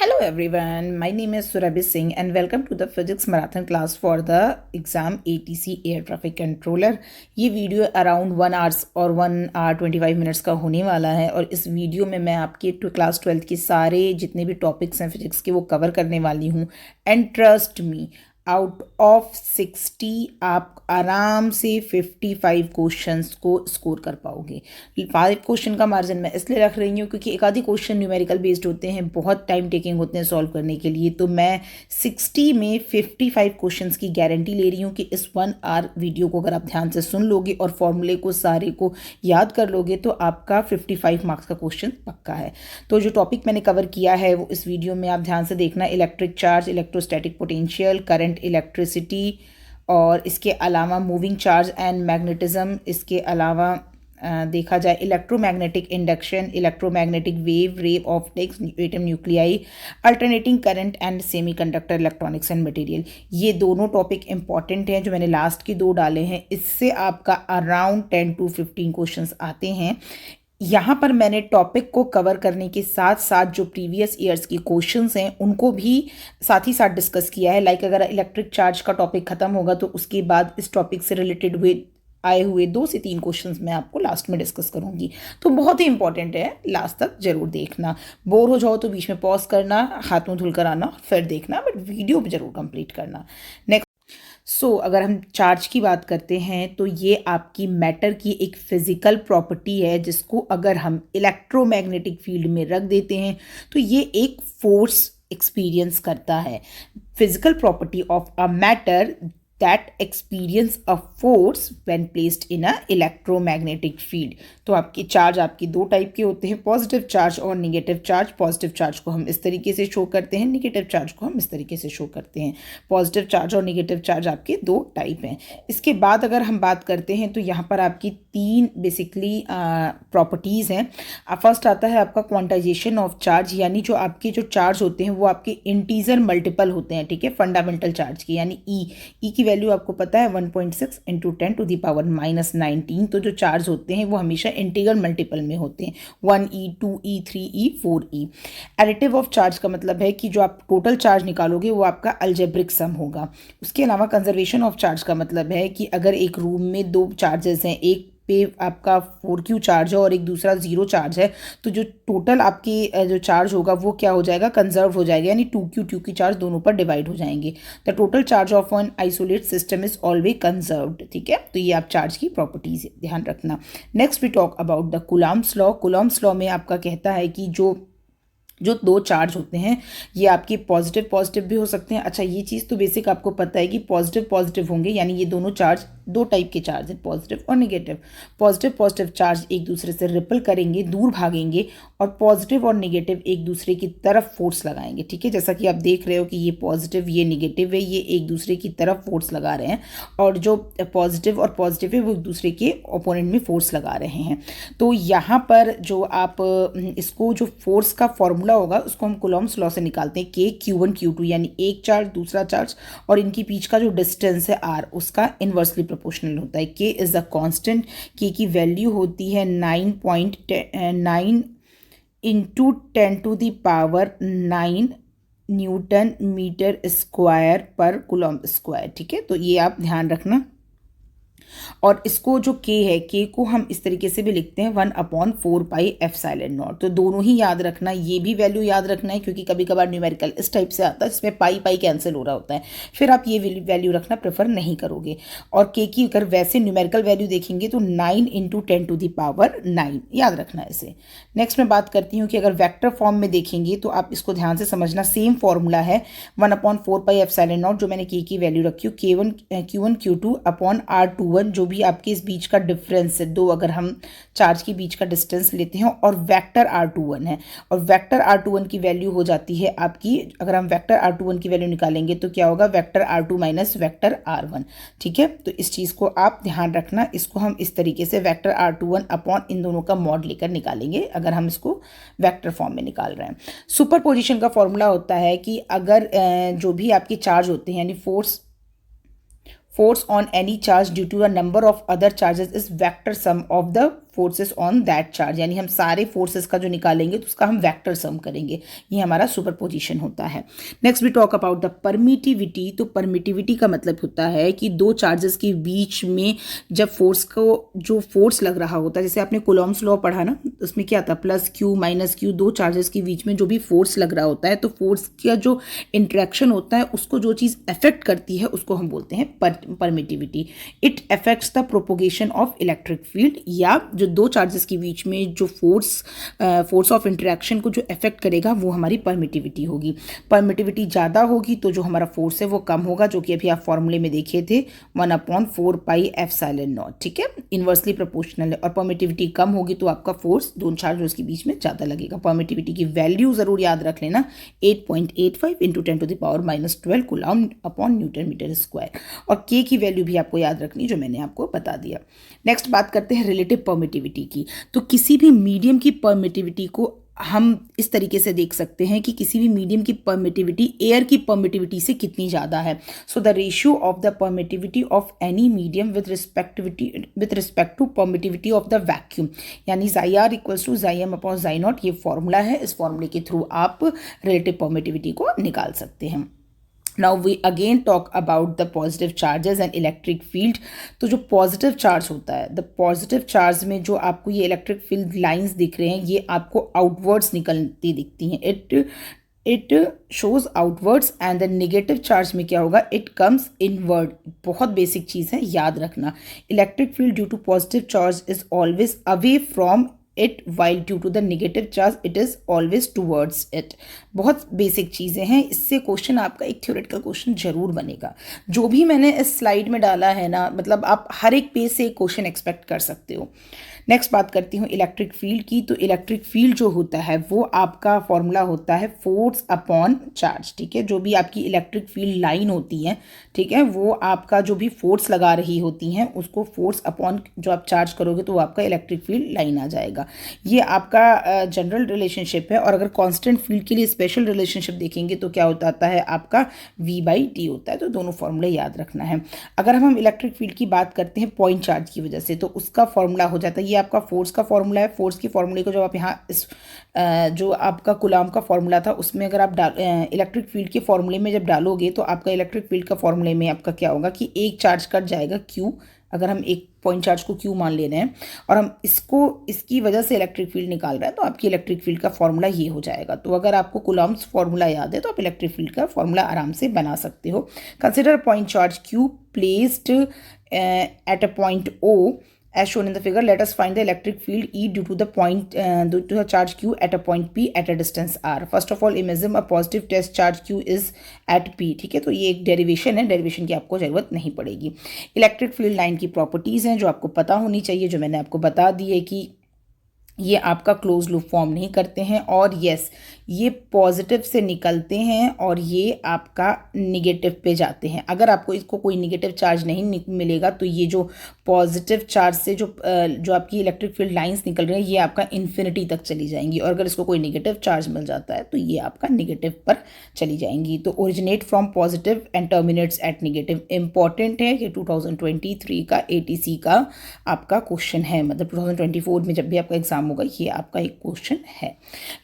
Hello everyone, my name is Surabhi Singh and welcome to the physics marathon class for the exam ATC Air Traffic Controller। ये video around 1 hours और 1 our 25 minutes का होने वाला है और इस video में मैं आपके क्लास 12 के सारे जितने भी टॉपिक्स हैं फिजिक्स के वो कवर करने वाली हूँ। And trust me, out of 60 आप आराम से 55 क्वेश्चंस को स्कोर कर पाओगे। 5 क्वेश्चन का मार्जिन मैं इसलिए रख रही हूँ क्योंकि एक आधी क्वेश्चन न्यूमेरिकल बेस्ड होते हैं, बहुत टाइम टेकिंग होते हैं सॉल्व करने के लिए। तो मैं 60 में 55 क्वेश्चंस की गारंटी ले रही हूँ कि इस 1 आवर वीडियो को अगर आप ध्यान से सुन लोगे और फॉर्मूले को सारे को याद कर लोगे तो आपका 55 मार्क्स का क्वेश्चन पक्का है। तो जो टॉपिक मैंने कवर किया है वो इस वीडियो में आप ध्यान से देखना। Electric charge, electrostatic potential, current, electricity और इसके अलावा मूविंग चार्ज एंड मैग्नेटिज्म। इसके अलावा देखा जाए electromagnetic induction, electromagnetic wave, ray optics, atom nuclei, alternating current and semiconductor electronics and material. ये दोनों टॉपिक इंपॉर्टेंट हैं जो मैंने लास्ट के 2 डाले हैं। इससे आपका अराउंड 10 to 15 क्वेश्चंस आते हैं। यहाँ पर मैंने टॉपिक को कवर करने के साथ साथ जो प्रीवियस ईयर्स की क्वेश्चंस हैं उनको भी साथ ही साथ डिस्कस किया है। लाइक अगर इलेक्ट्रिक चार्ज का टॉपिक खत्म होगा तो उसके बाद इस टॉपिक से रिलेटेड आए हुए 2 से 3 क्वेश्चंस मैं आपको लास्ट में डिस्कस करूंगी। तो बहुत ही इंपॉर्टेंट है, लास्ट तक जरूर देखना। बोर हो जाओ तो बीच में पॉज करना, हाथ मुंह धुल कर आना, फिर देखना, बट वीडियो जरूर कंप्लीट करना। नेक्स्ट अगर हम चार्ज की बात करते हैं तो ये आपकी मैटर की एक फिजिकल प्रॉपर्टी है जिसको अगर हम इलेक्ट्रोमैग्नेटिक फील्ड में रख देते हैं तो ये एक फोर्स एक्सपीरियंस करता है। Physical property of a matter that experience a force when placed in a electromagnetic field। तो आपके चार्ज आपकी 2 टाइप के होते हैं, पॉजिटिव चार्ज और निगेटिव चार्ज। पॉजिटिव चार्ज को हम इस तरीके से शो करते हैं, निगेटिव चार्ज को हम इस तरीके से शो करते हैं। पॉजिटिव चार्ज और निगेटिव चार्ज आपके 2 टाइप हैं। इसके बाद अगर हम बात करते हैं तो यहाँ पर आपकी 3 बेसिकली प्रॉपर्टीज़ हैं। फर्स्ट आता है आपका क्वांटाइजेशन ऑफ चार्ज, यानी जो आपके जो चार्ज होते हैं वो आपके इंटीजर मल्टीपल होते हैं, ठीक है, फंडामेंटल चार्ज की। यानी ई की वैल्यू आपको पता है 1.6 इंटू 10 टू द पावर -19। तो जो चार्ज होते हैं वो हमेशा इंटीग्रल मल्टीपल में होते हैं, 1e 2e 3e 4e। Additive of charge का मतलब है कि जो आप टोटल चार्ज निकालोगे वो आपका अलजेब्रिक सम होगा। उसके अलावा कंजर्वेशन ऑफ चार्ज का मतलब है कि अगर एक रूम में 2 चार्जेस हैं, एक पे आपका 4q चार्ज है और एक दूसरा 0 चार्ज है, तो जो टोटल आपकी जो चार्ज होगा वो क्या हो जाएगा, कंजर्व हो जाएगा, यानी 2q 2q चार्ज दोनों पर डिवाइड हो जाएंगे। The total charge of an isolate system is always conserved, ठीक है। तो ये आप चार्ज की प्रॉपर्टीज ध्यान रखना। Next we talk about the Coulomb's law. Coulomb's law में आपका कहता है कि जो 2 चार्ज होते हैं ये आपके पॉजिटिव पॉजिटिव भी हो सकते हैं। अच्छा, ये चीज़ तो बेसिक आपको पता है कि पॉजिटिव पॉजिटिव होंगे, यानी ये दोनों चार्ज 2 टाइप के चार्ज हैं, पॉजिटिव और नेगेटिव। पॉजिटिव पॉजिटिव चार्ज एक दूसरे से रिपल करेंगे, दूर भागेंगे, और पॉजिटिव और नेगेटिव एक दूसरे की तरफ फोर्स लगाएंगे, ठीक है। जैसा कि आप देख रहे हो कि ये पॉजिटिव ये नेगेटिव है, ये एक दूसरे की तरफ फोर्स लगा रहे हैं, और जो पॉजिटिव और पॉजिटिव है वो एक दूसरे के ओपोनेंट में फोर्स लगा रहे हैं। तो यहाँ पर जो आप इसको जो फोर्स का फॉर्मूला होगा उसको हम कूलम्ब्स लॉ से निकालते हैं, K Q1 Q2, यानी एक चार्ज दूसरा चार्ज और इनके बीच का जो डिस्टेंस है R उसका इनवर्सली प्रोपोर्शनल होता है। K is the constant. K की वैल्यू होती है 9.9 into 10 to the power 9 newton metre square पर कूलम्ब स्क्वायर, ठीक है। तो ये आप ध्यान रखना। और इसको जो K है, K को हम इस तरीके से भी लिखते हैं 1/4 पाई एप्सिलॉन नॉट। तो दोनों ही याद रखना, ये भी वैल्यू याद रखना है क्योंकि कभी कभार न्यूमेरिकल इस टाइप से आता है जिसमें पाई पाई कैंसिल हो रहा होता है, फिर आप ये वैल्यू रखना प्रेफर नहीं करोगे। और K की अगर वैसे न्यूमेरिकल वैल्यू देखेंगे तो 9 इंटू 10 टू द पावर 9, याद रखना इसे। नेक्स्ट मैं बात करती हूँ कि अगर वेक्टर फॉर्म में देखेंगे तो आप इसको ध्यान से समझना। सेम फॉर्मूला है 1/4 पाई एप्सिलॉन नॉट, जो मैंने K की वैल्यू रखी हो Q1 Q2 अपॉन R21, जो भी आपके इस बीच का डिफरेंस है, 2 अगर हम चार्ज के बीच का डिस्टेंस लेते हैं, और वेक्टर R21 है, और वेक्टर R21 की वैल्यू हो जाती है आपकी, अगर हम वेक्टर R21 की वैल्यू निकालेंगे तो क्या होगा, vector R2 minus vector R1, ठीक है। तो इस चीज़ को आप ध्यान रखना। इसको हम इस तरीके से वेक्टर R21 अपॉन इन दोनों का मॉड लेकर निकालेंगे अगर हम इसको वेक्टर फॉर्म में निकाल रहे हैं। सुपरपोजिशन का फॉर्मूला होता है कि अगर जो भी आपके चार्ज होते हैं, यानी force on any charge due to a number of other charges is vector sum of the forces on that charge, यानी हम सारे फोर्सेस का जो निकालेंगे तो उसका हम वेक्टर सम करेंगे, ये हमारा सुपरपोजिशन होता है। Next we talk about the permittivity. तो परमिटिविटी का मतलब होता है कि दो चार्जेस के बीच में जब फोर्स को जो फोर्स लग रहा होता है, जैसे आपने कूलॉम्स लॉ पढ़ा ना, उसमें क्या था, प्लस क्यू माइनस क्यू, दो चार्जेस के बीच में जो भी फोर्स लग रहा होता है, तो फोर्स का जो इंट्रैक्शन होता है उसको जो चीज़ अफेक्ट करती है उसको हम बोलते हैं permittivity. It affects the propagation of electric field, या जो दो चार्जेस के बीच में जो फोर्स ऑफ इंटरेक्शन को जो अफेक्ट करेगा वो हमारी परमिटिविटी होगी। परमिटिविटी ज़्यादा होगी तो जो हमारा फोर्स है वो कम होगा, जो कि अभी आप फॉर्मूले में देखे थे 1/4πε0, ठीक है, इन्वर्सली प्रोपोर्शनल है। और परमिटिविटी कम होगी तो आपका फोर्स दोनों चार्जेस के बीच में ज़्यादा लगेगा। परमिटिविटी की वैल्यू ज़रूर याद रख लेना, 8.85 × 10⁻12 coulomb upon newton metre square. और के की वैल्यू भी आपको याद रखनी, जो मैंने आपको बता दिया। नेक्स्ट बात करते हैं रिलेटिव परमिटिविटी की। तो किसी भी मीडियम की परमिटिविटी को हम इस तरीके से देख सकते हैं कि किसी भी मीडियम की परमिटिविटी एयर की परमिटिविटी से कितनी ज़्यादा है। So the ratio of the permittivity of any medium with respect to permittivity of the vacuum, यानी Xi r equals to Xm upon Xi0, ये फॉर्मूला है। इस फॉर्मूले के थ्रू आप रिलेटिव परमिटिविटी को निकाल सकते हैं। Now we again talk about the positive charges and electric field। तो जो पॉजिटिव चार्ज होता है, द पॉजिटिव चार्ज में जो आपको ये इलेक्ट्रिक फील्ड लाइंस दिख रहे हैं, ये आपको आउटवर्ड्स निकलती दिखती हैं। It shows outwards. And the negative charge में क्या होगा, इट कम्स इनवर्ड। बहुत बेसिक चीज़ है, याद रखना। Electric field due to positive charge is always away from it, while due to the negative charge it is always towards it। बहुत basic चीज़ें हैं, इससे क्वेश्चन आपका एक थ्योरेटिकल क्वेश्चन जरूर बनेगा। जो भी मैंने इस स्लाइड में डाला है ना, मतलब आप हर एक पेज से एक क्वेश्चन एक्सपेक्ट कर सकते हो। नेक्स्ट बात करती हूँ इलेक्ट्रिक फील्ड की। तो इलेक्ट्रिक फील्ड जो होता है वो आपका फॉर्मूला होता है फोर्स अपॉन चार्ज, ठीक है। जो भी आपकी इलेक्ट्रिक फील्ड लाइन होती है, ठीक है, वो आपका जो भी फोर्स लगा रही होती हैं उसको फोर्स अपॉन जो आप चार्ज करोगे तो वो आपका इलेक्ट्रिक फील्ड लाइन आ जाएगा। ये आपका जनरल रिलेशनशिप है। और अगर कांस्टेंट फील्ड के लिए स्पेशल रिलेशनशिप देखेंगे तो क्या होता है, आपका V/T होता है। तो दोनों फॉर्मूले याद रखना है। अगर हम इलेक्ट्रिक फील्ड की बात करते हैं पॉइंट चार्ज की वजह से, तो उसका फॉर्मूला हो जाता है, ये आपका फोर्स का फॉर्मूला है। फोर्स के फॉर्मूले को जब आप यहाँ इस जो आपका कूलम का फॉर्मूला था उसमें अगर आप इलेक्ट्रिक फील्ड के फॉर्मूले में जब डालोगे तो आपका इलेक्ट्रिक फील्ड का फॉर्मूले में आपका क्या होगा कि एक चार्ज कट जाएगा Q, अगर हम एक पॉइंट चार्ज को Q मान ले रहे हैं और हम इसकी वजह से इलेक्ट्रिक फील्ड निकाल रहे हैं, तो आपकी इलेक्ट्रिक फील्ड का फॉर्मूला ये हो जाएगा। तो अगर आपको कूलम्स फॉर्मूला याद है तो आप इलेक्ट्रिक फील्ड का फॉर्मूला आराम से बना सकते हो। Consider point charge Q placed at a point O as shown in the figure. Let us find the electric field E due to the charge Q at a point P at a distance R. First of all, imagine a positive test charge Q is at P, ठीक है। तो ये एक derivation है, derivation की आपको ज़रूरत नहीं पड़ेगी। इलेक्ट्रिक फील्ड लाइन की प्रॉपर्टीज़ हैं जो आपको पता होनी चाहिए, जो मैंने आपको बता दी है कि ये आपका क्लोज लूप फॉर्म नहीं करते हैं, और यस ये पॉजिटिव से निकलते हैं और ये आपका निगेटिव पे जाते हैं। अगर आपको इसको कोई निगेटिव चार्ज नहीं मिलेगा तो ये जो पॉजिटिव चार्ज से जो आपकी इलेक्ट्रिक फील्ड लाइंस निकल रही हैं ये आपका इन्फिनिटी तक चली जाएंगी, और अगर इसको कोई निगेटिव चार्ज मिल जाता है तो ये आपका निगेटिव पर चली जाएंगी। तो originate from positive and terminates at negative. Important है कि 2023 का ATC का आपका क्वेश्चन है, मतलब 2024 में जब भी आपका एग्जाम होगा ये आपका एक क्वेश्चन है।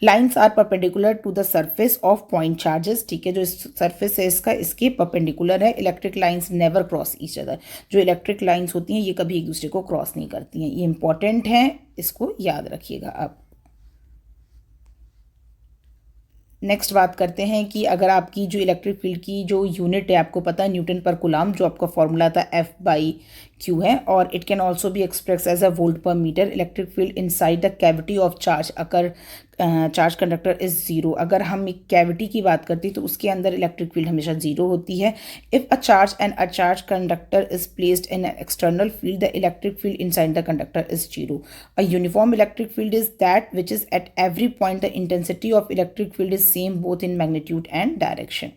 Lines are perpendicular to the surface of point charges, ठीक है। जो सरफेस है इसका, इसके परपेंडिकुलर है। Electric lines never cross each other. जो इलेक्ट्रिक लाइंस होती हैं ये कभी एक दूसरे को क्रॉस नहीं करती हैं, ये इंपॉर्टेंट है, इसको याद रखिएगा आप। नेक्स्ट बात करते हैं कि अगर आपकी जो इलेक्ट्रिक फील्ड की जो यूनिट है आपको पता है न्यूटन पर कूलम, जो आपका फॉर्मूला था F/Q है, और it can also be express as a volt per metre. Electric field inside the cavity of charge अगर चार्ज कंडक्टर इज जीरो। अगर हम एक कैविटी की बात करते हैं तो उसके अंदर इलेक्ट्रिक फील्ड हमेशा जीरो होती है। If a charge conductor is placed in an external field the electric field inside the conductor is zero. A uniform electric field is that which is at every point the intensity of electric field is same both in magnitude and direction.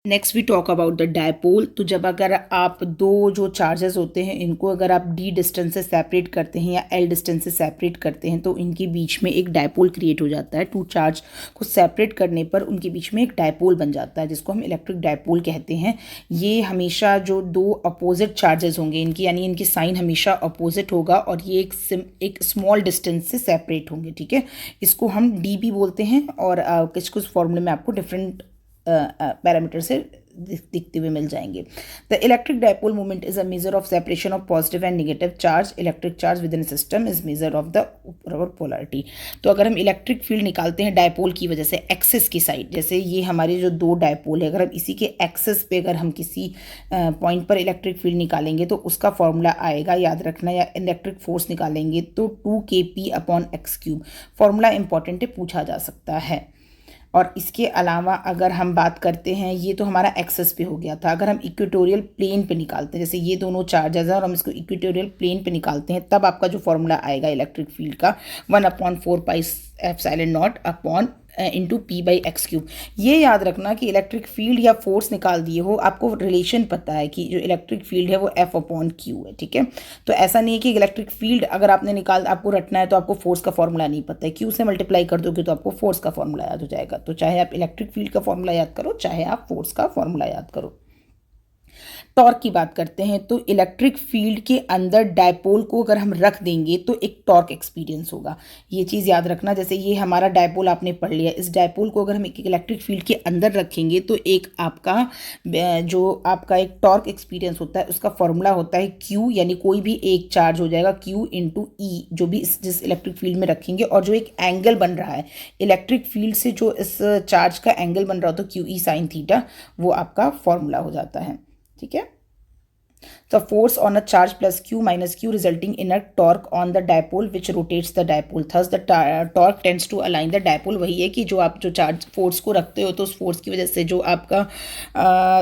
Next we talk about the dipole. तो जब अगर आप दो जो charges होते हैं इनको अगर आप डी डिस्टेंस से सेपरेट करते हैं या एल डिस्टेंस से सेपरेट करते हैं तो इनके बीच में एक डायपोल क्रिएट हो जाता है। टू चार्ज को सेपरेट करने पर उनके बीच में एक डायपोल बन जाता है जिसको हम इलेक्ट्रिक डायपोल कहते हैं। ये हमेशा जो दो अपोजिट चार्जेस होंगे इनकी यानी इनकी साइन हमेशा अपोजिट होगा और ये एक स्मॉल डिस्टेंस से सेपरेट होंगे, ठीक है। इसको हम डी भी बोलते हैं और कुछ कुछ फॉर्मूले में आपको डिफरेंट पैरामीटर से दिखते हुए मिल जाएंगे। The electric dipole moment is a measure of separation of positive and negative charge. Electric charge with in system is measure of the polarity. तो अगर हम इलेक्ट्रिक फील्ड निकालते हैं डायपोल की वजह से एक्सिस की साइड, जैसे ये हमारे जो दो डायपोल है अगर हम इसी के एक्सिस पे अगर हम किसी पॉइंट पर इलेक्ट्रिक फील्ड निकालेंगे तो उसका फॉर्मूला आएगा, याद रखना, या इलेक्ट्रिक फोर्स निकालेंगे तो 2kp/x³। फॉर्मूला इंपॉर्टेंट है, पूछा जा सकता है। और इसके अलावा अगर हम बात करते हैं, ये तो हमारा एक्सेस पे हो गया था। अगर हम इक्वेटोरियल प्लेन पे निकालते हैं, जैसे ये दोनों चार्जेस हैं और हम इसको इक्वेटोरियल प्लेन पे निकालते हैं, तब आपका जो फॉर्मूला आएगा इलेक्ट्रिक फील्ड का 1/4πε0 इंटू p/x³। ये याद रखना कि इलेक्ट्रिक फील्ड या फोर्स निकाल दिए हो, आपको रिलेशन पता है कि जो इलेक्ट्रिक फील्ड है वो F/Q है, ठीक है। तो ऐसा नहीं है कि इलेक्ट्रिक फील्ड अगर आपने आपको रटना है तो आपको फोर्स का फॉर्मूला नहीं पता है, Q से मल्टीप्लाई कर दोगे तो आपको फोर्स का फॉर्मूला याद हो जाएगा। तो चाहे आप इलेक्ट्रिक फील्ड का फॉर्मूला याद करो चाहे आप फोर्स का फॉर्मूला याद करो। टॉर्क की बात करते हैं तो इलेक्ट्रिक फील्ड के अंदर डायपोल को अगर हम रख देंगे तो एक टॉर्क एक्सपीरियंस होगा। ये चीज़ याद रखना, जैसे ये हमारा डायपोल आपने पढ़ लिया, इस डायपोल को अगर हम एक इलेक्ट्रिक फील्ड के अंदर रखेंगे तो एक आपका एक टॉर्क एक्सपीरियंस होता है, उसका फॉर्मूला होता है Q, यानी कोई भी एक चार्ज हो जाएगा Q इंटू ई जो भी जिस इलेक्ट्रिक फील्ड में रखेंगे, और जो एक एंगल बन रहा है इलेक्ट्रिक फील्ड से, जो इस चार्ज का एंगल बन रहा होता है QE sin थीटा, वो आपका फॉर्मूला हो जाता है, ठीक है। The force on a charge plus Q minus Q resulting in a torque on the dipole which rotates the dipole. Thus the torque tends to align the dipole। वही है कि जो आप जो चार्ज फोर्स को रखते हो तो उस फोर्स की वजह से जो आपका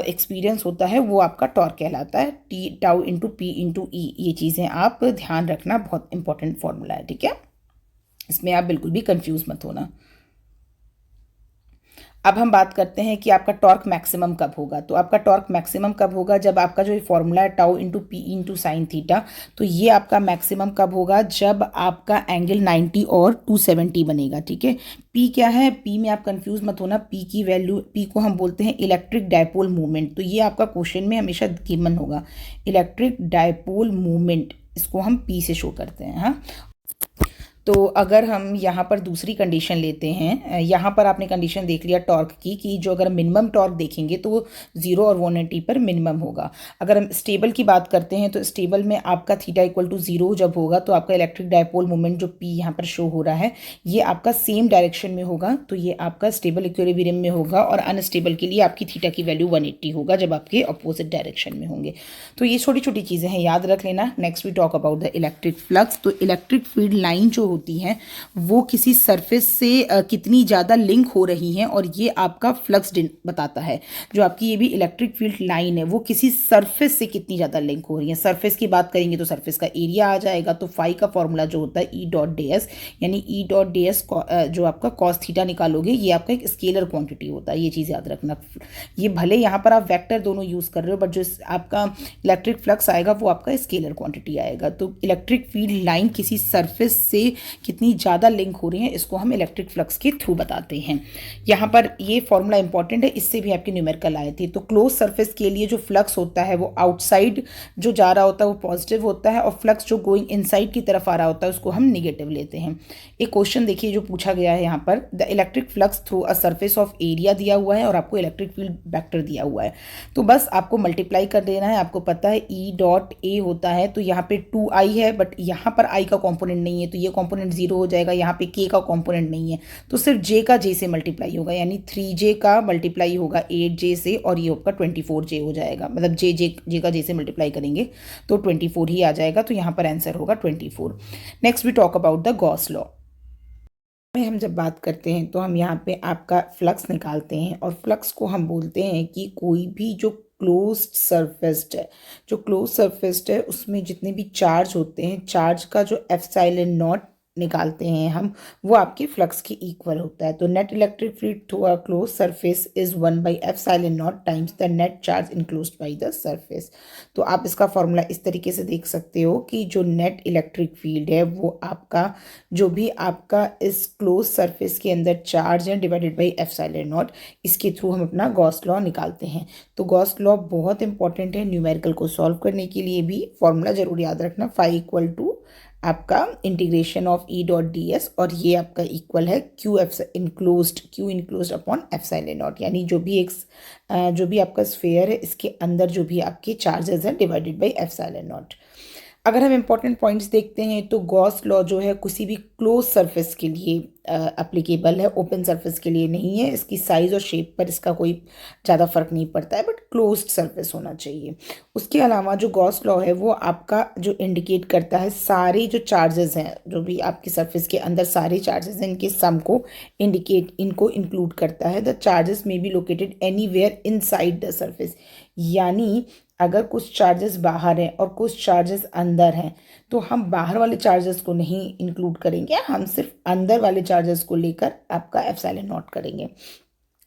एक्सपीरियंस होता है वो आपका टॉर्क कहलाता है, T/τ into P into E। ये चीज़ें आप ध्यान रखना, बहुत इंपॉर्टेंट फॉर्मूला है, ठीक है। इसमें आप बिल्कुल भी कंफ्यूज मत होना। अब हम बात करते हैं कि आपका टॉर्क मैक्सिमम कब होगा। तो आपका टॉर्क मैक्सिमम कब होगा, जब आपका जो फॉर्मूला है tau into P into sine theta, तो ये आपका मैक्सिमम कब होगा, जब आपका एंगल 90 और 270 बनेगा, ठीक है। पी क्या है, पी में आप कंफ्यूज मत होना, पी की वैल्यू, पी को हम बोलते हैं इलेक्ट्रिक डायपोल मूवमेंट। तो ये आपका क्वेश्चन में हमेशा गिवन होगा, इलेक्ट्रिक डायपोल मूवमेंट, इसको हम पी से शो करते हैं। हाँ, तो अगर हम यहाँ पर दूसरी कंडीशन लेते हैं, यहाँ पर आपने कंडीशन देख लिया टॉर्क की कि जो अगर मिनिमम टॉर्क देखेंगे तो 0 और 180 पर मिनिमम होगा। अगर हम स्टेबल की बात करते हैं तो स्टेबल में आपका थीटा इक्वल टू 0 जब होगा तो आपका इलेक्ट्रिक डायपोल मोमेंट जो पी यहाँ पर शो हो रहा है ये आपका सेम डायरेक्शन में होगा, तो ये आपका स्टेबल इक्विलिब्रियम में होगा। और अनस्टेबल के लिए आपकी थीटा की वैल्यू 180 होगा जब आपके अपोजिट डायरेक्शन में होंगे। तो ये छोटी छोटी चीज़ें हैं, याद रख लेना। Next we talk about the electric flux. तो इलेक्ट्रिक फील्ड लाइन जो होती हैं वो किसी सरफेस से कितनी ज़्यादा लिंक हो रही हैं और ये आपका फ्लक्स बताता है। जो आपकी ये भी इलेक्ट्रिक फील्ड लाइन है वो किसी सरफेस से कितनी ज़्यादा लिंक हो रही है। सरफेस की बात करेंगे तो सरफेस का एरिया आ जाएगा, तो फाई का फॉर्मूला जो होता है E.ds, यानी E.ds जो आपका कॉस थीटा निकालोगे ये आपका एक स्केलर क्वांटिटी होता है, ये चीज़ याद रखना। ये भले यहाँ पर आप वेक्टर दोनों यूज़ कर रहे हो बट जो आपका इलेक्ट्रिक फ्लक्स आएगा वो आपका स्केलर क्वांटिटी आएगा। तो इलेक्ट्रिक फील्ड लाइन किसी सरफेस से कितनी ज़्यादा लिंक हो रही है इसको हम इलेक्ट्रिक फ्लक्स के थ्रू बताते हैं। यहाँ पर ये फॉर्मूला इंपॉर्टेंट है, इससे भी आपके न्यूमेरिकल आए थे। तो क्लोज सरफेस के लिए जो फ्लक्स होता है वो आउटसाइड जो जा रहा होता है वो पॉजिटिव होता है, और फ्लक्स जो गोइंग इनसाइड की तरफ आ रहा होता है उसको हम निगेटिव लेते हैं। एक क्वेश्चन देखिए जो पूछा गया है यहाँ पर, the electric flux through a surface of area दिया हुआ है और आपको इलेक्ट्रिक फील्ड वेक्टर दिया हुआ है। तो बस आपको मल्टीप्लाई कर देना है। आपको पता है E.A होता है, तो यहाँ पे 2i है बट यहाँ पर i का कॉम्पोनेंट नहीं है तो ये कॉम्पोनेंट 0 हो जाएगा। यहाँ पे k का कंपोनेंट नहीं है तो सिर्फ j का j से मल्टीप्लाई होगा, यानी 3j का मल्टीप्लाई होगा 8j से और ये आपका 24j हो जाएगा। मतलब j का j से मल्टीप्लाई करेंगे तो 24 ही आ जाएगा, तो यहाँ पर आंसर होगा 24। Next we talk about the Gauss law. में हम जब बात करते हैं तो हम यहाँ पे आपका फ्लक्स निकालते हैं और फ्लक्स को हम बोलते हैं कि कोई भी जो क्लोज्ड सरफेस्ड है, जो क्लोज सरफेस्ड है उसमें जितने भी चार्ज होते हैं, चार्ज का जो एप्सिलॉन नॉट निकालते हैं हम, वो आपके फ्लक्स के इक्वल होता है। तो net electric field through a close surface is 1/ε0 times the net charge enclosed by the surface. तो आप इसका फॉर्मूला इस तरीके से देख सकते हो कि जो नेट इलेक्ट्रिक फील्ड है वो आपका जो भी आपका इस क्लोज सरफेस के अंदर चार्ज है डिवाइडेड बाई ε0, इसके थ्रू हम अपना गॉस लॉ निकालते हैं। तो गॉस लॉ बहुत इंपॉर्टेंट है न्यूमेरिकल को सॉल्व करने के लिए भी। फॉर्मूला जरूर याद रखना, फाई इक्वल टू आपका integration of E dot D S, और ये आपका इक्वल है क्यू इनक्लोज्ड अपॉन ε0, यानी जो भी आपका स्फेयर है इसके अंदर जो भी आपके चार्जेस हैं डिवाइडेड बाई ε0। अगर हम इंपॉर्टेंट पॉइंट्स देखते हैं तो गॉस लॉ जो है किसी भी क्लोज सरफेस के लिए एप्लीकेबल है, ओपन सरफेस के लिए नहीं है। इसकी साइज और शेप पर इसका कोई ज़्यादा फर्क नहीं पड़ता है, बट क्लोज्ड सरफेस होना चाहिए। उसके अलावा जो गॉस लॉ है वो आपका जो इंडिकेट करता है सारे जो चार्जेस हैं, जो भी आपकी सरफेस के अंदर सारे चार्जेस हैं, इनके सम को इनको इंक्लूड करता है। द चार्जेस में be located anywhere inside the surface, यानी अगर कुछ चार्जेस बाहर हैं और कुछ चार्जेस अंदर हैं तो हम बाहर वाले चार्जेस को नहीं इंक्लूड करेंगे, हम सिर्फ अंदर वाले चार्जेस को लेकर आपका ε0 करेंगे।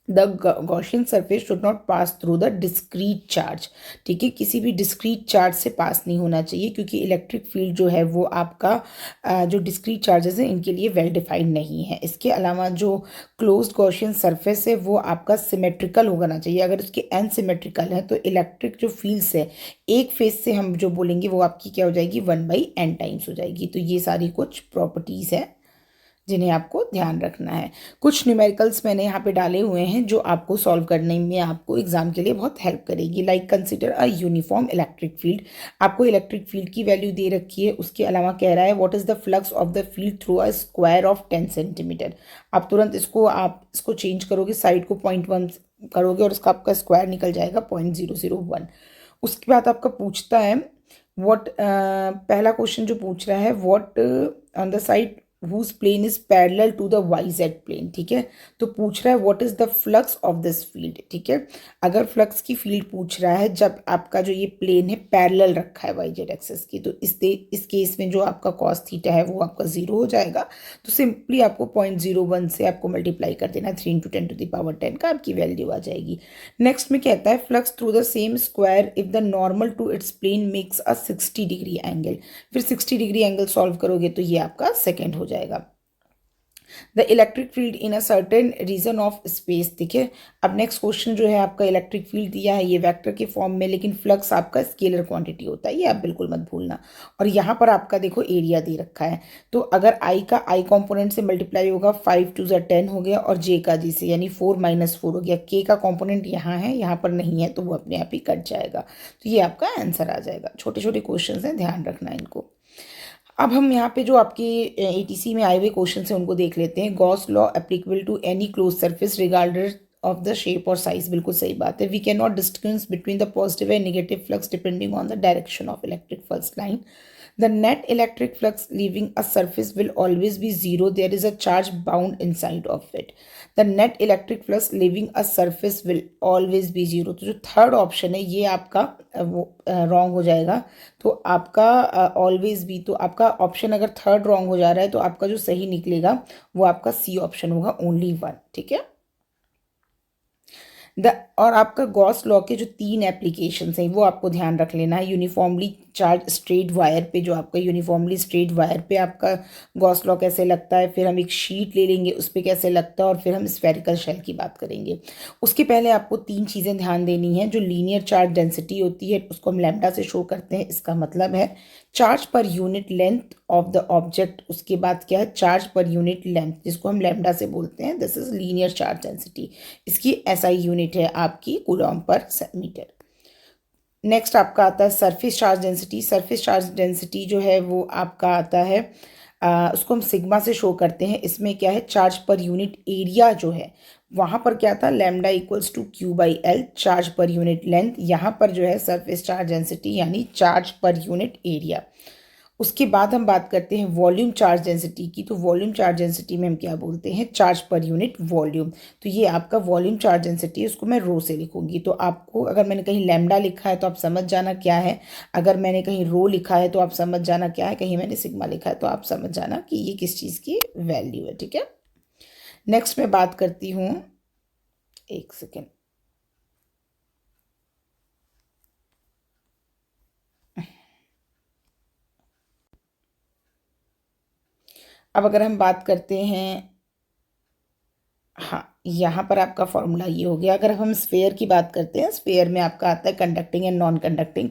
The Gaussian surface should not pass through the discrete charge, ठीक है, किसी भी डिस्क्रीट चार्ज से पास नहीं होना चाहिए, क्योंकि इलेक्ट्रिक फील्ड जो है वो आपका जो डिस्क्रीट चार्जेस हैं इनके लिए वेल डिफाइंड नहीं है। इसके अलावा जो क्लोज्ड गॉसियन सरफेस है वो आपका सिमेट्रिकल होना चाहिए। अगर उसके अनसिमेट्रिकल है तो इलेक्ट्रिक जो फील्ड्स है एक फेस से हम जो बोलेंगे वो आपकी क्या हो जाएगी, 1/n टाइम्स हो जाएगी। तो ये सारी कुछ प्रॉपर्टीज़ है जिन्हें आपको ध्यान रखना है। कुछ न्यूमेरिकल्स मैंने यहाँ पे डाले हुए हैं जो आपको सॉल्व करने में आपको एग्जाम के लिए बहुत हेल्प करेगी। Like consider a uniform electric field, आपको इलेक्ट्रिक फील्ड की वैल्यू दे रखी है। उसके अलावा कह रहा है what is the flux of the field through a square of 10 centimetre. आप तुरंत इसको चेंज करोगे, साइड को 0.1 करोगे और इसका आपका स्क्वायर निकल जाएगा 0.001। उसके बाद आपका पूछता है पहला क्वेश्चन जो पूछ रहा है what on the side whose plane is parallel to the YZ plane, ठीक है। तो पूछ रहा है what is the flux of this field, ठीक है। अगर फ्लक्स की फील्ड पूछ रहा है जब आपका जो ये प्लेन है पैरेलल रखा है YZ एक्सेस की, तो इस केस में जो आपका cos थीटा है वो आपका 0 हो जाएगा। तो सिंपली आपको 0.01 से आपको मल्टीप्लाई कर देना, 3 × 10⁻10 का आपकी वैल्यू आ जाएगी। नेक्स्ट में कहता है flux through the same square if the normal to its plane makes a 60 degree angle. फिर 60 डिग्री एंगल सॉल्व करोगे तो ये आपका सेकेंड हो जाएगा। The electric field in a certain region of space, ठीक है। अब नेक्स्ट क्वेश्चन जो है आपका इलेक्ट्रिक फील्ड दिया है ये वेक्टर के फॉर्म में, लेकिन फ्लक्स आपका स्केलर क्वांटिटी होता है, ये आप बिल्कुल मत भूलना। और यहाँ पर आपका देखो एरिया दे रखा है, तो अगर आई का आई कॉम्पोनेंट से मल्टीप्लाई होगा 5 × 10 हो गया, और जे का जी से यानी 4 - 4 हो गया। के का कॉम्पोनेंट यहाँ है, यहाँ पर नहीं है, तो वो अपने आप ही कट जाएगा। तो ये आपका आंसर आ जाएगा। छोटे छोटे क्वेश्चन हैं, ध्यान रखना इनको। अब हम यहाँ पे जो आपके एटीसी में आए हुए क्वेश्चन हैं उनको देख लेते हैं। Gauss law applicable to any close surface regardless of the shape और साइज, बिल्कुल सही बात है। We can not distinguish between the positive and negative flux depending on the direction of electric flux line. The net electric flux leaving a surface will always be zero. There is a charge bound inside of it. The net electric flux leaving a surface will always be zero. तो जो third option है ये आपका वो wrong हो जाएगा। तो आपका ऑलवेज भी, तो आपका ऑप्शन अगर थर्ड रॉन्ग हो जा रहा है तो आपका जो सही निकलेगा वो आपका सी ऑप्शन होगा, ओनली 1, ठीक है। और आपका गॉस लॉ के जो 3 एप्लीकेशंस हैं वो आपको ध्यान रख लेना है। यूनिफॉर्मली चार्ज स्ट्रेट वायर पे, जो आपका यूनिफॉर्मली स्ट्रेट वायर पे आपका गॉस लॉ कैसे लगता है, फिर हम एक शीट ले लेंगे उस पर कैसे लगता है, और फिर हम स्फेरिकल शेल की बात करेंगे। उसके पहले आपको 3 चीज़ें ध्यान देनी है। जो लीनियर चार्ज डेंसिटी होती है उसको हम लैम्डा से शो करते हैं, इसका मतलब है चार्ज पर unit length of the object. उसके बाद क्या है, चार्ज पर यूनिट लेंथ, जिसको हम लैम्डा से बोलते हैं, this is linear charge density. इसकी एसआई यूनिट है आपकी कूलॉम पर मीटर। नेक्स्ट आपका आता है surface charge density. Surface charge density जो है वो आपका आता है उसको हम सिग्मा से शो करते हैं। इसमें क्या है, चार्ज पर यूनिट एरिया जो है वहाँ पर क्या था, lambda equals to Q/L, charge पर यूनिट लेंथ। यहाँ पर जो है सरफेस चार्ज डेंसिटी यानी चार्ज पर यूनिट एरिया। उसके बाद हम बात करते हैं वॉल्यूम चार्ज डेंसिटी की। तो वॉल्यूम चार्ज डेंसिटी में हम क्या बोलते हैं, चार्ज पर यूनिट वॉल्यूम। तो ये आपका वॉल्यूम चार्ज डेंसिटी है, उसको मैं रो से लिखूंगी। तो आपको अगर मैंने कहीं लैम्डा लिखा है तो आप समझ जाना क्या है, अगर मैंने कहीं रो लिखा है तो आप समझ जाना क्या है, कहीं मैंने सिग्मा लिखा है तो आप समझ जाना कि ये किस चीज़ की वैल्यू है। ठीक है, नेक्स्ट मैं बात करती हूँ, एक सेकेंड, अब अगर हम बात करते हैं, हाँ यहाँ पर आपका फॉर्मूला ये हो गया। अगर हम स्फेयर की बात करते हैं, स्फेयर में आपका आता है कंडक्टिंग एंड नॉन कंडक्टिंग।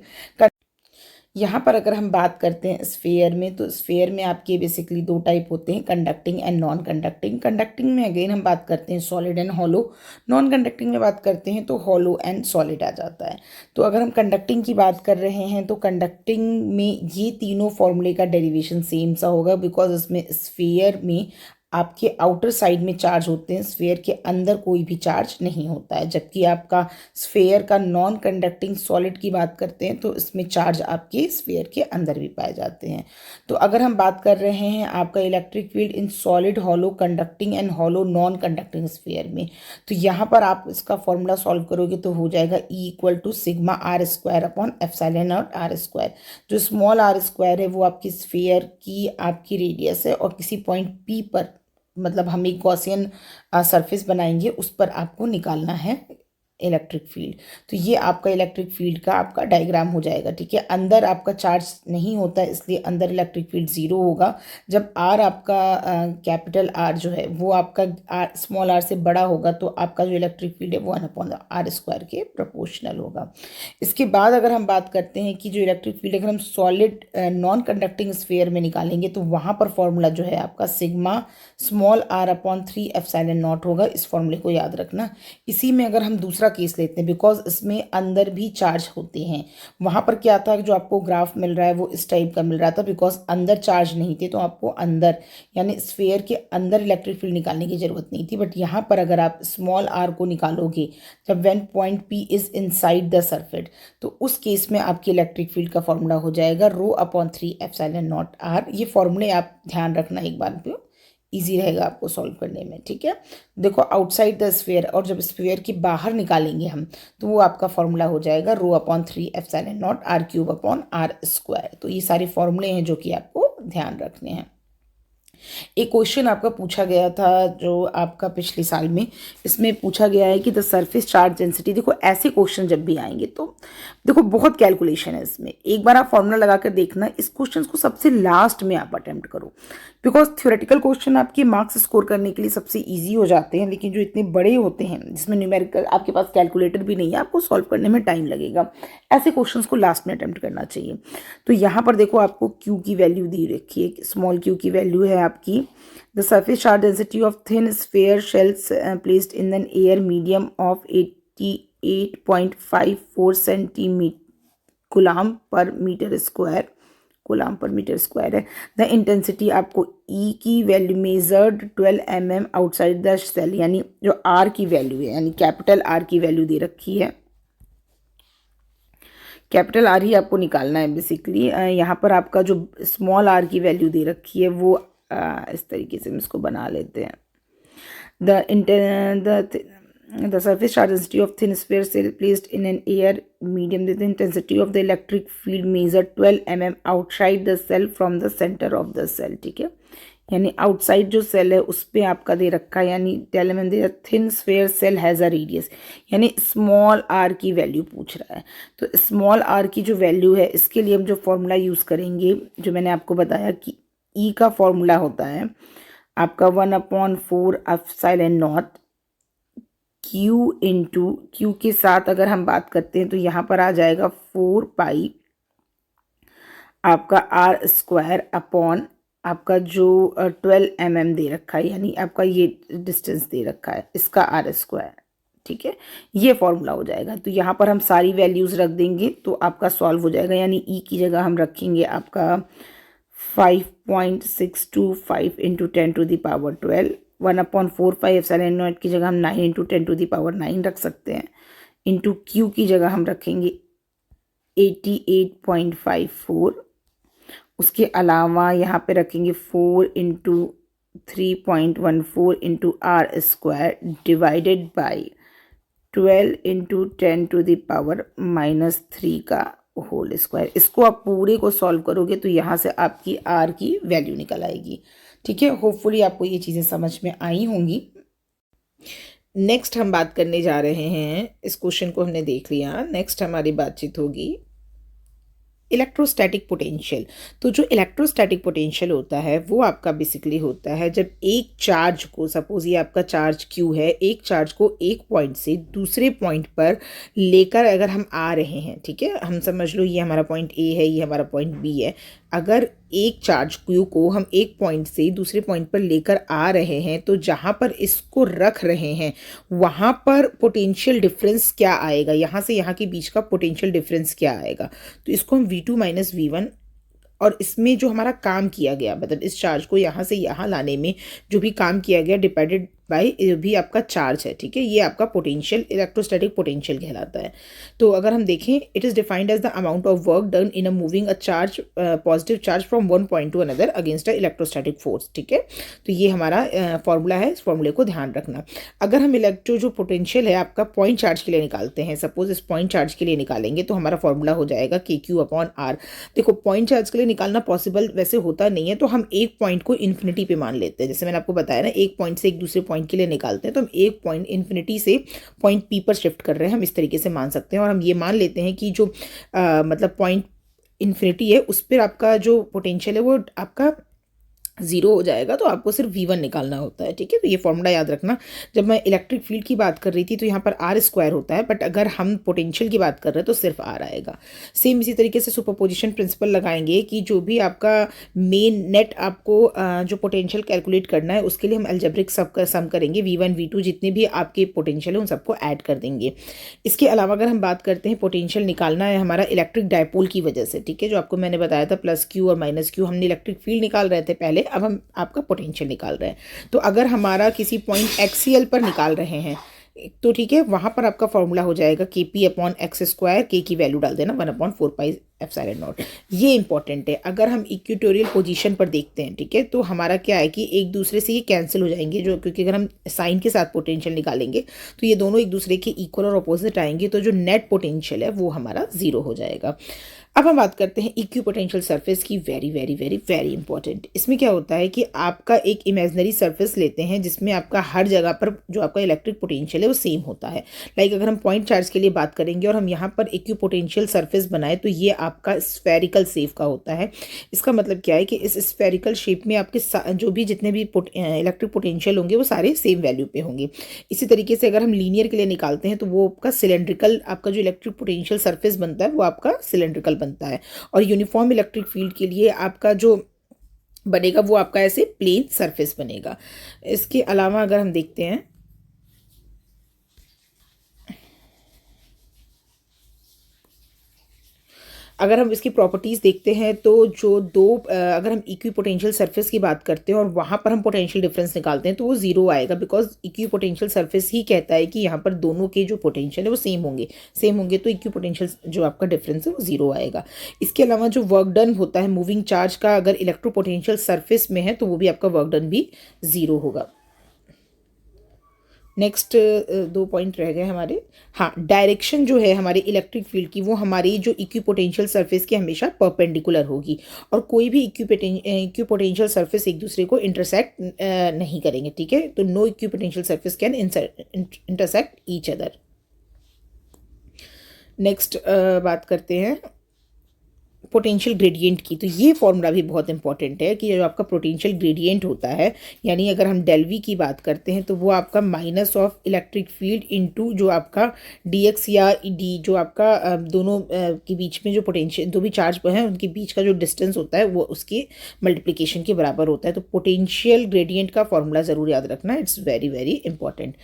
यहाँ पर अगर हम बात करते हैं स्फेयर में, तो स्फेयर में आपके बेसिकली दो टाइप होते हैं, conducting and non conducting. Conducting में अगेन हम बात करते हैं solid and hollow, non conducting में बात करते हैं तो हॉलो एंड सॉलिड आ जाता है। तो अगर हम कंडक्टिंग की बात कर रहे हैं तो कंडक्टिंग में ये तीनों फॉर्मूले का डेरिवेशन सेम सा होगा, बिकॉज इसमें स्फेयर में आपके आउटर साइड में चार्ज होते हैं, स्फेयर के अंदर कोई भी चार्ज नहीं होता है। जबकि आपका स्फेयर का नॉन कंडक्टिंग सॉलिड की बात करते हैं तो इसमें चार्ज आपके स्फेयर के अंदर भी पाए जाते हैं। तो अगर हम बात कर रहे हैं आपका electric field in solid, hollow, conducting and hollow non conducting sphere में, तो यहाँ पर आप इसका फॉर्मूला सॉल्व करोगे तो हो जाएगा E equal to sigma R square upon epsilon naught R square. जो स्मॉल आर स्क्वायर है वो आपकी स्फेयर की आपकी रेडियस है, और किसी पॉइंट P पर, मतलब हम एक गॉसियन सरफेस बनाएंगे, उस पर आपको निकालना है इलेक्ट्रिक फील्ड। तो ये आपका इलेक्ट्रिक फील्ड का आपका डायग्राम हो जाएगा। ठीक है, अंदर आपका चार्ज नहीं होता है इसलिए अंदर इलेक्ट्रिक फील्ड ज़ीरो होगा। जब आर आपका कैपिटल आर जो है वो आपका आर स्मॉल आर से बड़ा होगा तो आपका जो इलेक्ट्रिक फील्ड है वो 1/r² के प्रोपोर्शनल होगा। इसके बाद अगर हम बात करते हैं कि जो इलेक्ट्रिक फील्ड अगर हम सॉलिड नॉन कंडक्टिंग स्फेयर में निकालेंगे तो वहाँ पर फॉर्मूला जो है आपका sigma small r upon 3 epsilon not होगा। इस फॉर्मूले को याद रखना। इसी में अगर हम दूसरा केस लेते हैं, बिकॉज इसमें अंदर भी चार्ज होते हैं, वहाँ पर क्या था, जो आपको ग्राफ मिल रहा है वो इस टाइप का मिल रहा था, बिकॉज अंदर चार्ज नहीं थे तो आपको अंदर यानी स्फेयर के अंदर इलेक्ट्रिक फील्ड निकालने की जरूरत नहीं थी। बट यहाँ पर अगर आप स्मॉल r को निकालोगे जब when point P is inside the surface, तो उस केस में आपकी इलेक्ट्रिक फील्ड का फॉर्मूला हो जाएगा rho upon 3 epsilon not r। ये फॉर्मूले आप ध्यान रखना एक बार पे, इजी रहेगा आपको सॉल्व करने में। ठीक है, देखो आउटसाइड द स्फेयर, और जब स्फेयर के बाहर निकालेंगे हम तो वो आपका फॉर्मूला हो जाएगा rho upon 3 epsilon not r cube upon r square. तो ये सारे फॉर्मूले हैं जो कि आपको ध्यान रखने हैं। एक क्वेश्चन आपका पूछा गया था जो आपका पिछले साल में, इसमें पूछा गया है कि द सरफेस चार्ज डेंसिटी। देखो ऐसे क्वेश्चन जब भी आएंगे तो देखो बहुत कैलकुलेशन है इसमें, एक बार आप फॉर्मूला लगा कर देखना। इस क्वेश्चन को सबसे लास्ट में आप अटेम्प्ट करो, बिकॉज थ्योरेटिकल क्वेश्चन आपके मार्क्स स्कोर करने के लिए सबसे ईजी हो जाते हैं, लेकिन जो इतने बड़े होते हैं जिसमें न्यूमेरिकल आपके पास कैलकुलेटर भी नहीं है, आपको सॉल्व करने में टाइम लगेगा, ऐसे क्वेश्चंस को लास्ट में अटेम्प्ट करना चाहिए। तो यहाँ पर देखो आपको क्यू की वैल्यू दी रखी है, स्मॉल क्यू की वैल्यू है आपकी the surface charge density of thin sphere shells placed in an air medium of 88.54 centimetre coulomb पर मीटर स्क्वायर, कूलाम पर मीटर स्क्वायर है। द इंटेंसिटी आपको E की value measured 12 mm outside the cell, यानी जो R की value है यानी कैपिटल R की वैल्यू दे रखी है, कैपिटल R ही आपको निकालना है बेसिकली। यहाँ पर आपका जो स्मॉल r की वैल्यू दे रखी है वो इस तरीके से हम इसको बना लेते हैं। The surface charge density of thin sphere cell placed in an air medium, the intensity of the electric field measured 12 mm outside the cell from the center of the cell। ठीक है, यानी आउटसाइड जो cell है उस पर आपका दे रखा है, यानी टेल में the thin sphere shell has a radius, यानी स्मॉल r की वैल्यू पूछ रहा है। तो स्मॉल r की जो वैल्यू है इसके लिए हम जो फॉर्मूला यूज़ करेंगे, जो मैंने आपको बताया कि E का फॉर्मूला होता है आपका 1/4 epsilon not Q into Q के साथ अगर हम बात करते हैं तो यहाँ पर आ जाएगा 4 पाई आपका r स्क्वायर अपॉन आपका जो 12 mm दे रखा है, यानी आपका ये डिस्टेंस दे रखा है इसका r स्क्वायर। ठीक है, ये फॉर्मूला हो जाएगा। तो यहाँ पर हम सारी वैल्यूज़ रख देंगे तो आपका सॉल्व हो जाएगा, यानी E की जगह हम रखेंगे आपका 5.625 इंटू 10⁻12, 1/4 एप्सिलॉन नॉट की जगह हम 9 इंटू 10⁻9 रख सकते हैं, इंटू Q की जगह हम रखेंगे 88.54, उसके अलावा यहाँ पे रखेंगे 4 into 3.14 into R square divided by 12 into 10⁻³ का होल स्क्वायर। इसको आप पूरे को सॉल्व करोगे तो यहाँ से आपकी आर की वैल्यू निकल आएगी। ठीक है, होपफुली आपको ये चीज़ें समझ में आई होंगी। नेक्स्ट हम बात करने जा रहे हैं, इस क्वेश्चन को हमने देख लिया, नेक्स्ट हमारी बातचीत होगी इलेक्ट्रोस्टैटिक पोटेंशियल। तो जो इलेक्ट्रोस्टैटिक पोटेंशियल होता है वो आपका बेसिकली होता है जब एक चार्ज को, सपोज ये आपका चार्ज Q है, एक चार्ज को एक पॉइंट से दूसरे पॉइंट पर लेकर अगर हम आ रहे हैं, ठीक है, हम समझ लो ये हमारा पॉइंट A है, ये हमारा पॉइंट B है। अगर एक चार्ज Q को हम एक पॉइंट से दूसरे पॉइंट पर लेकर आ रहे हैं तो जहाँ पर इसको रख रहे हैं वहाँ पर पोटेंशियल डिफरेंस क्या आएगा, यहाँ से यहाँ के बीच का पोटेंशियल डिफरेंस क्या आएगा। तो इसको हम V2 माइनस V1, और इसमें जो हमारा काम किया गया, मतलब इस चार्ज को यहाँ से यहाँ लाने में जो भी काम किया गया डिवाइडेड बाई भी आपका चार्ज है। ठीक है, ये आपका पोटेंशियल, इलेक्ट्रोस्टैटिक पोटेंशियल कहलाता है। तो अगर हम देखें, it is defined as the amount of work done in a moving a charge, positive charge from one point to another against a electrostatic force. ठीक है, तो ये हमारा फॉर्मूला है, इस फॉर्मूले को ध्यान रखना। अगर हम जो पोटेंशियल है आपका पॉइंट चार्ज के लिए निकालते हैं, सपोज इस पॉइंट चार्ज के लिए निकालेंगे तो हमारा फॉर्मूला हो जाएगा KQ/R। देखो, पॉइंट चार्ज के लिए निकालना पॉसिबल वैसे होता नहीं है, तो हम एक पॉइंट को इन्फिनिटी पे मान लेते हैं। जैसे मैंने आपको बताया ना, एक पॉइंट से एक दूसरे पॉइंट के लिए निकालते हैं तो हम एक पॉइंट इन्फिनिटी से पॉइंट P पर शिफ्ट कर रहे हैं, हम इस तरीके से मान सकते हैं। और हम ये मान लेते हैं कि जो मतलब पॉइंट इन्फिनिटी है उस पर आपका जो पोटेंशियल है वो आपका 0 हो जाएगा, तो आपको सिर्फ V1 निकालना होता है। ठीक है, तो ये फॉर्मूला याद रखना। जब मैं इलेक्ट्रिक फील्ड की बात कर रही थी तो यहाँ पर R स्क्वायर होता है, बट अगर हम पोटेंशियल की बात कर रहे हैं तो सिर्फ R आएगा। सेम इसी तरीके से सुपरपोजिशन प्रिंसिपल लगाएंगे कि जो भी आपका मेन नेट आपको जो पोटेंशियल कैलकुलेट करना है उसके लिए हम अलजेब्रिक सम करेंगे, V1 V2 जितने भी आपके पोटेंशियल है उन सबको ऐड कर देंगे। इसके अलावा अगर हम बात करते हैं, पोटेंशियल निकालना है हमारा इलेक्ट्रिक डायपोल की वजह से। ठीक है, जो आपको मैंने बताया था +Q और -Q, हमने इलेक्ट्रिक फील्ड निकाल रहे थे पहले, अब हम आपका पोटेंशियल निकाल रहे हैं। तो अगर हमारा किसी पॉइंट एक्सियल पर निकाल रहे हैं तो ठीक है, वहां पर आपका फॉर्मूला हो जाएगा KP/x², K की वैल्यू डाल देना 1/4πε0। ये इंपॉर्टेंट है। अगर हम इक्वेटोरियल पोजीशन पर देखते हैं, ठीक है, तो हमारा क्या है कि एक दूसरे से ये कैंसिल हो जाएंगे, जो क्योंकि अगर हम साइन के साथ पोटेंशियल निकालेंगे तो ये दोनों एक दूसरे के इक्वल और अपोजिट आएंगे, तो जो नेट पोटेंशियल है वो हमारा 0 हो जाएगा। अब हम बात करते हैं इक्विपोटेंशियल सरफेस की, very very very very important. इसमें क्या होता है कि आपका एक इमेजिनरी सरफेस लेते हैं जिसमें आपका हर जगह पर जो आपका इलेक्ट्रिक पोटेंशियल है वो सेम होता है। लाइक अगर हम पॉइंट चार्ज के लिए बात करेंगे और हम यहाँ पर इक्विपोटेंशियल सरफेस बनाए तो ये आपका स्फेरिकल शेप का होता है। इसका मतलब क्या है कि इस स्फेरिकल शेप में आपके जो भी जितने भी इलेक्ट्रिक पोटेंशियल होंगे वो सारे सेम वैल्यू पे होंगे। इसी तरीके से अगर हम लीनियर के लिए निकालते हैं तो वो आपका सिलेंड्रिकल, आपका जो इलेक्ट्रिक पोटेंशियल सरफेस बनता है वो आपका सिलेंड्रिकल बनता है। और यूनिफॉर्म इलेक्ट्रिक फील्ड के लिए आपका जो बनेगा वो आपका ऐसे प्लेन सरफेस बनेगा। इसके अलावा अगर हम देखते हैं, अगर हम इसकी प्रॉपर्टीज़ देखते हैं तो जो अगर हम इक्विपोटेंशियल सरफेस की बात करते हैं और वहाँ पर हम पोटेंशियल डिफरेंस निकालते हैं तो वो 0 आएगा, बिकॉज इक्विपोटेंशियल सरफेस ही कहता है कि यहाँ पर दोनों के जो पोटेंशियल है वो सेम होंगे, तो इक्विपोटेंशियल जो आपका डिफरेंस है वो 0 आएगा। इसके अलावा जो वर्क डन होता है मूविंग चार्ज का, अगर इलेक्ट्रोपोटेंशियल सरफेस में है तो वो भी आपका वर्क डन भी 0 होगा। नेक्स्ट 2 पॉइंट रह गए हमारे। हाँ, डायरेक्शन जो है हमारे इलेक्ट्रिक फील्ड की वो हमारी जो इक्विपोटेंशियल सरफेस की हमेशा परपेंडिकुलर होगी, और कोई भी इक्विपोटेंशियल सरफेस एक दूसरे को इंटरसेक्ट नहीं करेंगे। ठीक है, तो no equipotential surface can intersect each other. Next बात करते हैं पोटेंशियल ग्रेडियंट की। तो ये फॉर्मूला भी बहुत इंपॉर्टेंट है कि जो आपका पोटेंशियल ग्रेडियंट होता है, यानी अगर हम डेल वी की बात करते हैं तो वो आपका minus of electric field into जो आपका dx या डी, जो आपका दोनों के बीच में जो पोटेंशियल, दो भी चार्ज हैं उनके बीच का जो डिस्टेंस होता है वो उसके मल्टीप्लिकेशन के बराबर होता है। तो पोटेंशियल ग्रेडियंट का फॉर्मूला ज़रूर याद रखना, it's very very important.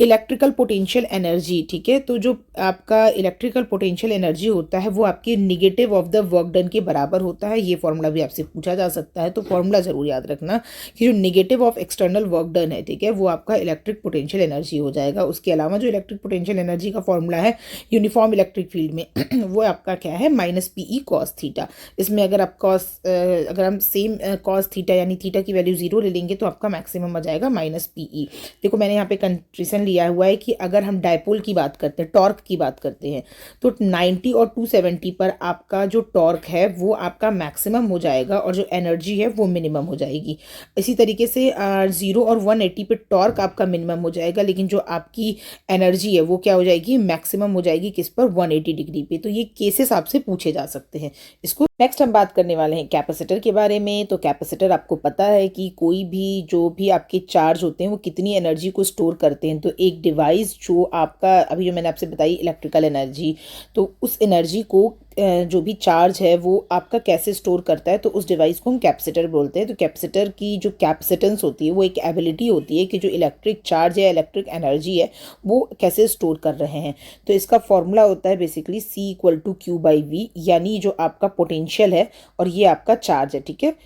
Electrical potential energy, ठीक है, तो जो आपका इलेक्ट्रिकल पोटेंशियल एनर्जी होता है वो आपकी negative of the work done के बराबर होता है। ये फॉर्मूला भी आपसे पूछा जा सकता है, तो फॉर्मूला ज़रूर याद रखना कि जो negative of external work done है, ठीक है, वो आपका इलेक्ट्रिक पोटेंशियल एनर्जी हो जाएगा। उसके अलावा जो इलेक्ट्रिक पोटेंशियल एनर्जी का फॉर्मूला है यूनिफॉर्म इलेक्ट्रिक फील्ड में वो आपका क्या है, minus P E cos theta. इसमें अगर आप अगर हम सेम कॉस थीटा यानी थीटा की वैल्यू 0 ले लेंगे तो आपका मैक्सिमम आ जाएगा माइनस पी ई। देखो मैंने यहाँ पे कंट्रीशन लिया हुआ है कि अगर हम डायपोल की बात करते हैं, टॉर्क की बात करते हैं, तो 90 और 270 पर आपका जो टॉर्क है वो आपका मैक्सिमम हो जाएगा और जो एनर्जी है वो मिनिमम हो जाएगी। इसी तरीके से 0 और 180 पे टॉर्क आपका मिनिमम हो जाएगा, लेकिन जो आपकी एनर्जी है वो क्या हो जाएगी, मैक्सिमम हो जाएगी किस पर, 180 डिग्री पे। तो ये केसेस आपसे पूछे जा सकते हैं। इसको नेक्स्ट हम बात करने वाले हैं कैपेसिटर के बारे में। तो कैपेसिटर आपको पता है कि कोई भी जो भी आपके चार्ज होते हैं वो कितनी एनर्जी को स्टोर करते हैं। तो एक डिवाइस जो आपका अभी जो मैंने आपसे बताई इलेक्ट्रिकल एनर्जी, तो उस एनर्जी को जो भी चार्ज है वो आपका कैसे स्टोर करता है, तो उस डिवाइस को हम कैपेसिटर बोलते हैं। तो कैपेसिटर की जो कैपेसिटेंस होती है वो एक एबिलिटी होती है कि जो इलेक्ट्रिक चार्ज या इलेक्ट्रिक एनर्जी है वो कैसे स्टोर कर रहे हैं। तो इसका फॉर्मूला होता है बेसिकली C = Q/V, यानी जो आपका पोटेंशियल है और ये आपका चार्ज है, ठीक है।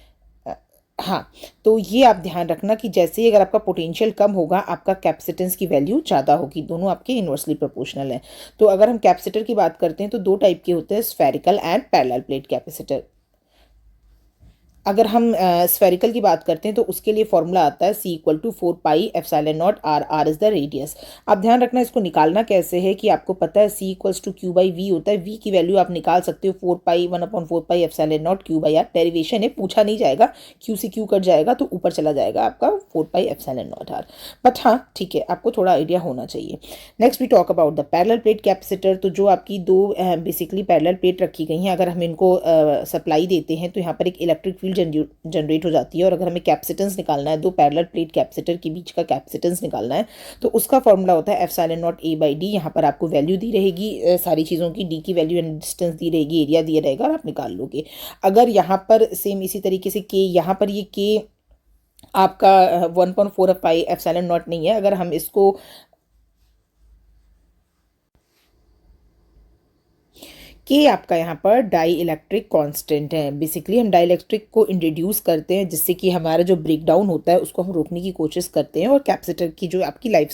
हाँ, तो ये आप ध्यान रखना कि जैसे ही अगर आपका पोटेंशियल कम होगा आपका कैपेसिटेंस की वैल्यू ज़्यादा होगी। दोनों आपके इन्वर्सली प्रोपोर्शनल है। तो अगर हम कैपेसिटर की बात करते हैं तो दो टाइप के होते हैं, spherical and parallel plate capacitor. अगर हम स्फेरिकल की बात करते हैं तो उसके लिए फॉर्मूला आता है C = 4πε0 r, r is the radius. आप ध्यान रखना इसको निकालना कैसे है कि आपको पता है C = Q/V होता है। V की वैल्यू आप निकाल सकते हो 1/4πε0 Q/r। डेरिवेशन है, पूछा नहीं जाएगा, Q से Q कट जाएगा तो ऊपर चला जाएगा आपका 4πε0 r। बट हाँ ठीक है, आपको थोड़ा आइडिया होना चाहिए। Next we talk about the parallel plate capacitor. तो जो आपकी दो बेसिकली पैरेलल प्लेट रखी गई हैं, अगर हम इनको सप्लाई देते हैं तो यहाँ पर एक इलेक्ट्रिक फील्ड जनरेट हो जाती है। और अगर हमें कैपेसिटेंस निकालना है, दो पैरेलल प्लेट कैपेसिटर के बीच का कैपेसिटेंस निकालना है, तो उसका फॉर्मूला होता है ε0 A/d। यहाँ पर आपको वैल्यू दी रहेगी सारी चीज़ों की, डी की वैल्यू एंड डिस्टेंस दी रहेगी, एरिया दिया रहेगा और आप निकाल लोगे। अगर यहाँ पर सेम इसी तरीके से के, यहाँ पर ये के आपका 1.4πε0 नहीं है। अगर हम इसको के आपका यहाँ पर डाई इलेक्ट्रिक कॉन्स्टेंट है। बेसिकली हम डाई इलेक्ट्रिक को इंट्रोड्यूस करते हैं जिससे कि हमारा जो ब्रेक डाउन होता है उसको हम रोकने की कोशिश करते हैं और कैपेसिटर की जो आपकी लाइफ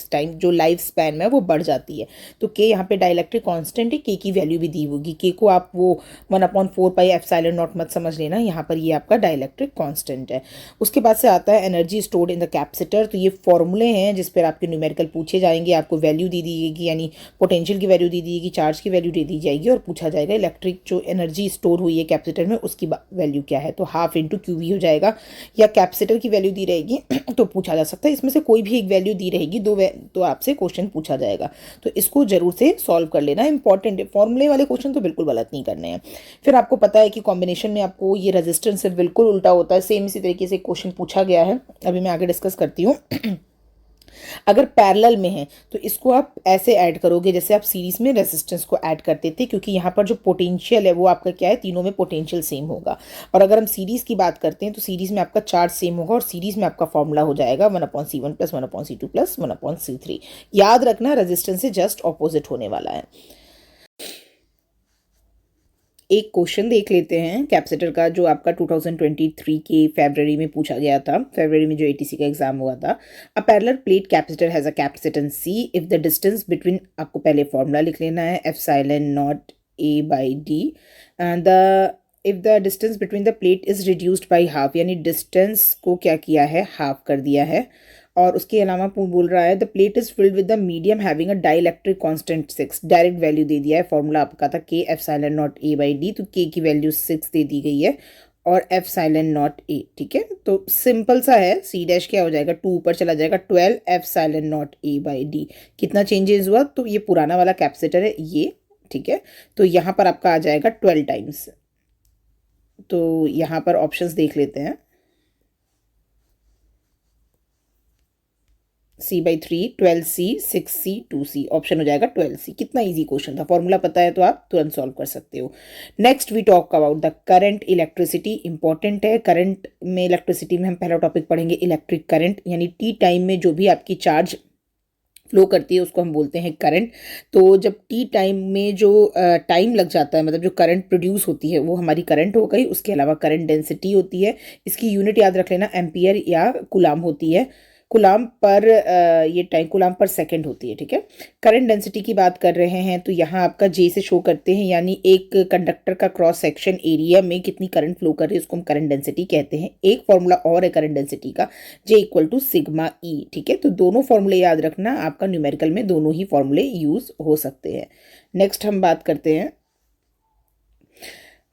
स्पैन में वो बढ़ जाती है। तो के यहाँ पे डाई इलेक्ट्रिक कॉन्स्टेंट है, के की वैल्यू भी दी होगी। के को आप वो 1/4πε0 मत समझ लेना, यहाँ पर ये आपका डाई इलेक्ट्रिक कॉन्स्टेंट है। उसके बाद से आता है energy stored in the capacitor. तो ये फॉर्मूले हैं जिस पर आपके न्यूमेरिकल पूछे जाएंगे, आपको वैल्यू दी जाएगी, यानी पोटेंशियल की वैल्यू दी जाएगी, चार्ज की वैल्यू दे दी जाएगी और पूछा जाएगा इलेक्ट्रिक जो एनर्जी स्टोर हुई है कैपेसिटर में उसकी वैल्यू क्या है। तो ½ × QV हो जाएगा, या कैपेसिटर की वैल्यू दी रहेगी तो पूछा जा सकता है इसमें से कोई भी एक वैल्यू दी रहेगी, तो आपसे क्वेश्चन पूछा जाएगा। तो इसको जरूर से सॉल्व कर लेना, इंपॉर्टेंट है। फॉर्मूले वाले क्वेश्चन तो बिल्कुल गलत नहीं करने हैं। फिर आपको पता है कि कॉम्बिनेशन में आपको ये रेजिस्टेंस से बिल्कुल उल्टा होता है। सेम इसी तरीके से क्वेश्चन पूछा गया है, अभी मैं आगे डिस्कस करती हूँ। अगर पैरेलल में है तो इसको आप ऐसे ऐड करोगे जैसे आप सीरीज में रेजिस्टेंस को ऐड करते थे, क्योंकि यहाँ पर जो पोटेंशियल है वो आपका क्या है, तीनों में पोटेंशियल सेम होगा। और अगर हम सीरीज की बात करते हैं तो सीरीज में आपका चार्ज सेम होगा और सीरीज में आपका फॉर्मूला हो जाएगा 1/C1 + 1/C2 + 1/C3। याद रखना रेजिस्टेंस से जस्ट ऑपोजिट होने वाला है। एक क्वेश्चन देख लेते हैं कैपेसिटर का जो आपका 2023 के फरवरी में पूछा गया था, फरवरी में जो ATC का एग्जाम हुआ था। A parallel plate capacitor has a capacitance C if the distance between, आपको पहले फॉर्मूला लिख लेना है ε0 A/d, if the distance between the plate is reduced by half, यानी डिस्टेंस को क्या किया है, हाफ कर दिया है। और उसके अलावा बोल रहा है the plate is filled with the medium having a dielectric constant 6। Direct value दे दिया है, फॉर्मूला आपका था के ε0 A/d, तो के की वैल्यू 6 दे दी गई है और ε0 A, ठीक है। तो सिंपल सा है, C' क्या हो जाएगा, 2 ऊपर चला जाएगा, 12 ε0 A/d। कितना चेंजेस हुआ, तो ये पुराना वाला कैपेसिटर है ये, ठीक है। तो यहाँ पर आपका आ जाएगा 12 टाइम्स। तो यहाँ पर ऑप्शंस देख लेते हैं, C/3, 12C, 6C, 2C। Option हो जाएगा 12C। कितना इजी क्वेश्चन था, फॉर्मूला पता है तो आप तुरंत सॉल्व कर सकते हो। Next we talk about the current electricity. Important है, करंट में इलेक्ट्रिसिटी में हम पहला टॉपिक पढ़ेंगे इलेक्ट्रिक करंट, यानी T टाइम में जो भी आपकी चार्ज फ्लो करती है उसको हम बोलते हैं करंट। तो जब टी टाइम में जो टाइम लग जाता है, मतलब जो करंट प्रोड्यूस होती है वो हमारी करंट हो गई। उसके अलावा करंट डेंसिटी होती है, इसकी यूनिट याद रख लेना एम्पियर या कुलाम होती है। कुलाम पर ये टाइम कुलाम पर सेकंड होती है, ठीक है। करंट डेंसिटी की बात कर रहे हैं तो यहाँ आपका जे से शो करते हैं, यानी एक कंडक्टर का क्रॉस सेक्शन एरिया में कितनी करंट फ्लो कर रही है उसको हम करंट डेंसिटी कहते हैं। एक फॉर्मूला और है करंट डेंसिटी का, जे इक्वल टू सिग्मा ई, ठीक है। तो दोनों फॉर्मूले याद रखना, आपका न्यूमेरिकल में दोनों ही फॉर्मूले यूज हो सकते हैं। नेक्स्ट हम बात करते हैं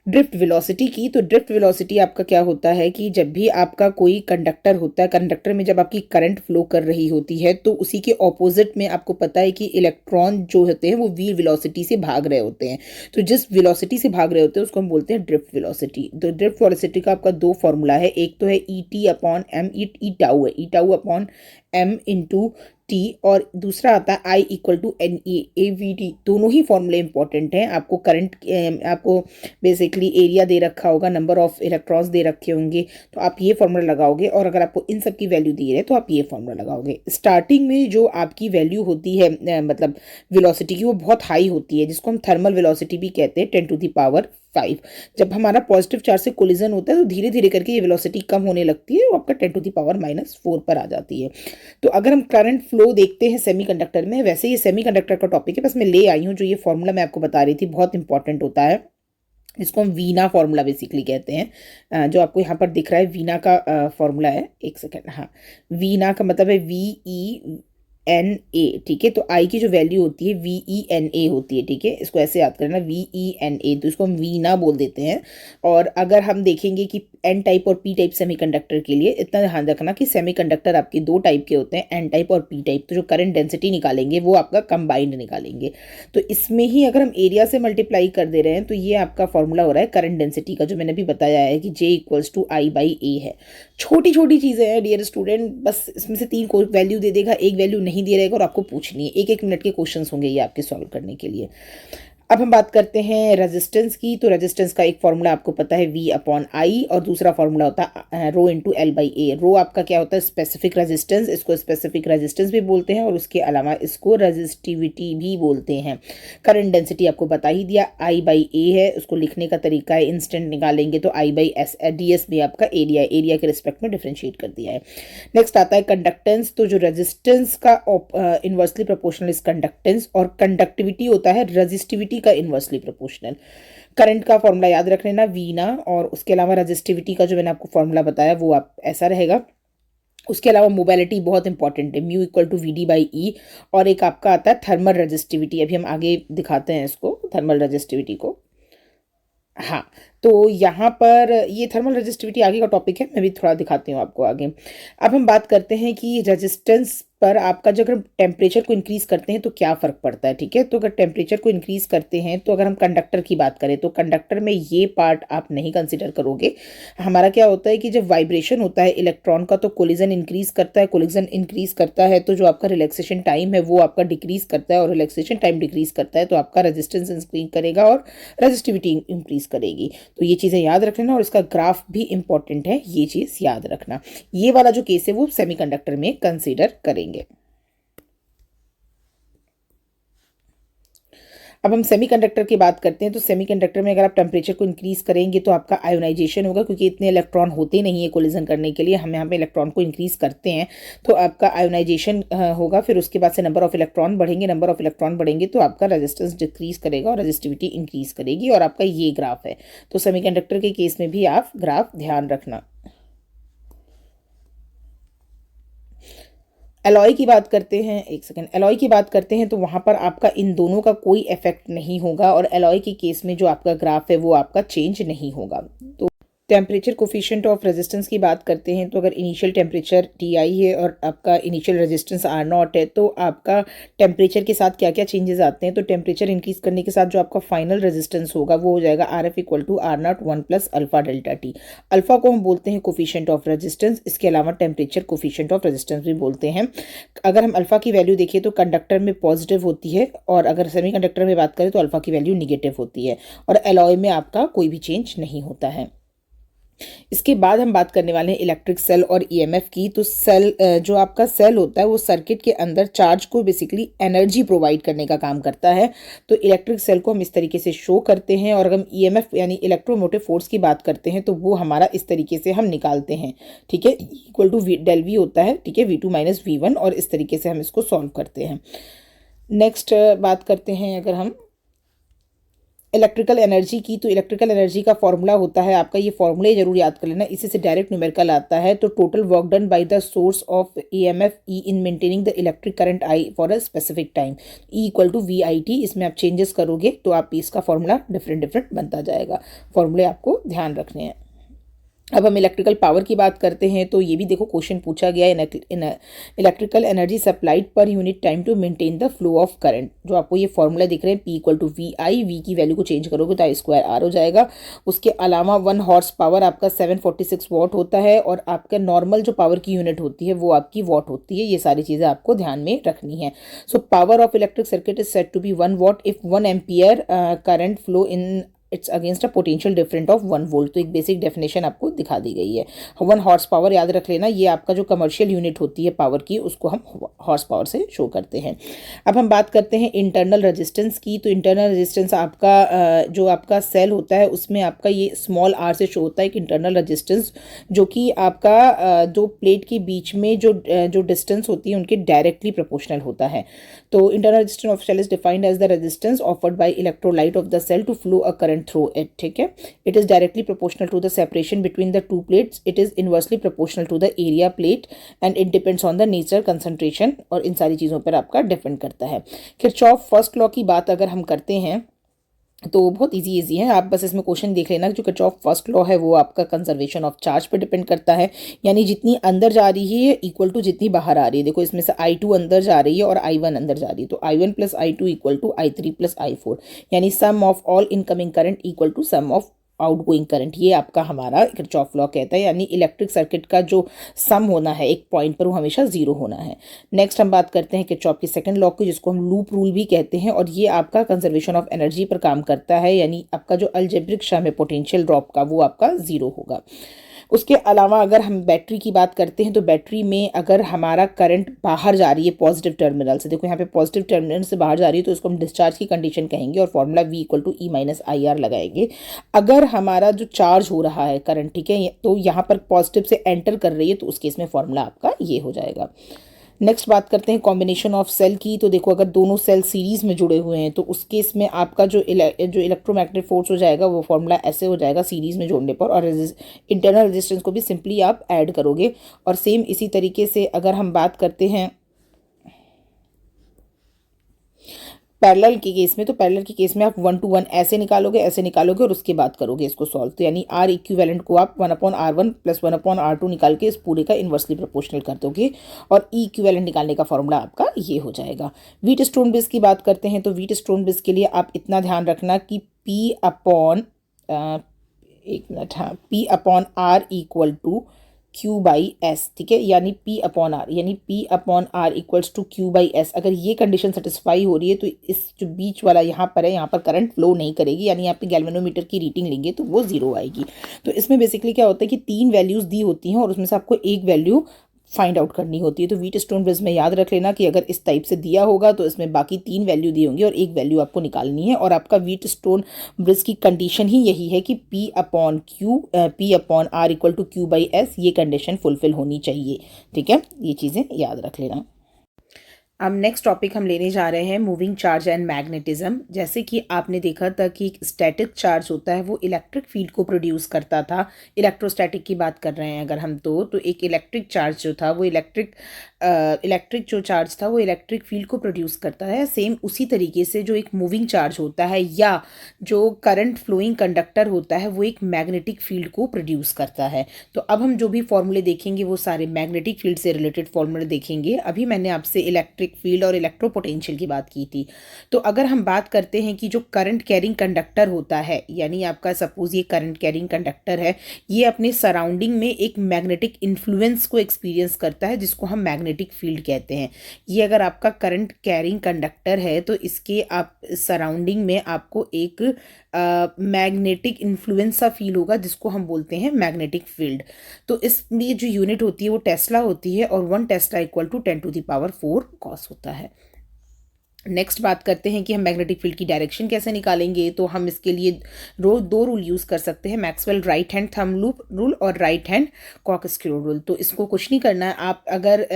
ड्रिफ्ट वेलोसिटी की। तो ड्रिफ्ट वेलोसिटी आपका क्या होता है कि जब भी आपका कोई कंडक्टर होता है, कंडक्टर में जब आपकी करंट फ्लो कर रही होती है तो उसी के ऑपोजिट में आपको पता है कि इलेक्ट्रॉन जो होते हैं वो वी वेलोसिटी से भाग रहे होते हैं। तो जिस वेलोसिटी से भाग रहे होते हैं उसको हम बोलते हैं ड्रिफ्ट वेलोसिटी। तो ड्रिफ्ट वेलोसिटी का आपका दो फॉर्मूला है, एक तो है e t upon m, e tau है, e tau upon m into t, और दूसरा आता है I equal to n e A v t. दोनों ही फॉर्मूले इंपॉर्टेंट हैं। आपको करंट आपको बेसिकली एरिया दे रखा होगा, नंबर ऑफ इलेक्ट्रॉन्स दे रखे होंगे, तो आप ये फॉर्मूला लगाओगे, और अगर आपको इन सब की वैल्यू दी है तो आप ये फॉर्मूला लगाओगे। स्टार्टिंग में जो आपकी वैल्यू होती है मतलब वेलोसिटी की, वो बहुत हाई होती है, जिसको हम थर्मल वेलोसिटी भी कहते हैं, 10⁵ जब हमारा पॉजिटिव चार्ज से कोलिजन होता है तो धीरे धीरे करके ये वेलोसिटी कम होने लगती है, वो आपका 10⁻⁻⁴ पर आ जाती है। तो अगर हम करंट फ्लो देखते हैं सेमीकंडक्टर में, वैसे ये सेमीकंडक्टर का टॉपिक है, बस मैं ले आई हूँ जो ये फॉर्मूला मैं आपको बता रही थी, बहुत इंपॉर्टेंट होता है। इसको हम वीना फॉर्मूला बेसिकली कहते हैं। जो आपको यहाँ पर दिख रहा है वीना का फॉर्मूला है, एक सेकेंड, हाँ, वीना का मतलब है VENA, ठीक है। तो आई की जो वैल्यू होती है VENA होती है, ठीक है। इसको ऐसे याद करना VENA, तो इसको हम वीना बोल देते हैं। और अगर हम देखेंगे कि एन टाइप और पी टाइप सेमीकंडक्टर के लिए, इतना ध्यान रखना कि सेमीकंडक्टर आपके दो टाइप के होते हैं, एन टाइप और पी टाइप। तो जो करंट डेंसिटी निकालेंगे वो आपका कंबाइंड निकालेंगे। तो इसमें ही अगर हम एरिया से मल्टीप्लाई कर दे रहे हैं तो ये आपका फॉर्मूला हो रहा है करंट डेंसिटी का, जो मैंने भी बताया है कि J इक्वल्स टू I/A है। छोटी छोटी चीज़ें हैं डियर स्टूडेंट, बस इसमें से 3 को वैल्यू दे देगा, एक वैल्यू नहीं दे रहेगा और आपको पूछनी है। 1-1 मिनट के क्वेश्चंस होंगे ये आपके सॉल्व करने के लिए। अब हम बात करते हैं रेजिस्टेंस की। तो रेजिस्टेंस का एक फॉर्मूला आपको पता है V/I, और दूसरा फॉर्मूला होता है रो इंटू L/A। रो आपका क्या होता है, स्पेसिफिक रेजिस्टेंस, इसको स्पेसिफिक रेजिस्टेंस भी बोलते हैं, और उसके अलावा इसको रेजिस्टिविटी भी बोलते हैं। करंट डेंसिटी आपको बता ही दिया, I/A है। उसको लिखने का तरीका है, इंस्टेंट निकालेंगे तो I/S, DS भी आपका एरिया है, एरिया के रिस्पेक्ट में डिफ्रेंशिएट कर दिया है। नेक्स्ट आता है कंडक्टेंस। तो जो रेजिस्टेंस का इन्वर्सली प्रोपोर्शनल इज कंडक्टेंस, और कंडक्टिविटी होता है रेजिस्टिविटी का इन्वर्सली प्रोपोर्शनल। करंट का फॉर्मूला याद रख लेना वीना, और उसके अलावा रेजिस्टिविटी का जो मैंने आपको फॉर्मूला बताया वो आप ऐसा रहेगा। उसके अलावा मोबिलिटी बहुत इंपॉर्टेंट है, म्यू इक्वल टू VD/E, और एक आपका आता है थर्मल रेजिस्टिविटी। अभी हम आगे दिखाते हैं इसको, थर्मल रेजिस्टिविटी को। हाँ, तो यहाँ पर ये थर्मल रेजिस्टिविटी आगे का टॉपिक है, मैं भी थोड़ा दिखाती हूँ आपको आगे। अब हम बात करते हैं कि रेजिस्टेंस पर आपका जो अगर टेम्परेचर को इंक्रीज करते हैं तो क्या फ़र्क पड़ता है, ठीक है। तो अगर टेम्परेचर को इंक्रीज करते हैं, तो अगर हम कंडक्टर की बात करें तो कंडक्टर में ये पार्ट आप नहीं कंसिडर करोगे। हमारा क्या होता है कि जब वाइब्रेशन होता है इलेक्ट्रॉन का तो कोलिजन इंक्रीज करता है, कोलिजन इंक्रीज करता है तो जो आपका रिलैक्सेशन टाइम है वो आपका डिक्रीज करता है, और रिलैक्सेशन टाइम डिक्रीज करता है तो आपका रेजिस्टेंस इंक्रीज करेगा और रेजिस्टिविटी इंक्रीज करेगी। तो ये चीज़ें याद रख लेना, और इसका ग्राफ भी इंपॉर्टेंट है, ये चीज़ याद रखना। ये वाला जो केस है वो सेमीकंडक्टर में कंसीडर करेंगे। अब हम सेमीकंडक्टर की बात करते हैं। तो सेमीकंडक्टर में अगर आप टेम्परेचर को इंक्रीज करेंगे तो आपका आयोनाइजेशन होगा, क्योंकि इतने इलेक्ट्रॉन होते नहीं है कोलिजन करने के लिए, हम यहाँ पे इलेक्ट्रॉन को इंक्रीज करते हैं तो आपका आयोनाइजेशन होगा। फिर उसके बाद से नंबर ऑफ इलेक्ट्रॉन बढ़ेंगे, नंबर ऑफ इलेक्ट्रॉन बढ़ेंगे तो आपका रेजिस्टेंस डिक्रीज करेगा और रेजिस्टिविटी इंक्रीज करेगी, और आपका ये ग्राफ है। तो सेमीकंडक्टर के केस में भी आप ग्राफ ध्यान रखना। एलॉय की बात करते हैं, एक सेकेंड, एलॉय की बात करते हैं तो वहाँ पर आपका इन दोनों का कोई इफेक्ट नहीं होगा, और एलॉय के केस में जो आपका ग्राफ है वो आपका चेंज नहीं होगा। तो टेम्परेचर कोफिशिएंट ऑफ रेजिस्टेंस की बात करते हैं तो अगर इनिशियल टेम्परेचर Ti है और आपका इनिशियल रेजिस्टेंस R0 है तो आपका टेम्परेचर के साथ क्या क्या चेंजेस आते हैं। तो टेम्परेचर इंक्रीज करने के साथ जो आपका फाइनल रेजिस्टेंस होगा वो हो जाएगा RF equal to R0 1 plus alpha delta T. Alpha को हम बोलते हैं कोफिशिएंट ऑफ रेजिस्टेंस, इसके अलावा टेम्परेचर कोफिशिएंट ऑफ रेजिस्टेंस भी बोलते हैं। अगर हम अल्फा की वैल्यू देखिए तो कंडक्टर में पॉजिटिव होती है, और अगर सेमी कंडक्टर में बात करें तो अल्फा की वैल्यू निगेटिव होती है, और एलॉय में आपका कोई भी चेंज नहीं होता है। इसके बाद हम बात करने वाले हैं इलेक्ट्रिक सेल और ईएमएफ की। तो सेल जो आपका सेल होता है वो सर्किट के अंदर चार्ज को बेसिकली एनर्जी प्रोवाइड करने का काम करता है। तो इलेक्ट्रिक सेल को हम इस तरीके से शो करते हैं, और अगर हम ईएमएफ यानी इलेक्ट्रोमोटिव फोर्स की बात करते हैं तो वो हमारा इस तरीके से हम निकालते हैं, ठीक है, इक्वल टू डेल वी होता है, ठीक है, V2 माइनस V1, और इस तरीके से हम इसको सॉल्व करते हैं। नेक्स्ट बात करते हैं अगर हम इलेक्ट्रिकल एनर्जी की। तो इलेक्ट्रिकल एनर्जी का फॉर्मूला होता है आपका, ये फॉर्मूला जरूर याद कर लेना, इसी से डायरेक्ट न्यूमेरिकल आता है। तो total work done by the source of EMF E in maintaining the electric current I for a specific time, E equal to VIT। इसमें आप चेंजेस करोगे तो आप इसका फॉर्मूला डिफरेंट बनता जाएगा। फॉर्मूले आपको ध्यान रखने हैं। अब हम इलेक्ट्रिकल पावर की बात करते हैं। तो ये भी देखो क्वेश्चन पूछा गया है, in electrical energy supplied per unit time to maintain the flow of current. जो आपको ये फॉर्मूला दिख रहे हैं P equal to VI, V की वैल्यू को चेंज करोगे तो I² R हो जाएगा। उसके अलावा 1 हॉर्स पावर आपका 746 वॉट होता है, और आपका नॉर्मल जो पावर की यूनिट होती है वो आपकी वॉट होती है। ये सारी चीज़ें आपको ध्यान में रखनी है। So power of electric circuit is said to be 1 watt if 1 ampere current flow in its against a potential different of 1 volt. तो एक बेसिक डेफिनेशन आपको दिखा दी गई है। 1 हॉर्स पावर याद रख लेना, ये आपका जो कमर्शियल यूनिट होती है पावर की, उसको हम हॉर्स पावर से शो करते हैं। अब हम बात करते हैं इंटरनल रेजिस्टेंस की। तो इंटरनल रेजिस्टेंस आपका जो आपका सेल होता है उसमें आपका ये स्मॉल r से शो होता है एक इंटरनल रेजिस्टेंस, जो कि आपका दो प्लेट के बीच में जो डिस्टेंस होती है उनके डायरेक्टली प्रोपोर्शनल होता है। तो internal resistance of cell is defined as the resistance offered by electrolyte of the cell to flow a current through it, ठीक है। It is directly proportional to the separation between the two plates. It is inversely proportional to the area plate and it depends on the nature, concentration, और इन सारी चीज़ों पर आपका depend करता है। Kirchhoff first law की बात अगर हम करते हैं तो बहुत इजी है, आप बस इसमें क्वेश्चन देख लेना। जो किरचॉफ फर्स्ट लॉ है वो आपका कंजर्वेशन ऑफ चार्ज पे डिपेंड करता है, यानी जितनी अंदर जा रही है इक्वल टू जितनी बाहर आ रही है। देखो इसमें से I2 अंदर जा रही है और I1 अंदर जा रही है, तो I1 plus I2 equal to I3 plus I4, यानी sum of all incoming current equal to sum of outgoing current. ये आपका हमारा किरचॉफ लॉ कहता है, यानी इलेक्ट्रिक सर्किट का जो सम होना है एक पॉइंट पर वो हमेशा 0 होना है। नेक्स्ट हम बात करते हैं किरचॉफ की सेकंड लॉ की, जिसको हम लूप रूल भी कहते हैं, और ये आपका कंजर्वेशन ऑफ एनर्जी पर काम करता है, यानी आपका जो अलजेब्रिक सम है पोटेंशियल ड्रॉप का वो आपका 0 होगा। उसके अलावा अगर हम बैटरी की बात करते हैं तो बैटरी में अगर हमारा करंट बाहर जा रही है पॉजिटिव टर्मिनल से, देखो यहाँ पे पॉजिटिव टर्मिनल से बाहर जा रही है तो उसको हम डिस्चार्ज की कंडीशन कहेंगे, और formula V equal to E minus IR लगाएंगे। अगर हमारा जो चार्ज हो रहा है करंट, ठीक है, तो यहाँ पर पॉजिटिव से एंटर कर रही है तो उस केस में फॉर्मूला आपका ये हो जाएगा। नेक्स्ट बात करते हैं कॉम्बिनेशन ऑफ सेल की। तो देखो अगर दोनों सेल सीरीज में जुड़े हुए हैं तो उस केस में आपका जो इलेक्ट्रोमैग्नेटिक फोर्स हो जाएगा वो फॉर्मूला ऐसे हो जाएगा सीरीज में जोड़ने पर, और इंटरनल रेजिस्टेंस को भी सिंपली आप ऐड करोगे। और सेम इसी तरीके से अगर हम बात करते हैं पैरेलल के केस में, तो पैरेलल के केस में आप 1 to 1 ऐसे निकालोगे और उसके बाद करोगे इसको सॉल्व। तो यानी R इक्विवेलेंट को आप 1/R1 प्लस 1/R2 निकाल के इस पूरे का इन्वर्सली प्रोपोर्शनल कर दोगे, और E इक्विवेलेंट निकालने का फॉर्मूला आपका ये हो जाएगा। व्हीट स्टोन ब्रिज की बात करते हैं तो व्हीट स्टोन ब्रिज के लिए आप इतना ध्यान रखना कि P/R इक्वल टू Q/S, ठीक है, यानी P/R, यानी P/R इक्वल्स टू Q/S। अगर ये कंडीशन सेटिस्फाई हो रही है तो इस जो बीच वाला यहाँ पर है, यहाँ पर करंट फ्लो नहीं करेगी, यानी यहाँ पे गैल्वेनोमीटर की रीडिंग लेंगे तो वो 0 आएगी। तो इसमें बेसिकली क्या होता है कि 3 वैल्यूज़ दी होती हैं और उसमें से आपको एक वैल्यू फाइंड आउट करनी होती है। तो व्हीट स्टोन ब्रिज में याद रख लेना कि अगर इस टाइप से दिया होगा तो इसमें बाकी 3 वैल्यू दी होंगी और एक वैल्यू आपको निकालनी है, और आपका व्हीट स्टोन ब्रिज की कंडीशन ही यही है कि P/R इक्वल टू Q/S, ये कंडीशन फुलफिल होनी चाहिए, ठीक है, ये चीज़ें याद रख लेना। अब नेक्स्ट टॉपिक हम लेने जा रहे हैं मूविंग चार्ज एंड मैग्नेटिज्म। जैसे कि आपने देखा था कि एक स्टैटिक चार्ज होता है वो इलेक्ट्रिक फील्ड को प्रोड्यूस करता था, इलेक्ट्रोस्टैटिक की बात कर रहे हैं अगर हम, तो एक इलेक्ट्रिक चार्ज जो था वो इलेक्ट्रिक जो चार्ज था वो इलेक्ट्रिक फील्ड को प्रोड्यूस करता है। सेम उसी तरीके से जो एक मूविंग चार्ज होता है या जो करंट फ्लोइंग कंडक्टर होता है वो एक मैग्नेटिक फील्ड को प्रोड्यूस करता है। तो अब हम जो भी फॉर्मूले देखेंगे वो सारे मैग्नेटिक फील्ड से रिलेटेड फॉर्मूले देखेंगे। अभी मैंने आपसे इलेक्ट्रिक फील्ड और इलेक्ट्रोपोटेंशियल की बात की थी। तो अगर हम बात करते हैं कि जो करंट कैरिंग कंडक्टर होता है, यानी आपका सपोज ये करंट कैरिंग कंडक्टर है, ये अपने सराउंडिंग में एक मैग्नेटिक इन्फ्लुएंस को एक्सपीरियंस करता है जिसको हम मैग्नेटिक मैग्नेटिक फील्ड कहते हैं। ये अगर आपका करंट कैरिंग कंडक्टर है तो इसके आप सराउंडिंग में आपको एक मैग्नेटिक इन्फ्लुएंस सा फील होगा, जिसको हम बोलते हैं मैग्नेटिक फील्ड। तो इसमें जो यूनिट होती है वो टेस्ला होती है, और 1 टेस्ला इक्वल टू 10⁴ कॉस होता है। नेक्स्ट बात करते हैं कि हम मैग्नेटिक फील्ड की डायरेक्शन कैसे निकालेंगे। तो हम इसके लिए दो रूल यूज़ कर सकते हैं, Maxwell right hand thumb rule और राइट हैंड कॉर्कस्क्रू रूल। तो इसको कुछ नहीं करना है, आप अगर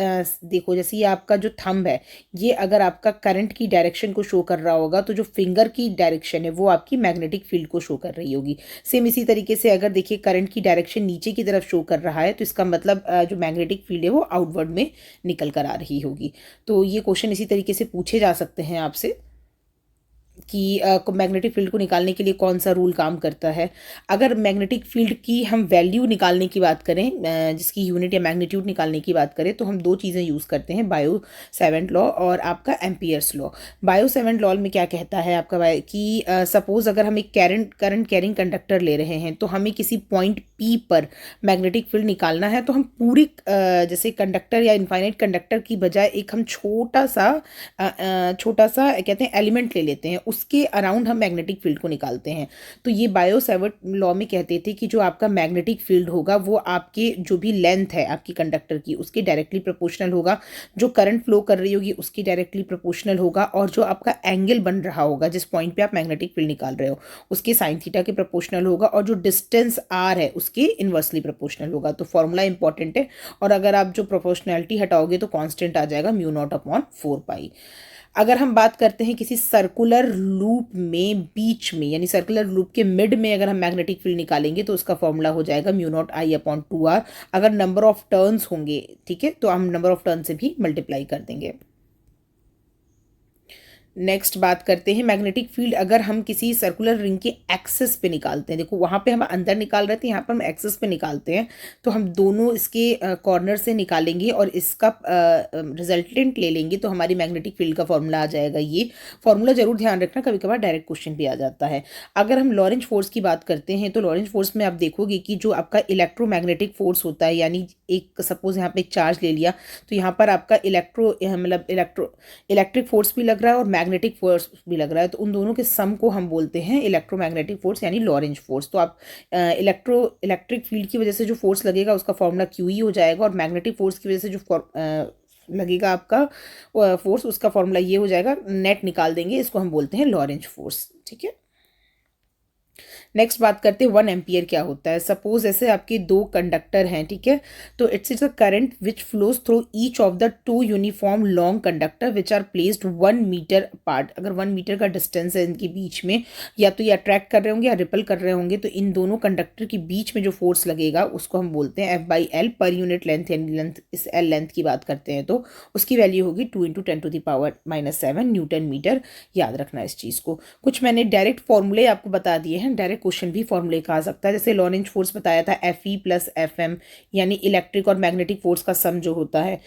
देखो जैसे ये आपका जो थंब है, ये अगर आपका करंट की डायरेक्शन को शो कर रहा होगा तो जो फिंगर की डायरेक्शन है वो आपकी मैग्नेटिक फील्ड को शो कर रही होगी। सेम इसी तरीके से अगर देखिए करंट की डायरेक्शन नीचे की तरफ शो कर रहा है तो इसका मतलब जो मैग्नेटिक फील्ड है वो आउटवर्ड में निकल कर आ रही होगी। तो ये क्वेश्चन इसी तरीके से पूछे जा सकते हैं आपसे कि मैग्नेटिक फील्ड को निकालने के लिए कौन सा रूल काम करता है। अगर मैग्नेटिक फील्ड की हम वैल्यू निकालने की बात करें, जिसकी यूनिट या मैग्नीट्यूड निकालने की बात करें, तो हम दो चीज़ें यूज़ करते हैं, बायो सेवेंट लॉ और आपका Ampere's law. Bio seventh law में क्या कहता है आपका कि सपोज अगर हम एक करंट कैरिंग कंडक्टर ले रहे हैं तो हमें किसी पॉइंट पी पर मैग्नेटिक फील्ड निकालना है, तो हम पूरी जैसे कंडक्टर या इनफाइनाइट कंडक्टर की बजाय एक हम छोटा सा कहते हैं एलिमेंट ले लेते हैं, उसके अराउंड हम मैग्नेटिक फील्ड को निकालते हैं। तो ये बायो सेवर्ट लॉ में कहते थे कि जो आपका मैग्नेटिक फील्ड होगा वो आपके जो भी लेंथ है आपकी कंडक्टर की उसके डायरेक्टली प्रोपोर्शनल होगा, जो करंट फ्लो कर रही होगी उसकी डायरेक्टली प्रोपोर्शनल होगा, और जो आपका एंगल बन रहा होगा जिस पॉइंट पे आप मैग्नेटिक फील्ड निकाल रहे हो उसके साइन थीटा के प्रोपोर्शनल होगा, और जो डिस्टेंस आर है उसके इन्वर्सली प्रोपोर्शनल होगा। तो फॉर्मूला इंपॉर्टेंट है, और अगर आप जो प्रोपोर्शनैलिटी हटाओगे तो कांस्टेंट आ जाएगा μ0/4π। अगर हम बात करते हैं किसी सर्कुलर लूप में बीच में, यानी सर्कुलर लूप के मिड में अगर हम मैग्नेटिक फील्ड निकालेंगे तो उसका फॉर्मूला हो जाएगा μ0I/2r। अगर नंबर ऑफ टर्न्स होंगे, ठीक है, तो हम नंबर ऑफ टर्न से भी मल्टीप्लाई कर देंगे। नेक्स्ट बात करते हैं मैग्नेटिक फील्ड अगर हम किसी सर्कुलर रिंग के एक्सिस पे निकालते हैं। देखो वहाँ पे हम अंदर निकाल रहे थे, यहाँ पर हम एक्सिस पे निकालते हैं, तो हम दोनों इसके कॉर्नर से निकालेंगे और इसका रिजल्टेंट ले लेंगे तो हमारी मैग्नेटिक फील्ड का फॉर्मूला आ जाएगा। ये फॉर्मूला जरूर ध्यान रखना, कभी कभार डायरेक्ट क्वेश्चन भी आ जाता है। अगर हम लॉरेंज फोर्स की बात करते हैं तो लॉरेंज फोर्स में आप देखोगे कि जो आपका इलेक्ट्रोमैग्नेटिक फोर्स होता है, यानी एक सपोज यहाँ पे एक चार्ज ले लिया तो यहाँ पर आपका इलेक्ट्रिक फोर्स भी लग रहा है और मैग्नेटिक फोर्स भी लग रहा है, तो उन दोनों के सम को हम बोलते हैं इलेक्ट्रोमैग्नेटिक फोर्स यानी लॉरेंज फोर्स। तो आप इलेक्ट्रिक फील्ड की वजह से जो फोर्स लगेगा उसका फॉर्मूला QE हो जाएगा, और मैग्नेटिक फोर्स की वजह से जो लगेगा आपका फोर्स उसका फॉर्मूला ये हो जाएगा, नेट निकाल देंगे, इसको हम बोलते हैं लॉरेंज फोर्स। ठीक है, नेक्स्ट बात करते हैं 1 एम्पियर क्या होता है। सपोज ऐसे आपके दो कंडक्टर हैं, ठीक है, तो it's is a current which flows through each of the 2 uniform long conductor which are placed 1 metre apart. अगर 1 मीटर का डिस्टेंस है इनके बीच में, या तो ये अट्रैक्ट कर रहे होंगे या रिपल कर रहे होंगे, तो इन दोनों कंडक्टर के बीच में जो फोर्स लगेगा उसको हम बोलते हैं F/L पर यूनिट लेंथ, यानी लेंथ इस L लेंथ की बात करते हैं तो उसकी वैल्यू होगी 2 × 10⁻⁻7 न्यूटन मीटर। याद रखना इस चीज़ को। कुछ मैंने डायरेक्ट फॉर्मूले आपको बता दिए हैं, डायरेक्ट क्वेश्चन भी फॉर्मूले का आ सकता है। जैसे लॉरेंज फोर्स बताया था Fe + Fm, यानी इलेक्ट्रिक और मैग्नेटिक फोर्स का सम जो होता है।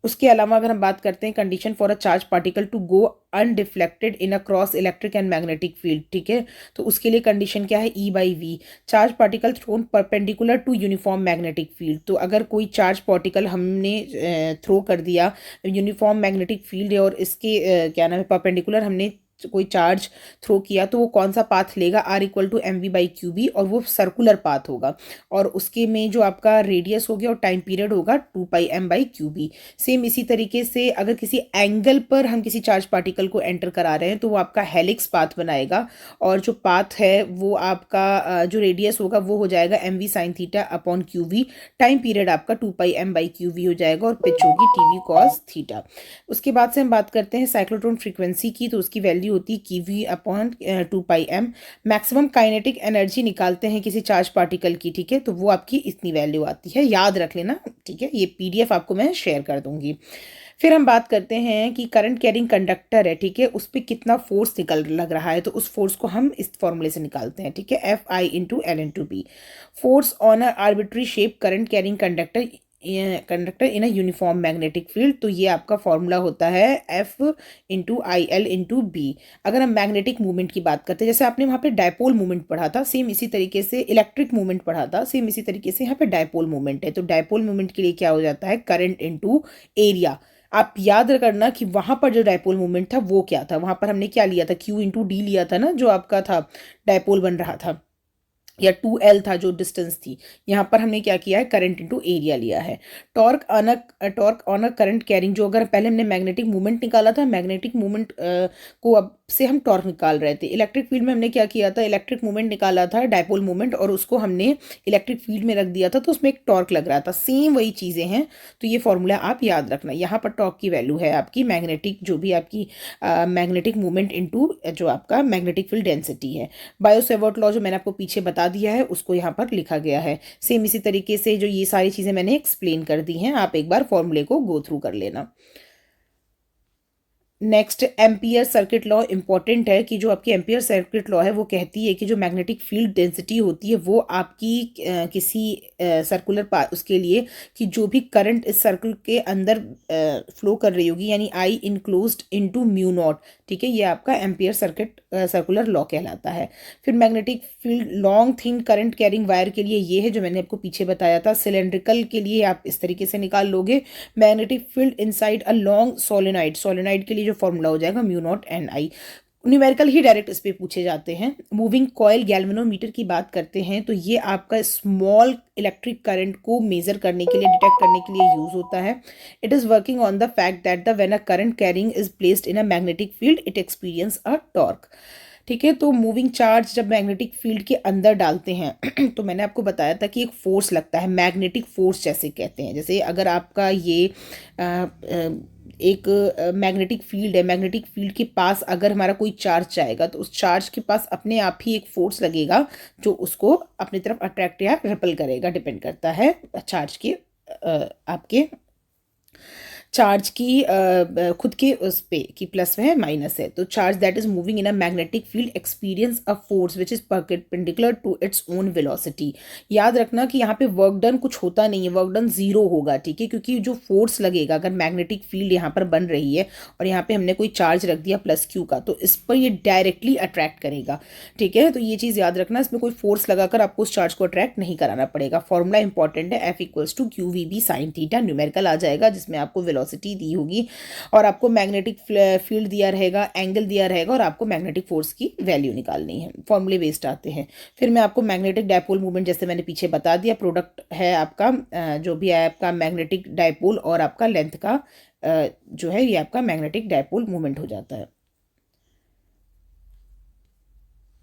उसके अलावा अगर हम बात करते हैं condition for a charge particle to go undeflected in a cross electric and magnetic field, ठीक है, तो उसके लिए कंडीशन क्या है, E/V, charge particle thrown perpendicular to uniform magnetic field. तो अगर कोई चार्ज पार्टिकल हमने थ्रो कर दिया यूनिफॉर्म मैग्नेटिक फील्ड और इसके क्या नाम है परपेंडिकुलर हमने कोई चार्ज थ्रो किया, तो वो कौन सा पाथ लेगा, R = mv/qb, और वो सर्कुलर पाथ होगा, और उसके में जो आपका रेडियस हो गया और टाइम पीरियड होगा 2πm/qb। सेम इसी तरीके से अगर किसी एंगल पर हम किसी चार्ज पार्टिकल को एंटर करा रहे हैं तो वो आपका हेलिक्स पाथ बनाएगा, और जो पाथ है वो आपका जो रेडियस होगा वो हो जाएगा mv/qb, टाइम पीरियड आपका 2πm/qb हो जाएगा, और पिच होगी TV cos θ। उसके बाद से हम बात करते हैं साइक्लोट्रॉन फ्रीक्वेंसी की, तो उसकी वैल्यू होती है Kv/2πm। मैक्सिमम काइनेटिक एनर्जी निकालते हैं किसी चार्ज पार्टिकल की, ठीक है, तो वो आपकी इतनी वैल्यू आती है, याद रख लेना, ठीक है, ये PDF आपको मैं शेयर कर दूंगी। फिर हम बात करते हैं कि करंट कैरिंग कंडक्टर है, ठीक है, उस पर कितना फोर्स लग रहा है, तो उस फोर्स को हम इस फॉर्मूले से निकालते हैं, ठीक है, Fi × L × B। Force on a arbitrary shape current carrying conductor conductor in a uniform magnetic field. तो ये आपका फॉर्मूला होता है F × IL × B। अगर हम मैग्नेटिक मूवमेंट की बात करते हैं, जैसे आपने वहाँ पे डायपोल मूवमेंट पढ़ा था, सेम इसी तरीके से इलेक्ट्रिक मूवमेंट पढ़ा था, सेम इसी तरीके से यहाँ पे डायपोल मूवमेंट है। तो डायपोल मूवमेंट के लिए क्या हो जाता है, करंट इनटू एरिया। आप याद करना कि वहां पर जो डायपोल मूवमेंट था वो क्या था, वहां पर हमने क्या लिया था, Q × D लिया था ना, जो आपका था डायपोल बन रहा था, या 2L था जो डिस्टेंस थी। यहाँ पर हमने क्या किया है, करंट इनटू एरिया लिया है। Torque on a current carrying, जो अगर पहले हमने मैग्नेटिक मूवमेंट निकाला था, मैग्नेटिक मूवमेंट को अब से हम टॉर्क निकाल रहे थे। इलेक्ट्रिक फील्ड में हमने क्या किया था, इलेक्ट्रिक मूवमेंट निकाला था, डायपोल मूवमेंट, और उसको हमने इलेक्ट्रिक फील्ड में रख दिया था, तो उसमें एक टॉर्क लग रहा था। सेम वही चीज़ें हैं। तो ये फॉर्मूला आप याद रखना। यहाँ पर टॉर्क की वैल्यू है आपकी मैग्नेटिक, जो भी आपकी मैग्नेटिक मूवमेंट इनटू जो आपका मैग्नेटिक फील्ड डेंसिटी है। बायो-सेवर्ट लॉ जो मैंने आपको पीछे बता दिया है, उसको यहाँ पर लिखा गया है। सेम इसी तरीके से जो ये सारी चीज़ें मैंने एक्सप्लेन कर दी हैं, आप एक बार फॉर्मूले को गो थ्रू कर लेना। Next, ampere circuit law important है कि जो आपकी एम्पियर सर्किट लॉ है वो कहती है कि जो मैग्नेटिक फील्ड डेंसिटी होती है वो आपकी किसी सर्कुलर उसके लिए कि जो भी करंट इस सर्कल के अंदर फ्लो कर रही होगी, यानी आई इनक्लोज्ड इनटू म्यू नॉट। ठीक है, ये आपका एम्पियर सर्कुलर लॉ कहलाता है। फिर magnetic field long thin current carrying wire के लिए ये है जो मैंने आपको पीछे बताया था। सिलेंड्रिकल के लिए आप इस तरीके से निकाल लोगे। Magnetic field inside a long solenoid के लिए जो फॉर्मूला हो जाएगा μ0 Ni। न्यूमेरिकल ही डायरेक्ट इस पे पूछे जाते हैं। मूविंग कॉयल गैल्वेनोमीटर की बात करते हैं तो ये आपका स्मॉल इलेक्ट्रिक करंट को मेजर करने के लिए, डिटेक्ट करने के लिए यूज होता है। It is working on the fact that the when a current carrying is placed in a magnetic field it experience a torque. ठीक है, तो मूविंग चार्ज जब मैग्नेटिक फील्ड के अंदर डालते हैं तो मैंने आपको बताया था कि एक फोर्स लगता है, मैग्नेटिक फोर्स जैसे कहते हैं। जैसे अगर आपका ये एक मैग्नेटिक फील्ड है, मैग्नेटिक फील्ड के पास अगर हमारा कोई चार्ज जाएगा तो उस चार्ज के पास अपने आप ही एक फोर्स लगेगा जो उसको अपनी तरफ अट्रैक्ट या रिपल करेगा, डिपेंड करता है चार्ज के आपके चार्ज की खुद के उस पे कि प्लस है माइनस है। तो charge that is moving in a magnetic field experience a force which is perpendicular to its own velocity. याद रखना कि यहाँ पे वर्क डन कुछ होता नहीं है, वर्क डन जीरो होगा। ठीक है, क्योंकि जो फोर्स लगेगा, अगर मैग्नेटिक फील्ड यहाँ पर बन रही है और यहाँ पे हमने कोई चार्ज रख दिया +Q का, तो इस पर ये डायरेक्टली अट्रैक्ट करेगा। ठीक है, तो ये चीज़ याद रखना, इसमें कोई फोर्स लगाकर आपको उस चार्ज को अट्रैक्ट नहीं कराना पड़ेगा। फॉर्मूला इंपॉर्टेंट है, F = QVB sin theta. Numerical आ जाएगा जिसमें आपको वेलोसिटी दी होगी और आपको मैग्नेटिक फील्ड दिया रहेगा, एंगल दिया रहेगा और आपको मैग्नेटिक फोर्स की वैल्यू निकालनी है। फॉर्मूले बेस्ड आते हैं। फिर मैं आपको मैग्नेटिक डायपोल मूवमेंट जैसे मैंने पीछे बता दिया, प्रोडक्ट है आपका जो भी है आपका मैग्नेटिक डायपोल और आपका लेंथ का जो है ये आपका मैग्नेटिक डायपोल मूवमेंट हो जाता है।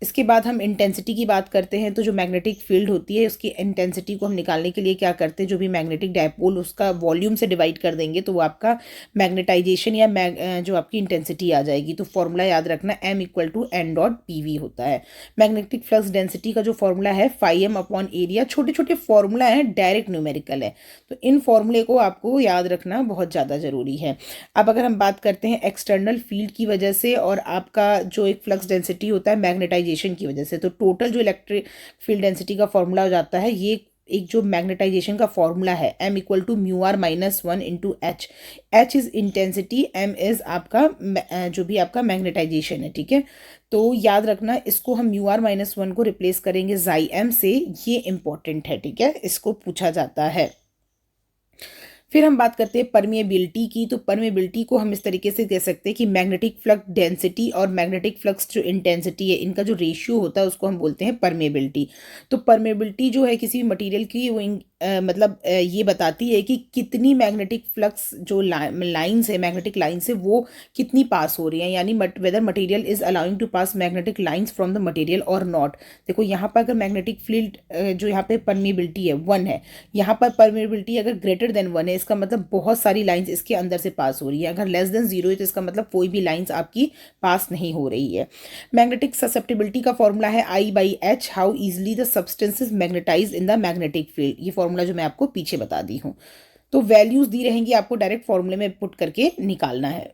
इसके बाद हम इंटेंसिटी की बात करते हैं। तो जो मैग्नेटिक फील्ड होती है उसकी इंटेंसिटी को हम निकालने के लिए क्या करते हैं, जो भी मैग्नेटिक डायपोल उसका वॉल्यूम से डिवाइड कर देंगे तो वो आपका मैग्नेटाइजेशन या जो आपकी इंटेंसिटी आ जाएगी। तो फॉर्मूला याद रखना, M = N.PV होता है। मैग्नेटिक फ्लक्स डेंसिटी का जो फॉर्मूला है φm/एरिया। छोटे छोटे फॉर्मूला हैं, डायरेक्ट न्यूमेरिकल है, तो इन फॉर्मूले को आपको याद रखना बहुत ज़्यादा ज़रूरी है। अब अगर हम बात करते हैं एक्सटर्नल फील्ड की वजह से और आपका जो एक फ्लक्स डेंसिटी होता है मैग्नेटाइजेशन की वजह से, तो टोटल जो इलेक्ट्रिक फील्ड डेंसिटी का फॉर्मूला हो जाता है ये एक जो मैग्नेटाइजेशन का फॉर्मूला है M = μr - 1 × H। H is intensity, M is आपका जो भी आपका मैग्नेटाइजेशन है। ठीक है, तो याद रखना इसको हम μr - 1 को रिप्लेस करेंगे xm से, ये इंपॉर्टेंट है। ठीक है, इसको पूछा जाता है। फिर हम बात करते हैं परमिएबिलिटी की। तो परमिएबिलिटी को हम इस तरीके से कह सकते हैं कि मैग्नेटिक फ्लक्स डेंसिटी और मैग्नेटिक फ्लक्स जो इंटेंसिटी है इनका जो रेशियो होता है उसको हम बोलते हैं परमिएबिलिटी। तो परमिएबिलिटी जो है किसी भी मटेरियल की वो मतलब ये बताती है कि कितनी मैग्नेटिक फ्लक्स जो लाइंस है, मैग्नेटिक लाइंस है, वो कितनी पास हो रही है, यानी whether material is allowing to pass magnetic lines from the material और नॉट। देखो यहाँ पर अगर मैग्नेटिक फील्ड जो यहाँ पे परमिएबिलिटी है 1 है, यहाँ पर परमिएबिलिटी अगर ग्रेटर देन 1 है इसका मतलब बहुत सारी लाइंस इसके अंदर से पास हो रही है। अगर लेस देन 0 है तो इसका मतलब कोई भी लाइंस आपकी पास नहीं हो रही है। मैग्नेटिक ससेप्टिबिलिटी का फॉर्मूला है I/H, how easily the substance is magnetise in the magnetic field. ये फॉर्मूला जो मैं आपको पीछे बता दी हूँ। तो वैल्यूज दी रहेंगी, आपको डायरेक्ट फॉर्मूले में पुट करके निकालना है।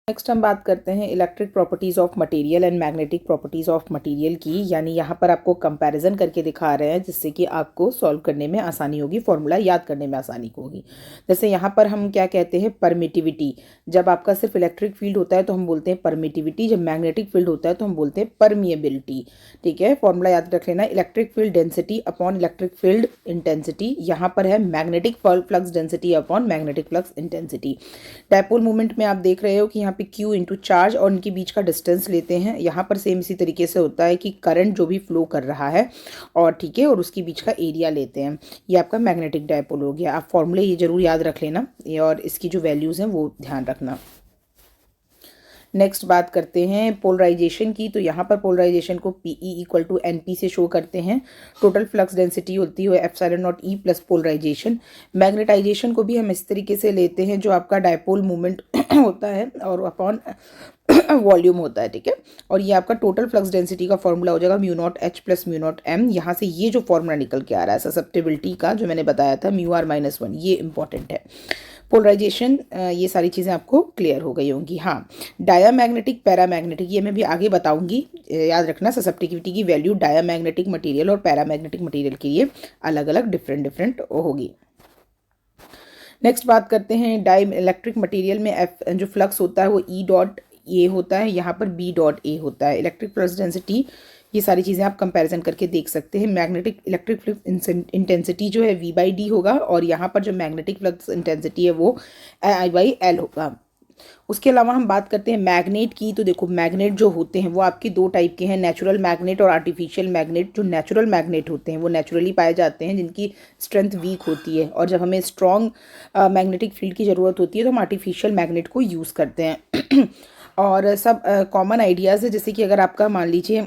नेक्स्ट हम बात करते हैं electric properties of material and magnetic properties of material की। यानी यहाँ पर आपको कंपैरिजन करके दिखा रहे हैं जिससे कि आपको सॉल्व करने में आसानी होगी, फॉर्मूला याद करने में आसानी होगी। जैसे यहाँ पर हम क्या कहते हैं, परमिटिविटी। जब आपका सिर्फ इलेक्ट्रिक फील्ड होता है तो हम बोलते हैं परमिटिविटी, जब मैग्नेटिक फील्ड होता है तो हम बोलते हैं परमिएबिलिटी। ठीक है, फॉर्मूला याद रख लेना, electric field density upon electric field intensity. यहाँ पर है magnetic flux density upon magnetic flux intensity. Dipole movement में आप देख रहे हो कि यहाँ पे Q इंटू चार्ज और उनके बीच का डिस्टेंस लेते हैं। यहाँ पर सेम इसी तरीके से होता है कि करंट जो भी फ्लो कर रहा है और ठीक है, और उसके बीच का एरिया लेते हैं। ये आपका मैग्नेटिक डायपोल हो गया। आप फॉर्मूले ये जरूर याद रख लेना और इसकी जो वैल्यूज़ हैं वो ध्यान रखना। नेक्स्ट बात करते हैं पोलराइजेशन की। तो यहाँ पर पोलराइजेशन को PE इक्वल टू NP से शो करते हैं। टोटल फ्लक्स डेंसिटी होती है epsilon naught E plus polarisation. Magnetisation को भी हम इस तरीके से लेते हैं, जो आपका डायपोल मूवमेंट होता है और अपॉन वॉल्यूम होता है। ठीक है, और ये आपका टोटल फ्लक्स डेंसिटी का फॉर्मूला हो जाएगा mu naught H plus mu naught M। यहाँ से ये जो फॉर्मूला निकल के आ रहा है ससेप्टिबिलिटी का, जो मैंने बताया था μr माइनस 1, ये इंपॉर्टेंट है। पोलराइजेशन, ये सारी चीज़ें आपको क्लियर हो गई होंगी। हाँ, डायामैग्नेटिक पैरामैग्नेटिक ये मैं भी आगे बताऊंगी, याद रखना। ससेप्टिविटी की वैल्यू डायामैग्नेटिक मटेरियल और पैरामैग्नेटिक मटेरियल के लिए अलग अलग डिफरेंट होगी। नेक्स्ट बात करते हैं डाई इलेक्ट्रिक मटेरियल में F जो फ्लक्स होता है वो E डॉट A होता है, यहाँ पर B डॉट A होता है। इलेक्ट्रिक फ्लक्स डेंसिटी, ये सारी चीज़ें आप कंपैरिजन करके देख सकते हैं। मैग्नेटिक इलेक्ट्रिक फ्लक्स इंटेंसिटी जो है V/D होगा और यहाँ पर जो मैग्नेटिक फ्लक्स इंटेंसिटी है वो I/L होगा। उसके अलावा हम बात करते हैं मैग्नेट की। तो देखो, मैग्नेट जो होते हैं वो आपके दो टाइप के हैं, नेचुरल मैग्नेट और आर्टिफिशियल मैग्नेट। जो नेचुरल मैग्नेट होते हैं वो नेचुरली पाए जाते हैं, जिनकी स्ट्रेंथ वीक होती है, और जब हमें स्ट्रॉन्ग मैग्नेटिक फील्ड की ज़रूरत होती है तो हम आर्टिफिशियल मैग्नेट को यूज़ करते हैं। और सब कॉमन आइडियाज़ है, जैसे कि अगर आपका मान लीजिए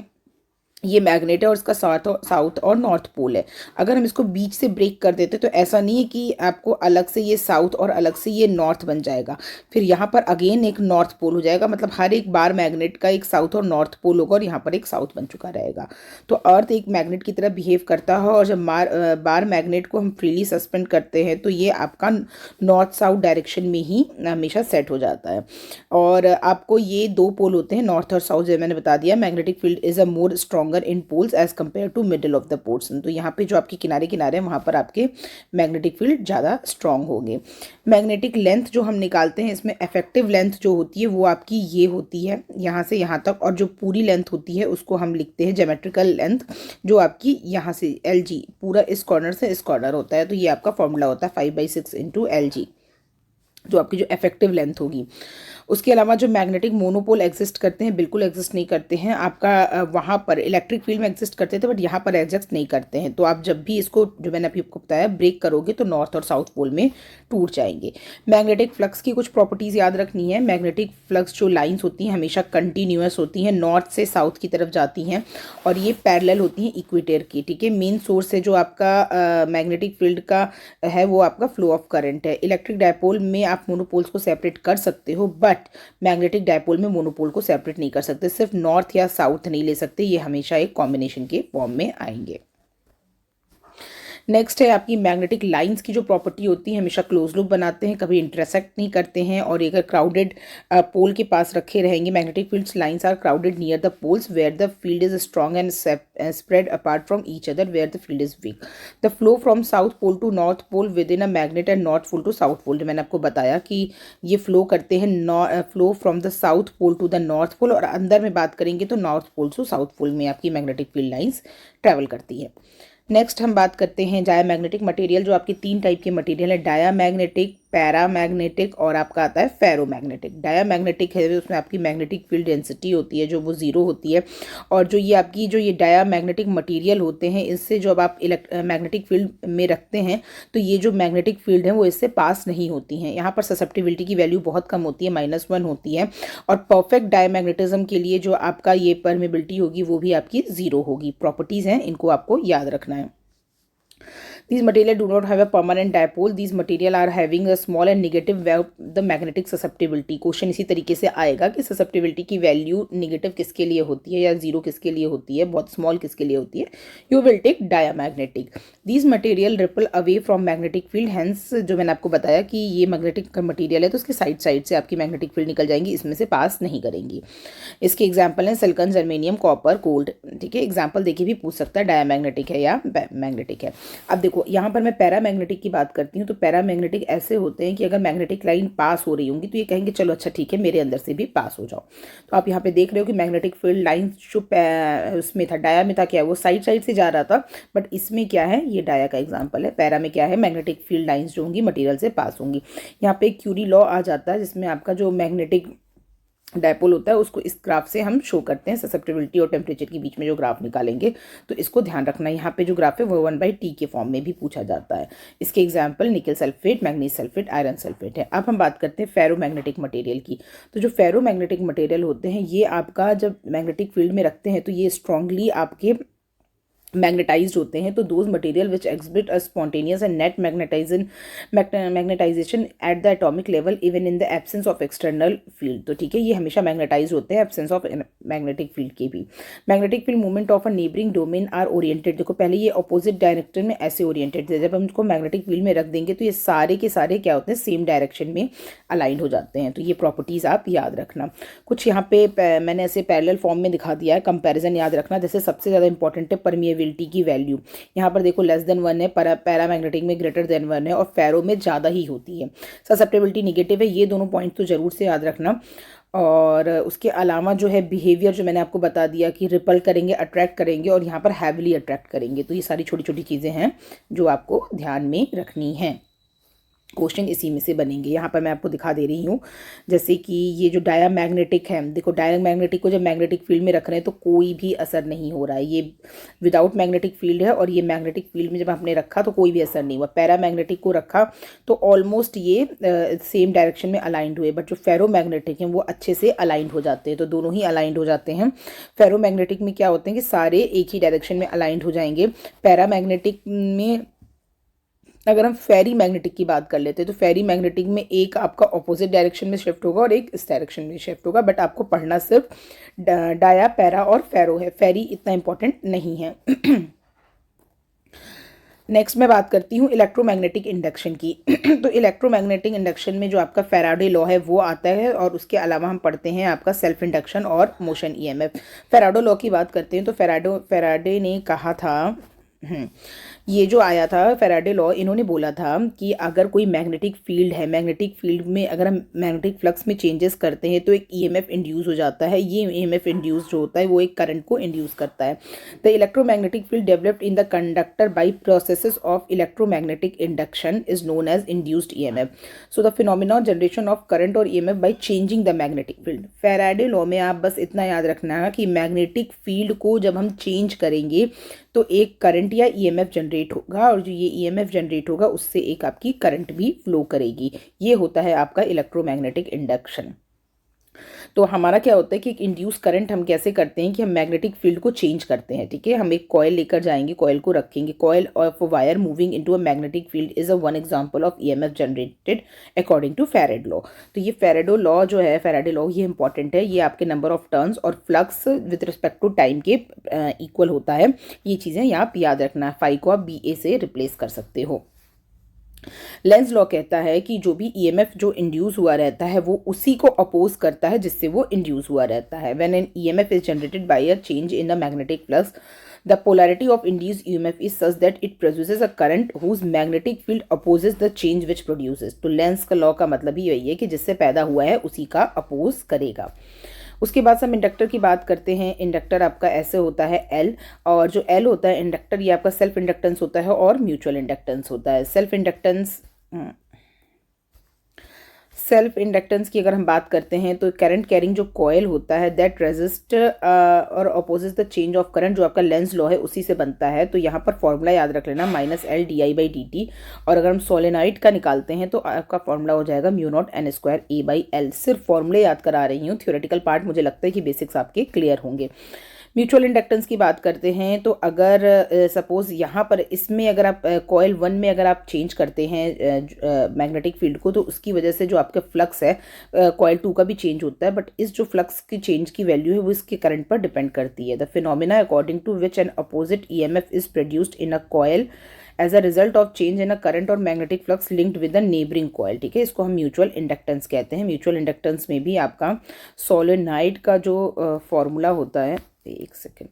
ये मैग्नेट है और इसका साउथ और नॉर्थ पोल है। अगर हम इसको बीच से ब्रेक कर देते तो ऐसा नहीं है कि आपको अलग से ये साउथ और अलग से ये नॉर्थ बन जाएगा, फिर यहाँ पर अगेन एक नॉर्थ पोल हो जाएगा। मतलब हर एक बार मैग्नेट का एक साउथ और नॉर्थ पोल होगा और यहाँ पर एक साउथ बन चुका रहेगा। तो अर्थ एक मैग्नेट की तरह बिहेव करता है, और जब बार मैग्नेट को हम फ्रीली सस्पेंड करते हैं तो ये आपका नॉर्थ साउथ डायरेक्शन में ही हमेशा सेट हो जाता है। और आपको ये दो पोल होते हैं, नॉर्थ और साउथ, जैसे मैंने बता दिया। Magnetic field is a more strong in poles as compare to middle of the portion. तो यहाँ पे जो आपके किनारे किनारे हैं वहाँ पर आपके मैग्नेटिक फील्ड ज़्यादा स्ट्रॉन्ग होंगे। मैग्नेटिक लेंथ जो हम निकालते हैं, इसमें इफेक्टिव लेंथ जो होती है वो आपकी ये होती है यहाँ से यहाँ तक, और जो पूरी लेंथ होती है उसको हम लिखते हैं ज्योमेट्रिकल लेंथ, जो आपकी यहाँ से LG पूरा इस कॉर्नर से इस कॉर्नर होता है। तो ये आपका फॉर्मूला होता है 5/6 इंटू LG, जो आपकी जो इफेक्टिव लेंथ होगी। उसके अलावा जो मैग्नेटिक मोनोपोल एग्जिस्ट करते हैं, बिल्कुल एग्जिस्ट नहीं करते हैं। आपका वहाँ पर इलेक्ट्रिक फील्ड में एग्जिस्ट करते थे बट यहाँ पर एग्जिस्ट नहीं करते हैं। तो आप जब भी इसको, जो मैंने अभी आपको बताया, ब्रेक करोगे तो नॉर्थ और साउथ पोल में टूट जाएंगे। मैग्नेटिक फ्लक्स की कुछ प्रॉपर्टीज़ याद रखनी है। मैग्नेटिक फ्लक्स जो लाइन्स होती हैं हमेशा कंटिन्यूअस होती हैं, नॉर्थ से साउथ की तरफ जाती हैं, और ये पैरेलल होती हैं इक्वेटर की। ठीक है, मेन सोर्स है जो आपका मैग्नेटिक फील्ड का है वो आपका फ्लो ऑफ करंट है। इलेक्ट्रिक डायपोल में आप मोनोपोल्स को सेपरेट कर सकते हो, बट मैग्नेटिक डायपोल में मोनोपोल को सेपरेट नहीं कर सकते। सिर्फ नॉर्थ या साउथ नहीं ले सकते, ये हमेशा एक कॉम्बिनेशन के फॉर्म में आएंगे। नेक्स्ट है आपकी मैग्नेटिक लाइंस की जो प्रॉपर्टी होती है, हमेशा क्लोज लूप बनाते हैं, कभी इंटरसेक्ट नहीं करते हैं, और अगर क्राउडेड पोल के पास रखे रहेंगे। Magnetic fields lines are crowded near the poles where the field is strong and spread apart from each other where the field is weak. The flow from south pole to north pole with in a magnet and north pole to south pole. मैंने आपको बताया कि ये flow करते हैं, flow from the south pole to the north pole, और अंदर में बात करेंगे तो नॉर्थ पोल टू साउथ पोल में आपकी मैग्नेटिक फील्ड लाइंस ट्रैवल करती है। नेक्स्ट हम बात करते हैं डायामैग्नेटिक मटेरियल, जो आपके तीन टाइप के मटेरियल है, डायामैग्नेटिक, पैरामैग्नेटिक और आपका आता है फेरोमैग्नेटिक। डायामैग्नेटिक है उसमें आपकी मैग्नेटिक फील्ड डेंसिटी होती है जो वो ज़ीरो होती है, और जो ये आपकी जो ये डायामैग्नेटिक मटेरियल होते हैं, इससे जब आप मैग्नेटिक फील्ड में रखते हैं तो ये जो मैग्नेटिक फील्ड है वो इससे पास नहीं होती हैं। यहाँ पर ससेप्टिबिलिटी की वैल्यू बहुत कम होती है, -1 होती है, और परफेक्ट डायामैग्नेटिज्म के लिए जो आपका ये परमेबिलिटी होगी वो भी आपकी ज़ीरो होगी। प्रॉपर्टीज़ हैं, इनको आपको याद रखना है। These material do not have a permanent dipole. These material are having a small and negative the magnetic susceptibility. Question इसी तरीके से आएगा कि ससेप्टिबिलिटी की वैल्यू निगेटिव किसके लिए होती है या जीरो किसके लिए होती है, बहुत स्मॉल किसके लिए होती है. You will take diamagnetic. These material repel away from magnetic field. Hence जो मैंने आपको बताया कि ये मैग्नेटिक मटेरियल है तो उसके साइड से आपकी मैग्नेटिक फील्ड निकल जाएंगी, इसमें से पास नहीं करेंगी. इसके एग्जाम्पल हैं सिलिकॉन, जर्मेनियम, कॉपर, गोल्ड. ठीक है, एग्जाम्पल देखिए भी पूछ सकता है डायामैग्नेटिक है या मैग्नेटिक है. अब देखो यहाँ पर मैं पैरामैग्नेटिक की बात करती हूँ. तो पैरामैग्नेटिक ऐसे होते हैं कि अगर मैग्नेटिक लाइन पास हो रही होंगी तो ये कहेंगे चलो अच्छा ठीक है मेरे अंदर से भी पास हो जाओ. तो आप यहाँ पे देख रहे हो कि मैग्नेटिक फील्ड लाइन जो उसमें था, डाया में था, क्या वो साइड से जा रहा था, बट इसमें क्या है, ये डाया का एग्जाम्पल है. पैरा में क्या है, मैग्नेटिक फील्ड लाइन्स जो होंगी मटेरियल से पास होंगी. यहाँ पे क्यूरी लॉ आ जाता है जिसमें आपका जो मैग्नेटिक डायपोल होता है उसको इस ग्राफ से हम शो करते हैं. ससेप्टिबिलिटी और टेम्परेचर के बीच में जो ग्राफ निकालेंगे तो इसको ध्यान रखना. यहाँ पे जो ग्राफ है वो 1/T के फॉर्म में भी पूछा जाता है. इसके एग्जाम्पल निकल sulphate, manganese sulphate, iron sulphate है. अब हम बात करते हैं फेरोमैग्नेटिक मटेरियल की. तो जो फेरोमैग्नेटिक मटेरियल होते हैं ये आपका जब मैग्नेटिक फील्ड में रखते हैं तो ये स्ट्रांगली आपके मैग्नेटाइज्ड होते हैं. तो those material which exhibit a spontaneous and net magnetisation at the atomic level even in the absence of external field. तो ठीक है, ये हमेशा मैग्नेटाइज होते हैं एब्सेंस ऑफ मैग्नेटिक फील्ड के भी. Magnetic field movement of a neighbouring domain are oriented. देखो पहले ये अपोजिट डायरेक्शन में ऐसे ओरिएंटेड थे, जब हम इसको मैग्नेटिक फील्ड में रख देंगे तो ये सारे के सारे क्या होते हैं, सेम डायरेक्शन में अलाइंड हो जाते हैं. तो ये प्रॉपर्टीज आप याद रखना. कुछ यहाँ पे मैंने ऐसे पैरेलल फॉर्म में दिखा दिया है, कंपेरिजन याद रखना. जैसे सबसे ज़्यादा इंपॉर्टेंट है परमिएबिलिटी की वैल्यू. यहाँ पर देखो लेस देन 1 है, पैरामैग्नेटिक में ग्रेटर देन 1 है और फेरो में ज़्यादा ही होती है. ससेप्टिबिलिटी निगेटिव है. ये दोनों पॉइंट तो जरूर से याद रखना. और उसके अलावा जो है बिहेवियर जो मैंने आपको बता दिया कि रिपल करेंगे, अट्रैक्ट करेंगे और यहाँ पर हैविली अट्रैक्ट करेंगे. तो ये सारी छोटी छोटी चीज़ें हैं जो आपको ध्यान में रखनी है. क्वेश्चन इसी में से बनेंगे. यहाँ पर मैं आपको दिखा दे रही हूँ जैसे कि ये जो डायामैग्नेटिक है, देखो डायामैग्नेटिक को जब मैग्नेटिक फील्ड में रख रहे हैं तो कोई भी असर नहीं हो रहा है. ये विदाउट मैग्नेटिक फील्ड है और ये मैग्नेटिक फील्ड में जब आपने रखा तो कोई भी असर नहीं हुआ. पैरामैग्नेटिक को रखा तो ऑलमोस्ट ये सेम डायरेक्शन में अलाइंड हुए, बट जो फेरोमैग्नेटिक हैं वो अच्छे से अलाइंड हो जाते हैं. तो दोनों ही अलाइंड हो जाते हैं. फेरोमैग्नेटिक में क्या होते हैं कि सारे एक ही डायरेक्शन में अलाइंड हो जाएंगे. पैरामैग्नेटिक में अगर हम फेरी मैग्नेटिक की बात कर लेते हैं तो फेरी मैग्नेटिक में एक आपका ऑपोजिट डायरेक्शन में शिफ्ट होगा और एक इस डायरेक्शन में शिफ्ट होगा. बट आपको पढ़ना सिर्फ डाया, पैरा और फेरो है. फेरी इतना इंपॉर्टेंट नहीं है. नेक्स्ट मैं बात करती हूँ इलेक्ट्रोमैग्नेटिक इंडक्शन की. तो इलेक्ट्रोमैग्नेटिक इंडक्शन में जो आपका फैराडे लॉ है वो आता है और उसके अलावा हम पढ़ते हैं आपका सेल्फ इंडक्शन और मोशन ईएमएफ. फैराडे लॉ की बात करते हैं तो फैराडे ने कहा था, ये जो आया था फैराडे लॉ, इन्होंने बोला था कि अगर कोई मैग्नेटिक फील्ड है, मैग्नेटिक फील्ड में अगर हम मैग्नेटिक फ्लक्स में चेंजेस करते हैं तो एक ईएमएफ इंड्यूस हो जाता है. ये ईएमएफ इंड्यूस जो होता है वो एक करंट को इंड्यूस करता है. The electromagnetic field developed in the conductor by processes of electromagnetic induction is known as induced EMF. So the phenomena generation of current और EMF by changing the magnetic field. Faraday law में आप बस इतना याद रखना है कि magnetic field को जब हम चेंज करेंगे तो एक करंट या ईएमएफ जनरेट होगा और जो ये ईएमएफ जनरेट होगा उससे एक आपकी करंट भी फ्लो करेगी. ये होता है आपका इलेक्ट्रोमैग्नेटिक इंडक्शन. तो हमारा क्या होता है कि एक इंड्यूस करंट हम कैसे करते हैं कि हम मैग्नेटिक फील्ड को चेंज करते हैं. ठीक है, हम एक कॉयल लेकर जाएंगे, कॉयल को रखेंगे. Coil of wire moving into a magnetic field is a one example of EMF generated according to Faraday law. तो ये फैराडे लॉ जो है, फैराडे लॉ ये इंपॉर्टेंट है. ये आपके नंबर ऑफ टर्न्स और flux with respect to time के इक्वल होता है. ये चीज़ें आप याद रखना. फाई को आप BA से रिप्लेस कर सकते हो. लेंज लॉ कहता है कि जो भी ईएमएफ जो इंड्यूस हुआ रहता है वो उसी को अपोज करता है जिससे वो इंड्यूस हुआ रहता है. When an EMF is generated by a change in the magnetic flux, the polarity of induced EMF is such that it produces a current whose magnetic field opposes the change which produces. तो lens का law का मतलब ही यही है कि जिससे पैदा हुआ है उसी का अपोज करेगा. उसके बाद हम इंडक्टर की बात करते हैं. इंडक्टर आपका ऐसे होता है L, और जो L होता है इंडक्टर ये आपका सेल्फ इंडक्टेंस होता है और म्यूचुअल इंडक्टेंस होता है. सेल्फ इंडक्टेंस की अगर हम बात करते हैं तो करंट कैरिंग जो कॉयल होता है दैट रेजिस्ट और opposes the change of current, जो आपका लेंज लॉ है उसी से बनता है. तो यहाँ पर फॉर्मूला याद रख लेना -L/di/dt. और अगर हम सोलेनॉइड का निकालते हैं तो आपका फॉर्मूला हो जाएगा μ0n²A/L. सिर्फ फॉर्मूले याद करा रही हूँ, थ्योरेटिकल पार्ट मुझे लगता है कि बेसिक्स आपके क्लियर होंगे. म्यूचुअल इंडक्टेंस की बात करते हैं तो अगर सपोज यहाँ पर इसमें अगर आप कॉयल 1 में अगर आप चेंज करते हैं मैग्नेटिक फील्ड को, तो उसकी वजह से जो आपका फ्लक्स है कॉयल 2 का भी चेंज होता है, बट इस जो फ्लक्स की चेंज की वैल्यू है वो इसके करंट पर डिपेंड करती है। The phenomena according to which an opposite EMF is produced in a coil as a result of change in a current और magnetic flux linked with the neighbouring coil, ठीक है, इसको हम म्यूचुअल इंडक्टेंस कहते हैं। Mutual inductance में भी आपका सोलेनॉइड का जो फॉर्मूला होता है, एक सेकेंड,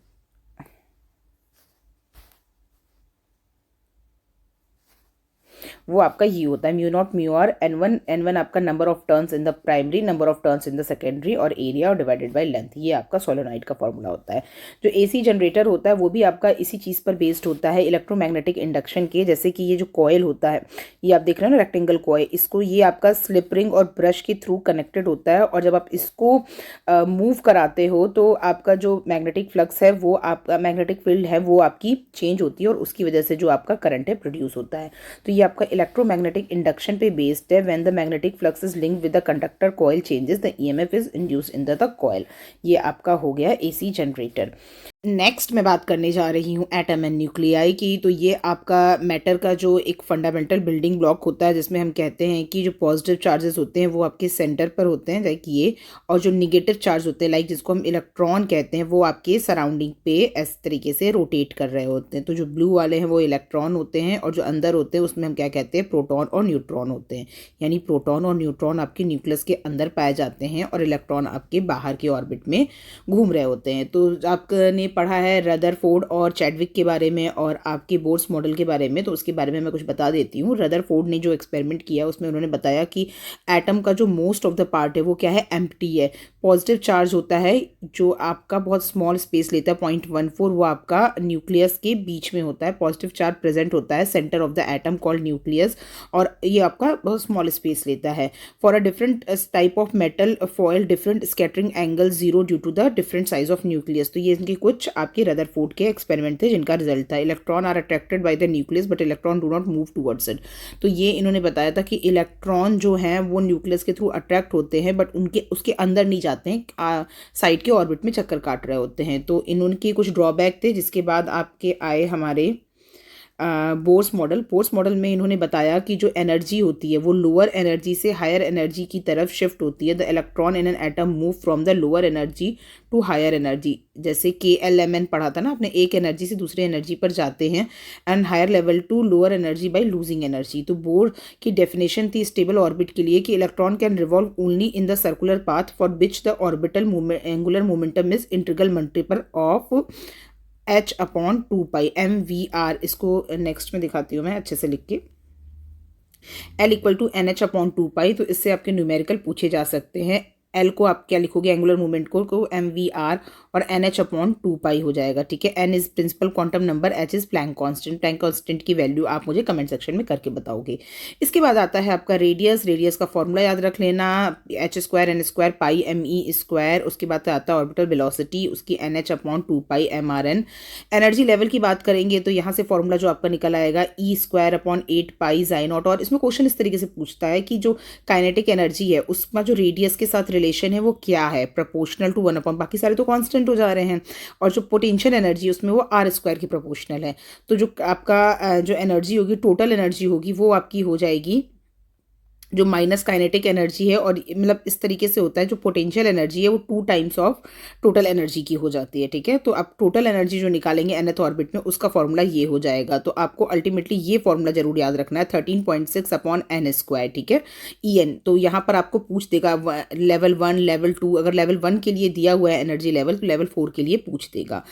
वो आपका ये होता है mu naught mu R N one आपका number of turns in the primary, number of turns in the secondary और एरिया और डिवाइडेड बाय लेंथ, ये आपका सोलेनॉइड का फॉर्मूला होता है। जो एसी जनरेटर होता है वो भी आपका इसी चीज़ पर बेस्ड होता है, इलेक्ट्रोमैग्नेटिक इंडक्शन के। जैसे कि ये जो कॉयल होता है, ये आप देख रहे हो ना रेक्टेंगल कॉयल, इसको ये आपका स्लिप रिंग और ब्रश के थ्रू कनेक्टेड होता है, और जब आप इसको मूव कराते हो तो आपका जो मैग्नेटिक फ्लक्स है वो आपका मैग्नेटिक फील्ड है वो आपकी चेंज होती है, और उसकी वजह से जो आपका करंट है प्रोड्यूस होता है। तो ये आपका इलेक्ट्रोमैग्नेटिक इंडक्शन पे बेस्ड है। When the magnetic flux is linked with the conductor coil changes the EMF is induced in the coil. ये आपका हो गया एसी जनरेटर। नेक्स्ट मैं बात करने जा रही हूँ एटम एंड न्यूक्लियाई की। तो ये आपका मैटर का जो एक फंडामेंटल बिल्डिंग ब्लॉक होता है, जिसमें हम कहते हैं कि जो पॉजिटिव चार्जेस होते हैं वो आपके सेंटर पर होते हैं लाइक ये, और जो निगेटिव चार्ज होते हैं लाइक जिसको हम इलेक्ट्रॉन कहते हैं वो आपके सराउंडिंग पे इस तरीके से रोटेट कर रहे होते हैं। तो जो ब्लू वाले हैं वो इलेक्ट्रॉन होते हैं, और जो अंदर होते हैं उसमें हम क्या कहते हैं, प्रोटॉन और न्यूट्रॉन होते हैं। यानी प्रोटॉन और न्यूट्रॉन आपके न्यूक्लियस के अंदर पाए जाते हैं और इलेक्ट्रॉन आपके बाहर के ऑर्बिट में घूम रहे होते हैं। तो आपने पढ़ा है रदरफोर्ड और चैडविक के बारे में और आपके बोर्स मॉडल के बारे में, तो उसके बारे में मैं कुछ बता देती हूँ। रदरफोर्ड ने जो एक्सपेरिमेंट किया उसमें उन्होंने बताया कि एटम का जो मोस्ट ऑफ द पार्ट है वो क्या है, एम्प्टी है। पॉजिटिव चार्ज होता है जो आपका बहुत स्मॉल स्पेस लेता है 0.14, वो आपका न्यूक्लियस के बीच में होता है। पॉजिटिव चार्ज प्रेजेंट होता है centre of the atom called nucleus, और ये आपका बहुत स्मॉल स्पेस लेता है। For a different type of metal foil different scattering angle 0 due to the different size of nucleus. तो ये इनके कुछ आपके रदरफोर्ड के एक्सपेरिमेंट थे जिनका रिजल्ट था। Electron are attracted by the nucleus but electron do not move towards it. तो ये इन्होंने बताया था कि इलेक्ट्रॉन जो हैं वो न्यूक्लियस के थ्रू अट्रैक्ट होते हैं बट उनके उसके अंदर नहीं जाते हैं, साइड के ऑर्बिट में चक्कर काट रहे होते हैं। तो इनके कुछ ड्रॉबैक थे, जिसके बाद आपके आए हमारे बोर्स मॉडल में इन्होंने बताया कि जो एनर्जी होती है वो लोअर एनर्जी से हायर एनर्जी की तरफ शिफ्ट होती है। The electron in an atom move from the lower energy to higher energy, जैसे KLMN पढ़ा था ना आपने, एक एनर्जी से दूसरे एनर्जी पर जाते हैं, and higher level to lower energy by losing energy. तो बोर की डेफिनेशन थी स्टेबल ऑर्बिट के लिए कि electron can revolve only in the circular path for which the orbital angular momentum is integral multiple of H/2π MVR। इसको next में दिखाती हूँ मैं अच्छे से लिख के। L = NH/2π। तो इससे आपके न्यूमेरिकल पूछे जा सकते हैं। L को आप क्या लिखोगे, एंगुलर मूवमेंट को MVR, और NH/2π हो जाएगा, ठीक है। N is principal quantum number, H is Planck constant. Planck constant की वैल्यू आप मुझे कमेंट सेक्शन में करके बताओगे। इसके बाद आता है आपका रेडियस का फॉर्मूला याद रख लेना, H²N² πme²। उसके बाद आता है ऑर्बिटल वेलोसिटी, उसकी NH/2π mRn। एनर्जी लेवल की बात करेंगे तो यहाँ से फॉर्मूला जो आपका निकल आएगा E²/8π Ż0। और इसमें क्वेश्चन इस तरीके से पूछता है कि जो काइनेटिक एनर्जी है उसका जो रेडियस के साथ रिलेशन है वो क्या है, प्रोपोर्शनल टू 1/, बाकी सारे तो कांस्टेंट हो जा रहे हैं, और जो पोटेंशियल एनर्जी उसमें वो R² की प्रोपोर्शनल है। तो जो आपका जो एनर्जी होगी, टोटल एनर्जी होगी, वो आपकी हो जाएगी जो माइनस काइनेटिक एनर्जी है, और मतलब इस तरीके से होता है जो पोटेंशियल एनर्जी है वो 2 टाइम्स ऑफ टोटल एनर्जी की हो जाती है, ठीक है। तो आप टोटल एनर्जी जो निकालेंगे nth ऑर्बिट में उसका फॉर्मूला ये हो जाएगा। तो आपको अल्टीमेटली ये फॉर्मूला जरूर याद रखना है, 13.6/n², ठीक है, En। तो यहाँ पर आपको पूछ देगा लेवल 1 लेवल 2, अगर लेवल 1 के लिए दिया हुआ है एनर्जी लेवल तो लेवल 4 के लिए पूछ देगा।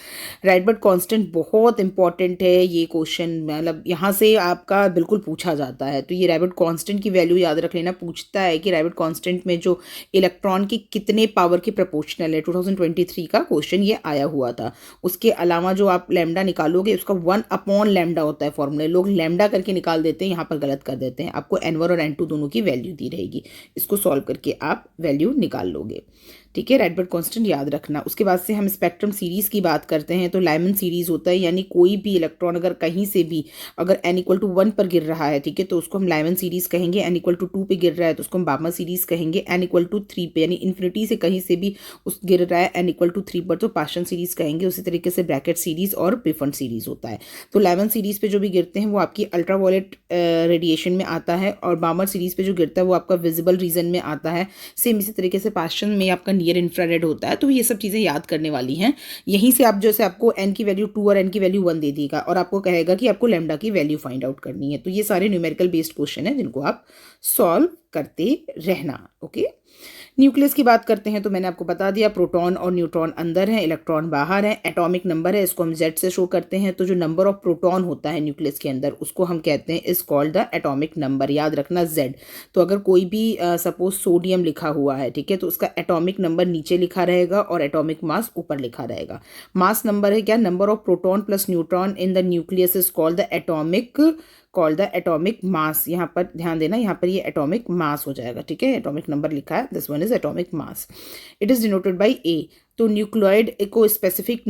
राइडबर्ग कांस्टेंट बहुत इंपॉर्टेंट है ये क्वेश्चन, मतलब यहाँ से आपका बिल्कुल पूछा जाता है। तो ये राइडबर्ग कांस्टेंट की वैल्यू याद रख लेना। पूछता है कि राइडबर्ग कांस्टेंट में जो इलेक्ट्रॉन की कितने पावर के प्रोपोर्शनल है, 2023 का क्वेश्चन ये आया हुआ था। उसके अलावा जो आप लैम्डा निकालोगे उसका 1/λ होता है फॉर्मूला, लोग लैम्डा करके निकाल देते हैं, यहाँ पर गलत कर देते हैं। आपको N1 और N2 दोनों की वैल्यू दी रहेगी, इसको सॉल्व करके आप वैल्यू निकाल लोगे। ठीक है, रेडबर्ड कांस्टेंट याद रखना। उसके बाद से हम स्पेक्ट्रम सीरीज़ की बात करते हैं तो लाइमन सीरीज़ होता है, यानी कोई भी इलेक्ट्रॉन अगर कहीं से भी अगर n=1 पर गिर रहा है, ठीक है, तो उसको हम लाइमन सीरीज़ कहेंगे। n=2 पे गिर रहा है तो उसको हम बार्मर सीरीज़ कहेंगे। n=3 पे यानी इन्फिनिटी से कहीं से भी उस गिर रहा है n=3 पर तो पार्शियल सीरीज़ कहेंगे। उसी तरीके से ब्रैकेट सीरीज़ और प्रिफरेंट सीरीज़ होता है। तो लाइमन सीरीज़ पे जो भी गिरते हैं वो आपकी अल्ट्रावायलेट रेडिएशन में आता है, और बार्मर सीरीज़ पे जो गिरता है वो आपका विजिबल रीजन में आता है। सेम इसी तरीके से पार्शियल में आपका नियर इंफ्रारेड होता है। तो ये सब चीज़ें याद करने वाली हैं। यहीं से आप जैसे आपको n की वैल्यू 2 और n की वैल्यू 1 दे देगा और आपको कहेगा कि आपको लैम्डा की वैल्यू फाइंड आउट करनी है। तो ये सारे न्यूमेरिकल बेस्ड क्वेश्चन है जिनको आप सॉल्व करते रहना। ओके, न्यूक्लियस की बात करते हैं तो मैंने आपको बता दिया प्रोटॉन और न्यूट्रॉन अंदर हैं, इलेक्ट्रॉन बाहर है। एटॉमिक नंबर है, इसको हम Z से शो करते हैं। तो जो नंबर ऑफ प्रोटॉन होता है न्यूक्लियस के अंदर उसको हम कहते हैं is called the atomic number. याद रखना Z। तो अगर कोई भी सपोज सोडियम लिखा हुआ है, ठीक है, तो उसका एटॉमिक नंबर नीचे लिखा रहेगा और एटॉमिक मास ऊपर लिखा रहेगा। मास नंबर है क्या, number of proton plus neutron in the nucleus is called the atomic mass. यहाँ पर ध्यान देना, यहाँ पर ये एटॉमिक मास हो जाएगा। ठीक है, एटॉमिक नंबर लिखा है, this one is atomic mass. It is denoted by A। तो न्यूक्लियोइड को स्पेसिफिक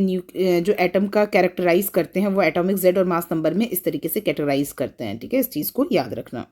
जो एटम का कैरेक्टराइज करते हैं वो एटॉमिक Z और मास नंबर में इस तरीके से कैटेगराइज करते हैं। ठीक है, इस चीज़ को याद रखना।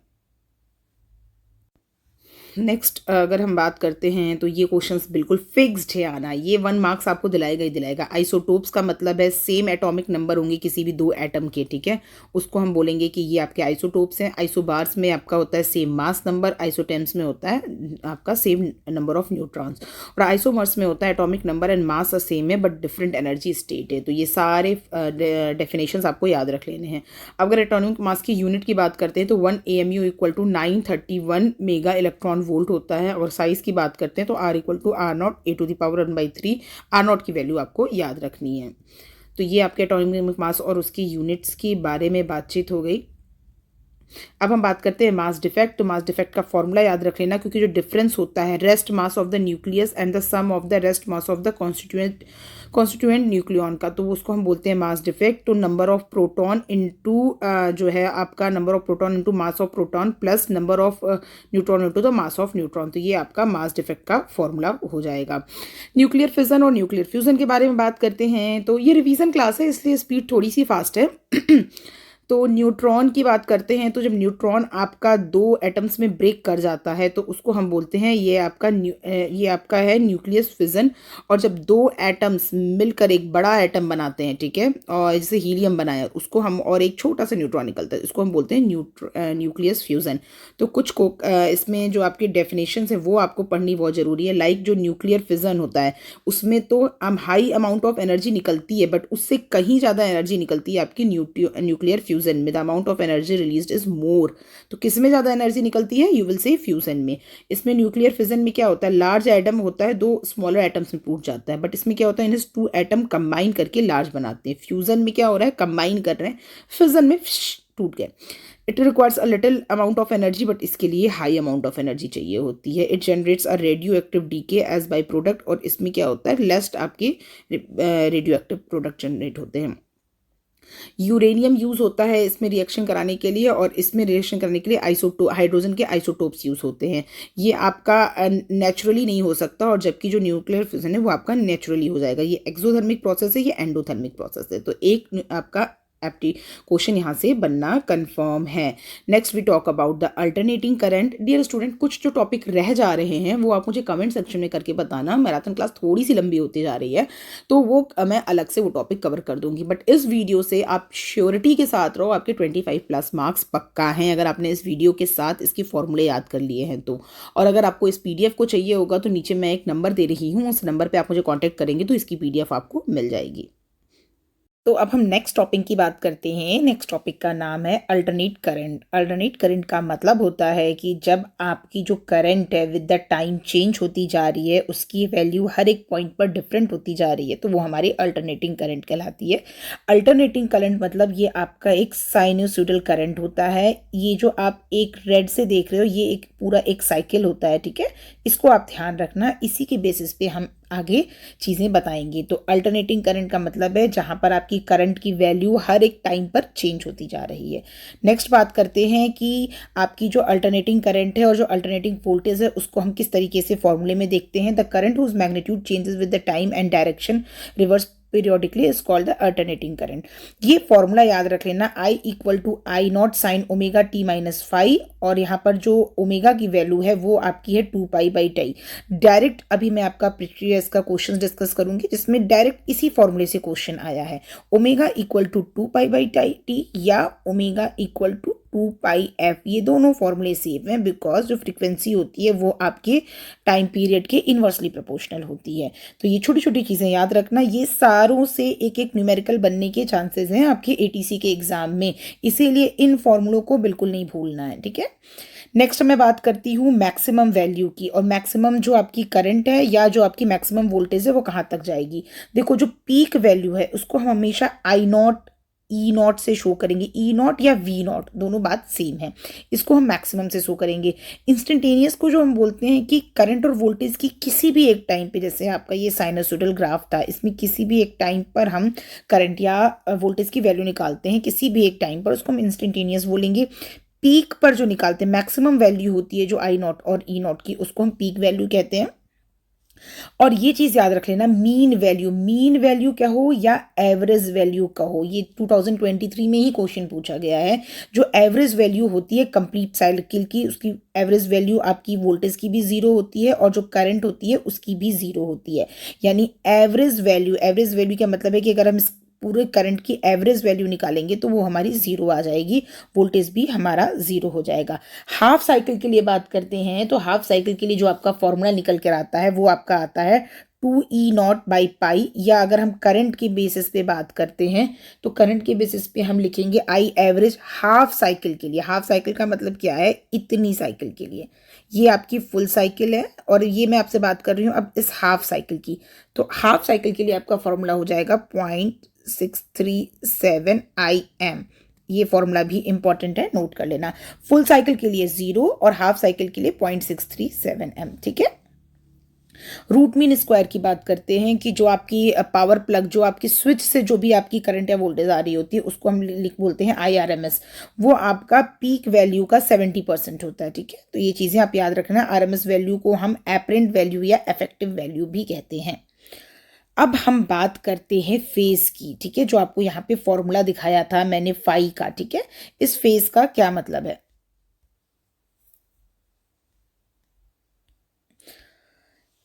नेक्स्ट अगर हम बात करते हैं तो ये क्वेश्चंस बिल्कुल फिक्स्ड है आना, ये 1 मार्क्स आपको दिलाएगा ही दिलाएगा। आइसोटोप्स का मतलब है सेम एटॉमिक नंबर होंगे किसी भी 2 एटम के। ठीक है, उसको हम बोलेंगे कि ये आपके आइसोटोप्स हैं। आइसोबार्स में आपका होता है सेम मास नंबर, आइसोटेम्स में होता है आपका सेम नंबर ऑफ न्यूट्रॉन्स, और आइसोमर्स में होता है atomic number and mass same है बट डिफरेंट एनर्जी स्टेट है। तो ये सारे डेफिनेशंस आपको याद रख लेने हैं। अगर एटॉमिक मास की यूनिट की बात करते हैं तो 1 AMU = 931 मेगा इलेक्ट्रॉन वोल्ट होता है, और साइज की बात करते हैं तो R = R0 A⁴ R0 की वैल्यू आपको याद रखनी है। तो ये आपके एटॉमिक मास और उसकी यूनिट्स के बारे में बातचीत हो गई। अब हम बात करते हैं मास डिफेक्ट। तो मास डिफेक्ट का फॉर्मूला याद रख लेना, क्योंकि जो डिफरेंस होता है rest mass of the nucleus and the sum of the rest mass of the constituent nucleon का, तो उसको हम बोलते हैं मास डिफेक्ट। तो नंबर ऑफ प्रोटॉन इनटू जो है आपका number of proton into mass of proton plus number of neutron into the mass of neutron, तो ये आपका मास डिफेक्ट का फॉर्मूला हो जाएगा। न्यूक्लियर फिजन और न्यूक्लियर फ्यूजन के बारे में बात करते हैं। तो ये रिवीजन क्लास है इसलिए स्पीड थोड़ी सी फास्ट है। तो न्यूट्रॉन की बात करते हैं तो जब न्यूट्रॉन आपका 2 एटम्स में ब्रेक कर जाता है तो उसको हम बोलते हैं ये आपका है न्यूक्लियस फिजन। और जब 2 एटम्स मिलकर एक बड़ा एटम बनाते हैं, ठीक है, और जैसे हीलियम बनाया उसको हम, और एक छोटा सा न्यूट्रॉन निकलता है, इसको हम बोलते हैं न्यूक्लियस फ्यूजन। तो कुछ को इसमें जो आपकी डेफिनेशन है वो आपको पढ़नी बहुत ज़रूरी है। लाइक जो न्यूक्लियर फिजन होता है उसमें तो हाई अमाउंट ऑफ एनर्जी निकलती है, बट उससे कहीं ज़्यादा एनर्जी निकलती है आपकी न्यूक्लियर फ्यूजन में। The amount of energy released is more. तो किस में ज़्यादा एनर्जी निकलती है, यू विल से फ्यूजन में। इसमें न्यूक्लियर फिजन में क्या होता है, लार्ज एटम होता है 2 स्मॉलर एटम्स में टूट जाता है, बट इसमें क्या होता है, इन्हें 2 एटम कंबाइन करके लार्ज बनाते हैं। फ्यूजन में क्या हो रहा है, कंबाइन कर रहे हैं, फिजन में टूट गए। It requires a little amount of energy, but इसके लिए हाई अमाउंट ऑफ एनर्जी चाहिए होती है। It generates a radioactive decay as by product, और इसमें क्या होता है, लेस्ट आपके रेडियो एक्टिव प्रोडक्ट जनरेट होते हैं। यूरेनियम यूज़ होता है इसमें रिएक्शन कराने के लिए, और इसमें रिएक्शन करने के लिए हाइड्रोजन के आइसोटोप्स यूज़ होते हैं। ये आपका नेचुरली नहीं हो सकता, और जबकि जो न्यूक्लियर फ्यूजन है वो आपका नेचुरली हो जाएगा। ये एक्सोथर्मिक प्रोसेस है, ये एंडोथर्मिक प्रोसेस है। तो एक आपका क्वेश्चन यहाँ से बनना कंफर्म है। Next we talk about the alternating current. Dear student, कुछ जो टॉपिक रह जा रहे हैं वो आप मुझे कमेंट सेक्शन में करके बताना। मैराथन क्लास थोड़ी सी लंबी होती जा रही है तो वो मैं अलग से वो टॉपिक कवर कर दूंगी, बट इस वीडियो से आप श्योरिटी के साथ रहो, आपके 25+ मार्क्स पक्का हैं अगर आपने इस वीडियो के साथ इसके फॉर्मूले याद कर लिए हैं तो। और अगर आपको इस PDF को चाहिए होगा तो नीचे मैं एक नंबर दे रही हूँ, उस नंबर पर आप मुझे कॉन्टैक्ट करेंगे तो इसकी PDF आपको मिल जाएगी। तो अब हम नेक्स्ट टॉपिक की बात करते हैं। नेक्स्ट टॉपिक का नाम है अल्टरनेट करंट। अल्टरनेट करंट का मतलब होता है कि जब आपकी जो करंट है विद द टाइम चेंज होती जा रही है, उसकी वैल्यू हर एक पॉइंट पर डिफरेंट होती जा रही है, तो वो हमारी अल्टरनेटिंग करंट कहलाती है। अल्टरनेटिंग करंट मतलब ये आपका एक साइनोसॉइडल करंट होता है। ये जो आप एक रेड से देख रहे हो ये एक पूरा एक साइकिल होता है, ठीक है, इसको आप ध्यान रखना। इसी के बेसिस पे हम आगे चीज़ें बताएंगे। तो अल्टरनेटिंग करंट का मतलब है जहाँ पर आपकी करंट की वैल्यू हर एक टाइम पर चेंज होती जा रही है। नेक्स्ट बात करते हैं कि आपकी जो अल्टरनेटिंग करंट है और जो अल्टरनेटिंग वोल्टेज है उसको हम किस तरीके से फॉर्मूले में देखते हैं। The current whose magnitude changes with the time and direction reverse periodically is called the alternating current. ये फॉर्मूला याद रख लेना, I equal to I naught sine omega T minus five, और यहाँ पर जो ओमेगा की वैल्यू है वो आपकी है 2 पाई/टाई। डायरेक्ट अभी मैं आपका प्रीवियस का क्वेश्चन डिस्कस करूंगी जिसमें डायरेक्ट इसी फॉर्मूले से क्वेश्चन आया है। ओमेगा इक्वल टू 2 पाई/टी या ओमेगा इक्वल टू 2 पाई/एफ, ये दोनों फॉर्मूले सेम हैं बिकॉज जो फ्रीक्वेंसी होती है वो आपके टाइम पीरियड के इनवर्सली प्रोपोर्शनल होती है। तो ये छोटी छोटी चीज़ें याद रखना, ये सारों से एक एक न्यूमेरिकल बनने के चांसेस हैं आपके एटीसी के एग्जाम में, इसीलिए इन फॉर्मूलों को बिल्कुल नहीं भूलना है, ठीक है। नेक्स्ट मैं बात करती हूँ मैक्सिमम वैल्यू की, और मैक्सिमम जो आपकी करंट है या जो आपकी मैक्सिमम वोल्टेज है वो कहाँ तक जाएगी। देखो जो पीक वैल्यू है उसको हम हमेशा आई नॉट ई नॉट से शो करेंगे, ई नॉट या वी नॉट दोनों बात सेम है, इसको हम मैक्सिमम से शो करेंगे। इंस्टेंटेनियस को जो हम बोलते हैं कि करंट और वोल्टेज की किसी भी एक टाइम पे, जैसे आपका ये साइनसोइडल ग्राफ था, इसमें किसी भी एक टाइम पर हम करंट या वोल्टेज की वैल्यू निकालते हैं किसी भी एक टाइम पर, उसको हम इंस्टेंटेनियस बोलेंगे। पीक पर जो निकालते हैं मैक्सिमम वैल्यू होती है जो आई नॉट और ई नॉट की, उसको हम पीक वैल्यू कहते हैं। और ये चीज याद रख लेना, मीन वैल्यू क्या हो या एवरेज वैल्यू का हो, ये 2023 में ही क्वेश्चन पूछा गया है। जो एवरेज वैल्यू होती है कंप्लीट साइकिल की, उसकी एवरेज वैल्यू आपकी वोल्टेज की भी जीरो होती है और जो करंट होती है उसकी भी जीरो होती है। यानी एवरेज वैल्यू का मतलब है कि अगर हम इस पूरे करंट की एवरेज वैल्यू निकालेंगे तो वो हमारी जीरो आ जाएगी, वोल्टेज भी हमारा जीरो हो जाएगा। हाफ साइकिल के लिए बात करते हैं तो हाफ साइकिल के लिए जो आपका फॉर्मूला निकल कर आता है वो आपका आता है 2E0/पाई, या अगर हम करंट के बेसिस पे बात करते हैं तो करंट के बेसिस पे हम लिखेंगे आई एवरेज हाफ साइकिल के लिए। हाफ साइकिल का मतलब क्या है, इतनी साइकिल के लिए। ये आपकी फुल साइकिल है और ये मैं आपसे बात कर रही हूँ अब इस हाफ साइकिल की। तो हाफ साइकिल के लिए आपका फॉर्मूला हो जाएगा 0.637 IM। ये फॉर्मूला भी इंपॉर्टेंट है, नोट कर लेना। फुल साइकिल के लिए 0 और हाफ साइकिल के लिए 0.637 M, ठीक है। रूट मीन स्क्वायर की बात करते हैं कि जो आपकी पावर प्लग, जो आपकी स्विच से जो भी आपकी करंट या वोल्टेज आ रही होती है उसको हम बोलते हैं IRMS। वो आपका पीक वैल्यू का 70% होता है, ठीक है। तो ये चीज़ें आप याद रखना। RMS वैल्यू को हम एपरेंट वैल्यू या इफेक्टिव वैल्यू भी कहते हैं। अब हम बात करते हैं फेज की, ठीक है। जो आपको यहाँ पे फॉर्मूला दिखाया था मैंने फाई का, ठीक है। इस फेज का क्या मतलब है,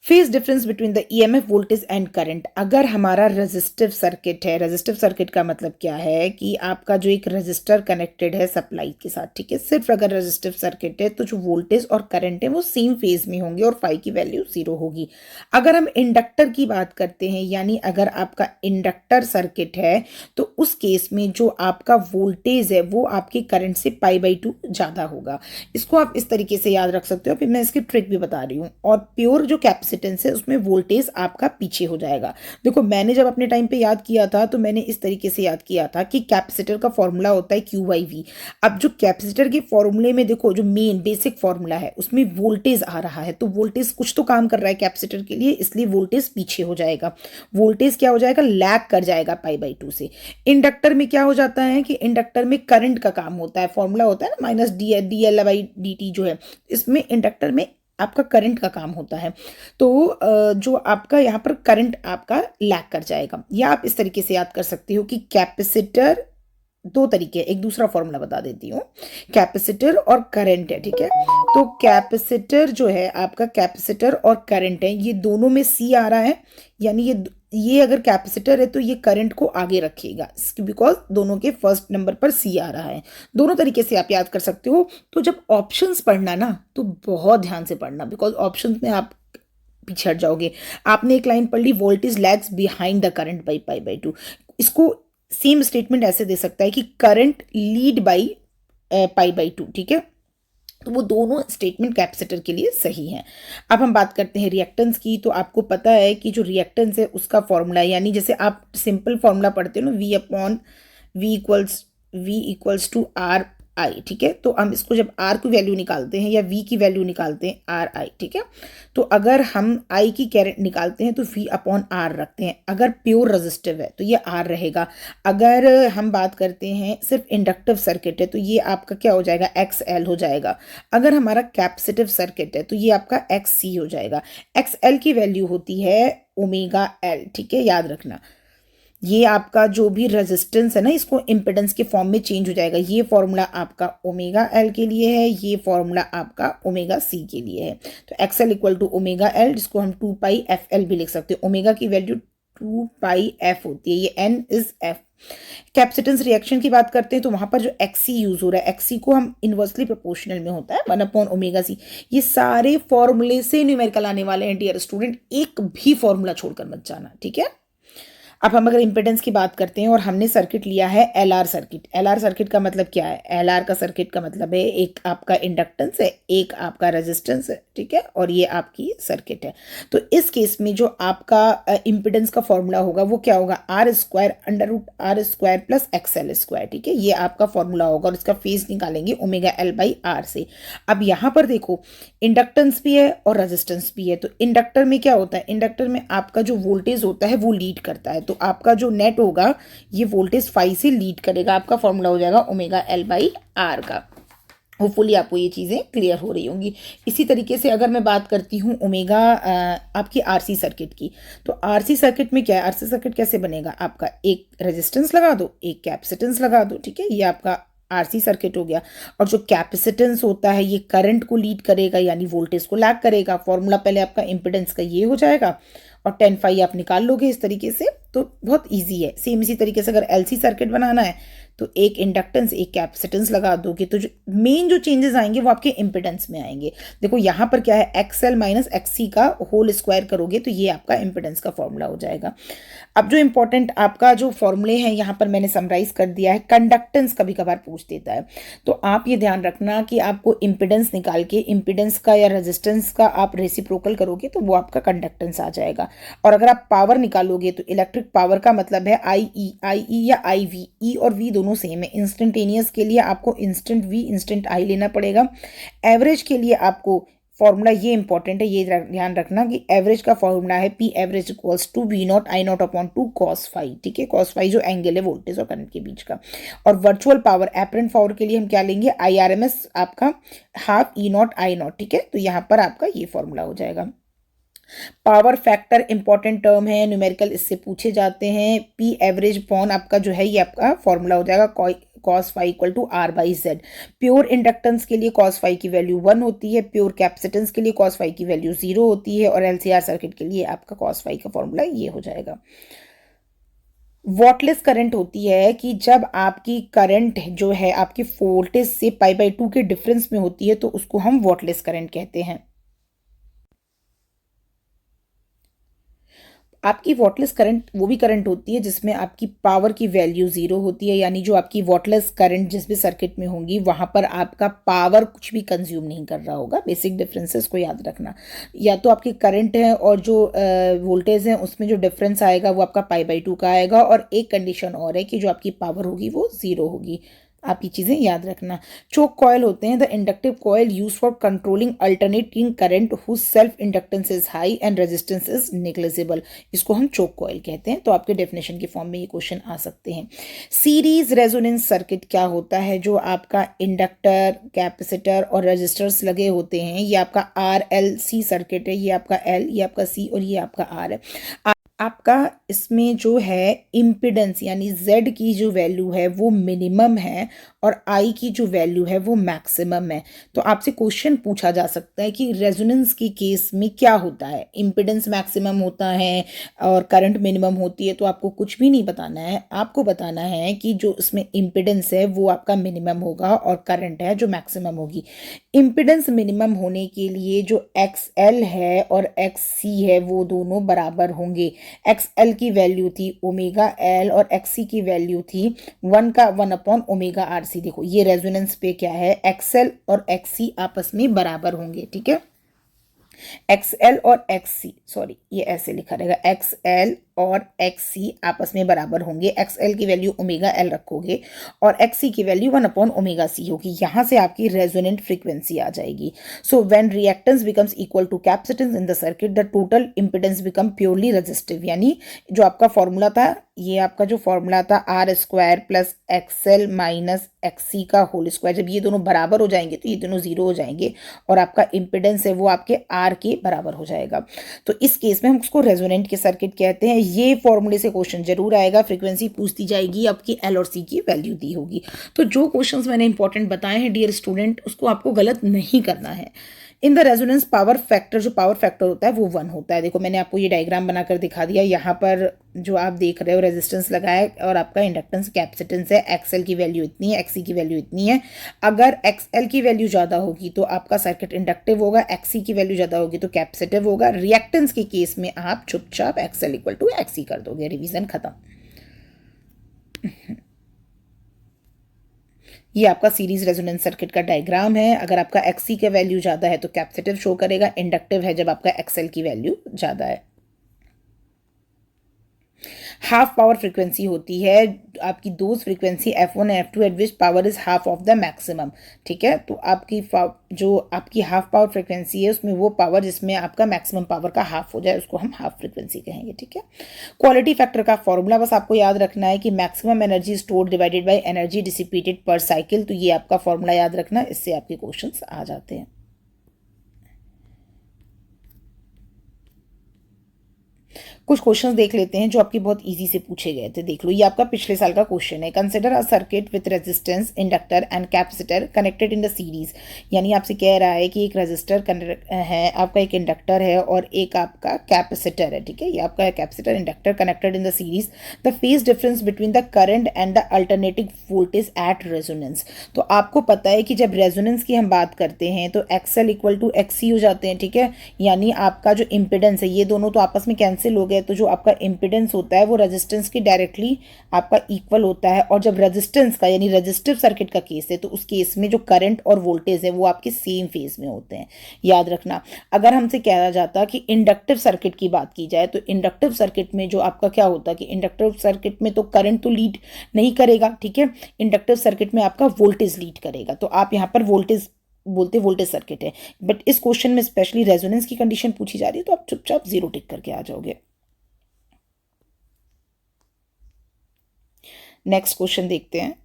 phase difference between the EMF voltage and current. अगर हमारा रेजिस्टिव सर्किट है, रेजिस्टिव सर्किट का मतलब क्या है कि आपका जो एक रेजिस्टर कनेक्टेड है सप्लाई के साथ, ठीक है। सिर्फ अगर रेजिस्टिव सर्किट है तो जो वोल्टेज और करंट है वो सेम फेज में होंगे और फाई की वैल्यू 0 होगी। अगर हम इंडक्टर की बात करते हैं, यानी अगर आपका इंडक्टर सर्किट है तो उस केस में जो आपका वोल्टेज है वो आपके करंट से π/2 ज्यादा होगा। इसको आप इस तरीके से याद रख सकते हो, फिर मैं इसकी ट्रिक भी बता रही हूँ। और प्योर जो कैपेसिटेंस है उसमें वोल्टेज आपका पीछे हो जाएगा। देखो मैंने जब अपने टाइम पे याद किया था तो मैंने इस तरीके से याद किया था कि कैपेसिटर का फॉर्मूला होता है Q/V। अब जो कैपेसिटर के फॉर्मूले में देखो जो मेन बेसिक फॉर्मूला है उसमें वोल्टेज आ रहा है, तो वोल्टेज कुछ तो काम कर रहा है कैपेसिटर के लिए, इसलिए वोल्टेज पीछे हो जाएगा। वोल्टेज क्या हो जाएगा, लैग कर जाएगा π/2 से। इंडक्टर में क्या हो जाता है कि इंडक्टर में करंट का काम होता है, फॉर्मूला होता है ना -dL/dt जो है, इसमें इंडक्टर में आपका करंट का काम होता है। तो जो आपका यहाँ पर करंट आपका लैग कर जाएगा। या आप इस तरीके से याद कर सकते हो कि कैपेसिटर, दो तरीके, एक दूसरा फॉर्मूला बता देती हूँ। कैपेसिटर और करंट है, ठीक है। तो कैपेसिटर जो है आपका, कैपेसिटर और करंट है, ये दोनों में C आ रहा है, यानी ये अगर कैपेसिटर है तो ये करंट को आगे रखेगा बिकॉज दोनों के फर्स्ट नंबर पर C आ रहा है। दोनों तरीके से आप याद कर सकते हो। तो जब ऑप्शंस पढ़ना ना तो बहुत ध्यान से पढ़ना, बिकॉज ऑप्शंस में आप पीछे हट जाओगे। आपने एक लाइन पढ़ ली, voltage lags behind the current by π/2। इसको सेम स्टेटमेंट ऐसे दे सकता है कि करंट लीड बाई π/2, ठीक है। तो वो दोनों स्टेटमेंट कैपेसिटर के लिए सही हैं। अब हम बात करते हैं रिएक्टेंस की। तो आपको पता है कि जो रिएक्टेंस है उसका फॉर्मूला, यानी जैसे आप सिंपल फॉर्मूला पढ़ते हो ना, V इक्वल्स टू आई, ठीक है। तो हम इसको जब आर की वैल्यू निकालते हैं या वी की वैल्यू निकालते हैं आर आई, ठीक है। तो अगर हम आई की कैरेट निकालते हैं तो वी अपॉन आर रखते हैं। अगर प्योर रजिस्टिव है तो ये आर रहेगा। अगर हम बात करते हैं सिर्फ इंडक्टिव सर्किट है तो ये आपका क्या हो जाएगा, एक्स एल हो जाएगा। अगर हमारा कैपेसिटिव सर्किट है तो ये आपका एक्स सी हो जाएगा। एक्स एल की वैल्यू होती है ओमेगा एल, ठीक है, याद रखना। ये आपका जो भी रेजिस्टेंस है ना, इसको इम्पिडेंस के फॉर्म में चेंज हो जाएगा। ये फॉर्मूला आपका ओमेगा एल के लिए है, ये फॉर्मूला आपका ओमेगा सी के लिए है। तो X L equal to omega L, जिसको हम 2 पाई एफ एल भी लिख सकते हैं। ओमेगा की वैल्यू 2 पाई एफ होती है, ये N is F. Capacitance reactance की बात करते हैं तो वहां पर जो एक्सी यूज हो रहा है, एक्सी को हम इनवर्सली प्रोपोर्शनल में होता है 1/ओमेगा सी। ये सारे फॉर्मूले से न्यूमेरिकल आने वाले हैं डियर स्टूडेंट, एक भी फॉर्मूला छोड़कर मत जाना, ठीक है। अब हम अगर इम्पिडेंस की बात करते हैं और हमने सर्किट लिया है एलआर सर्किट। एलआर सर्किट का मतलब क्या है, एलआर का सर्किट का मतलब है एक आपका इंडक्टेंस है, एक आपका रेजिस्टेंस है, ठीक है, और ये आपकी सर्किट है। तो इस केस में जो आपका इम्पिडेंस का फॉर्मूला होगा वो क्या होगा, R square under root R square plus X L square, ठीक है, ये आपका फॉर्मूला होगा और इसका फेज निकालेंगे ओमेगा एल बाई आर से। अब यहाँ पर देखो इंडक्टेंस भी है और रेजिस्टेंस भी है। तो इंडक्टर में क्या होता है, इंडक्टर में आपका जो वोल्टेज होता है वो लीड करता है। तो आपका जो नेट होगा ये वोल्टेज फाई से लीड करेगा। आपका फॉर्मूला हो जाएगा ओमेगा एल बाई आर का। होपफुली आपको ये चीज़ें क्लियर हो रही होंगी। इसी तरीके से अगर मैं बात करती हूँ ओमेगा आपकी आरसी सर्किट की, तो आरसी सर्किट में क्या है, आरसी सर्किट कैसे बनेगा, आपका एक रेजिस्टेंस लगा दो, एक कैपेसिटेंस लगा दो, ठीक है, ये आपका आरसी सर्किट हो गया। और जो कैपेसिटेंस होता है ये करंट को लीड करेगा यानी वोल्टेज को लैग करेगा। फॉर्मूला पहले आपका इम्पिडेंस का ये हो जाएगा और 10 फाई आप निकाल लोगे इस तरीके से। तो बहुत इजी है। सेम इसी तरीके से अगर एलसी सर्किट बनाना है तो एक इंडक्टेंस एक कैपेसिटेंस लगा दोगे तो जो मेन जो चेंजेस आएंगे वो आपके इंपिडेंस में आएंगे। देखो यहाँ पर क्या है, एक्स एल माइनस एक्स सी का होल स्क्वायर करोगे तो ये आपका इंपिडेंस का फॉर्मूला हो जाएगा। अब जो इंपॉर्टेंट आपका जो फॉर्मूले हैं यहाँ पर मैंने समराइज कर दिया है। कंडक्टेंस कभी कभार पूछ देता है तो आप ये ध्यान रखना कि आपको इंपिडेंस निकाल के इंपिडेंस का या रेजिस्टेंस का आप रेसिप्रोकल करोगे तो वो आपका कंडक्टेंस आ जाएगा। और अगर आप पावर निकालोगे तो इलेक्ट्रिक पावर का मतलब है आई ई या आई वी। ई और वी दोनों सेम है। इंस्टेंटेनियस के लिए आपको इंस्टेंट वी इंस्टेंट आई लेना पड़ेगा। एवरेज के लिए आपको फॉर्मूला ये इंपॉर्टेंट है, ये ध्यान रखना कि एवरेज का फॉर्मूला है P average equals to V not I not upon 2 cos phi, ठीक है, कॉस फाई जो एंगल है वोल्टेज और करंट के बीच का। और वर्चुअल पावर एपरेंट पावर के लिए हम क्या लेंगे, आई आर एम एस आपका half E not I not, ठीक है। तो यहाँ पर आपका ये फॉर्मूला हो जाएगा। पावर फैक्टर इंपॉर्टेंट टर्म है, न्यूमेरिकल इससे पूछे जाते हैं। पी एवरेज अपॉन आपका जो है ये आपका फॉर्मूला हो जाएगा cos phi equal to R by Z. Pure inductance के लिए कॉस फाई की वैल्यू 1 होती है, प्योर कैपेसिटेंस के लिए कॉस फाई की वैल्यू 0 होती है और एलसीआर सर्किट के लिए आपका कॉस फाई का फॉर्मूला ये हो जाएगा। वॉटलेस करंट होती है कि जब आपकी करंट जो है आपकी वोल्टेज से पाई/2 के डिफरेंस में होती है तो उसको हम वॉटलेस करंट कहते हैं। आपकी वॉटलेस करंट वो भी करंट होती है जिसमें आपकी पावर की वैल्यू 0 होती है, यानी जो आपकी वॉटलेस करंट जिस भी सर्किट में होंगी वहां पर आपका पावर कुछ भी कंज्यूम नहीं कर रहा होगा। बेसिक डिफरेंसेस को याद रखना, या तो आपकी करंट है और जो वोल्टेज है उसमें जो डिफरेंस आएगा वो आपका पाई/2 का आएगा। और एक कंडीशन और है कि जो आपकी पावर होगी वो 0 होगी। आप ये चीज़ें याद रखना। चोक कॉयल होते हैं the inductive coil use for controlling alternating current whose self inductance is high and resistance is negligible. इसको हम चोक कॉयल कहते हैं। तो आपके डेफिनेशन के फॉर्म में ये क्वेश्चन आ सकते हैं। सीरीज रेजोनेंस सर्किट क्या होता है, जो आपका इंडक्टर कैपेसिटर और रजिस्टर्स लगे होते हैं, ये आपका आर एल सी सर्किट है। ये आपका एल, ये आपका सी और ये आपका आर है। आपका इसमें जो है इम्पिडेंस यानी Z की जो वैल्यू है वो मिनिमम है और I की जो वैल्यू है वो मैक्सिमम है। तो आपसे क्वेश्चन पूछा जा सकता है कि रेजोनेंस के केस में क्या होता है, इम्पिडेंस मैक्सिमम होता है और करंट मिनिमम होती है। तो आपको कुछ भी नहीं बताना है, आपको बताना है कि जो इसमें इम्पिडेंस है वो आपका मिनिमम होगा और करंट है जो मैक्सिमम होगी। इम्पिडेंस मिनिमम होने के लिए जो XL है और XC है वो दोनों बराबर होंगे। XL की वैल्यू थी ओमेगा एल और XC की वैल्यू थी 1/1/ओमेगा RC। देखो ये रेजोनेंस पे क्या है, XL और XC आपस में बराबर होंगे, ठीक है। XL और XC, सॉरी ये ऐसे लिखा रहेगा, XL और एक्स सी आपस में बराबर होंगे। एक्स एल की वैल्यू ओमेगा एल रखोगे और एक्स सी की वैल्यू 1/ओमेगा सी होगी। यहाँ से आपकी रेजोनेंट फ्रीक्वेंसी आ जाएगी। So when reactance becomes equal to capacitance in the circuit the total impedance become purely resistive. यानी जो आपका फॉर्मूला था, ये आपका जो फॉर्मूला था R square plus X L minus X C का होल स्क्वायर, जब ये दोनों बराबर हो जाएंगे तो ये दोनों जीरो हो जाएंगे और आपका इंपिडेंस है वो आपके आर के बराबर हो जाएगा। तो इस केस में हम उसको रेजोनेंट के सर्किट कहते हैं। ये फॉर्मूले से क्वेश्चन जरूर आएगा, फ्रीक्वेंसी पूछती जाएगी, आपकी एल और सी की वैल्यू दी होगी। तो जो क्वेश्चंस मैंने इंपॉर्टेंट बताए हैं डियर स्टूडेंट, उसको आपको गलत नहीं करना है। In the resonance power factor, जो पावर फैक्टर होता है वो 1 होता है। देखो मैंने आपको ये डायग्राम बनाकर दिखा दिया। यहाँ पर जो आप देख रहे हो रेजिस्टेंस लगा है और आपका इंडक्टेंस कैपेसिटेंस है। एक्सएल की वैल्यू इतनी है, एक्सी की वैल्यू इतनी है। अगर एक्सएल की वैल्यू ज़्यादा होगी तो आपका सर्किट इंडक्टिव होगा, एक्सी की वैल्यू ज़्यादा होगी तो कैपेसिटिव होगा। रिएक्टेंस के केस में आप चुपचाप एक्सएल इक्वल टू एक्सी कर दोगे, रिवीजन खत्म। ये आपका सीरीज रेजोनेंस सर्किट का डायग्राम है। अगर आपका एक्सी का वैल्यू ज़्यादा है तो कैपेसिटिव शो करेगा, इंडक्टिव है जब आपका एक्सएल की वैल्यू ज़्यादा है। हाफ पावर फ्रीक्वेंसी होती है आपकी those frequency F1 and F2 eight which power is half of the maximum. ठीक है, तो आपकी जो आपकी हाफ पावर फ्रीक्वेंसी है उसमें वो पावर जिसमें आपका मैक्सिमम पावर का हाफ हो जाए उसको हम हाफ फ्रीक्वेंसी कहेंगे। ठीक है, क्वालिटी फैक्टर का फॉर्मूला बस आपको याद रखना है कि maximum energy stored divided by energy dissipated पर साइकिल। तो ये आपका फॉर्मूला याद रखना, इससे आपके क्वेश्चंस आ जाते हैं। कुछ क्वेश्चंस देख लेते हैं जो आपकी बहुत इजी से पूछे गए थे। देख लो, ये आपका पिछले साल का क्वेश्चन है। Consider a circuit with resistance, inductor and capacitor connected in the series. यानी आपसे कह रहा है कि एक रेजिस्टर है, आपका एक इंडक्टर है और एक आपका कैपेसिटर है। ठीक है, ये आपका capacitor inductor connected in the series. The phase difference between the current and the alternating voltage at resonance. तो आपको पता है कि जब रेजोनेंस की हम बात करते हैं तो एक्सएल इक्वल टू एक्सी हो जाते हैं। ठीक है, यानी आपका जो इंपिडेंस है ये दोनों तो आपस में कैंसिल हो गए, तो जो आपका इंपिडेंस होता है वो रेजिस्टेंस के डायरेक्टली आपका इक्वल होता है। और जब रेजिस्टेंस का यानी रेजिस्टिव सर्किट का केस है तो उस केस में जो करंट और वोल्टेज है वो आपके सेम फेज में होते हैं, याद रखना। अगर हमसे कहा जाता कि इंडक्टिव सर्किट की बात की जाए तो इंडक्टिव सर्किट में जो आपका क्या होता है कि इंडक्टिव सर्किट में तो करंट तो लीड नहीं करेगा। ठीक है, इंडक्टिव सर्किट में आपका वोल्टेज लीड करेगा। तो आप यहाँ पर वोल्टेज बोलते वोल्टेज सर्किट है, बट इस क्वेश्चन में स्पेशली रेजोनेंस की कंडीशन पूछी जा रही है तो आप चुपचाप जीरो टिक करके आ जाओगे। नेक्स्ट क्वेश्चन देखते हैं।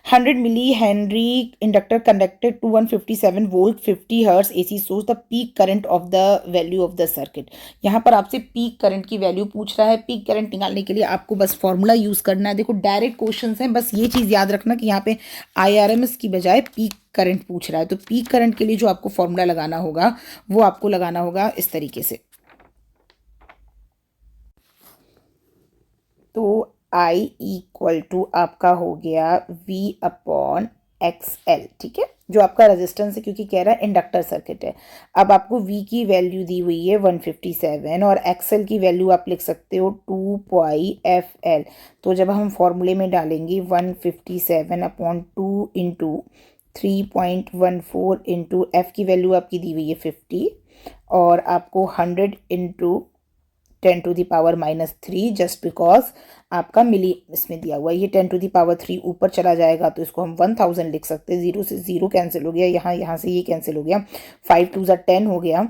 100 milli henry inductor connected to 157 volt 50 hertz AC source, the peak current of the value of the circuit. यहाँ पर आपसे पीक करंट की वैल्यू पूछ रहा है। पीक करंट निकालने के लिए आपको बस फॉर्मूला यूज करना है। देखो डायरेक्ट क्वेश्चंस हैं, बस ये चीज याद रखना कि यहाँ पे IRMS की बजाय पीक करंट पूछ रहा है। तो पीक करंट के लिए जो आपको फॉर्मूला लगाना होगा वो आपको लगाना होगा इस तरीके से। तो I इक्वल टू आपका हो गया V अपॉन XL। ठीक है, जो आपका रेजिस्टेंस है क्योंकि कह रहा है इंडक्टर सर्किट है। अब आपको V की वैल्यू दी हुई है 157 और XL की वैल्यू आप लिख सकते हो 2πfL। तो जब हम फॉर्मूले में डालेंगे 157 अपॉन 2 इंटू 3.14 इंटू F की वैल्यू आपकी दी हुई है 50 और आपको 100 into 10 to the power -3 just because आपका मिली इसमें दिया हुआ है। ये 10 टू दी पावर 3 ऊपर चला जाएगा तो इसको हम 1000 लिख सकते हैं। 0 से 0 कैंसिल हो गया, यहाँ से ये कैंसिल हो गया, 5 2 10 हो गया,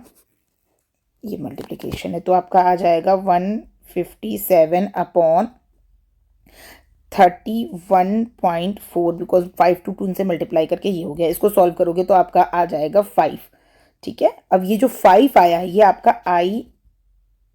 ये मल्टीप्लिकेशन है। तो आपका आ जाएगा 157 अपॉन 31.4 बिकॉज 5 टू 2 से मल्टीप्लाई करके ये हो गया। इसको सॉल्व करोगे तो आपका आ जाएगा 5। ठीक है, अब ये जो 5 आया है ये आपका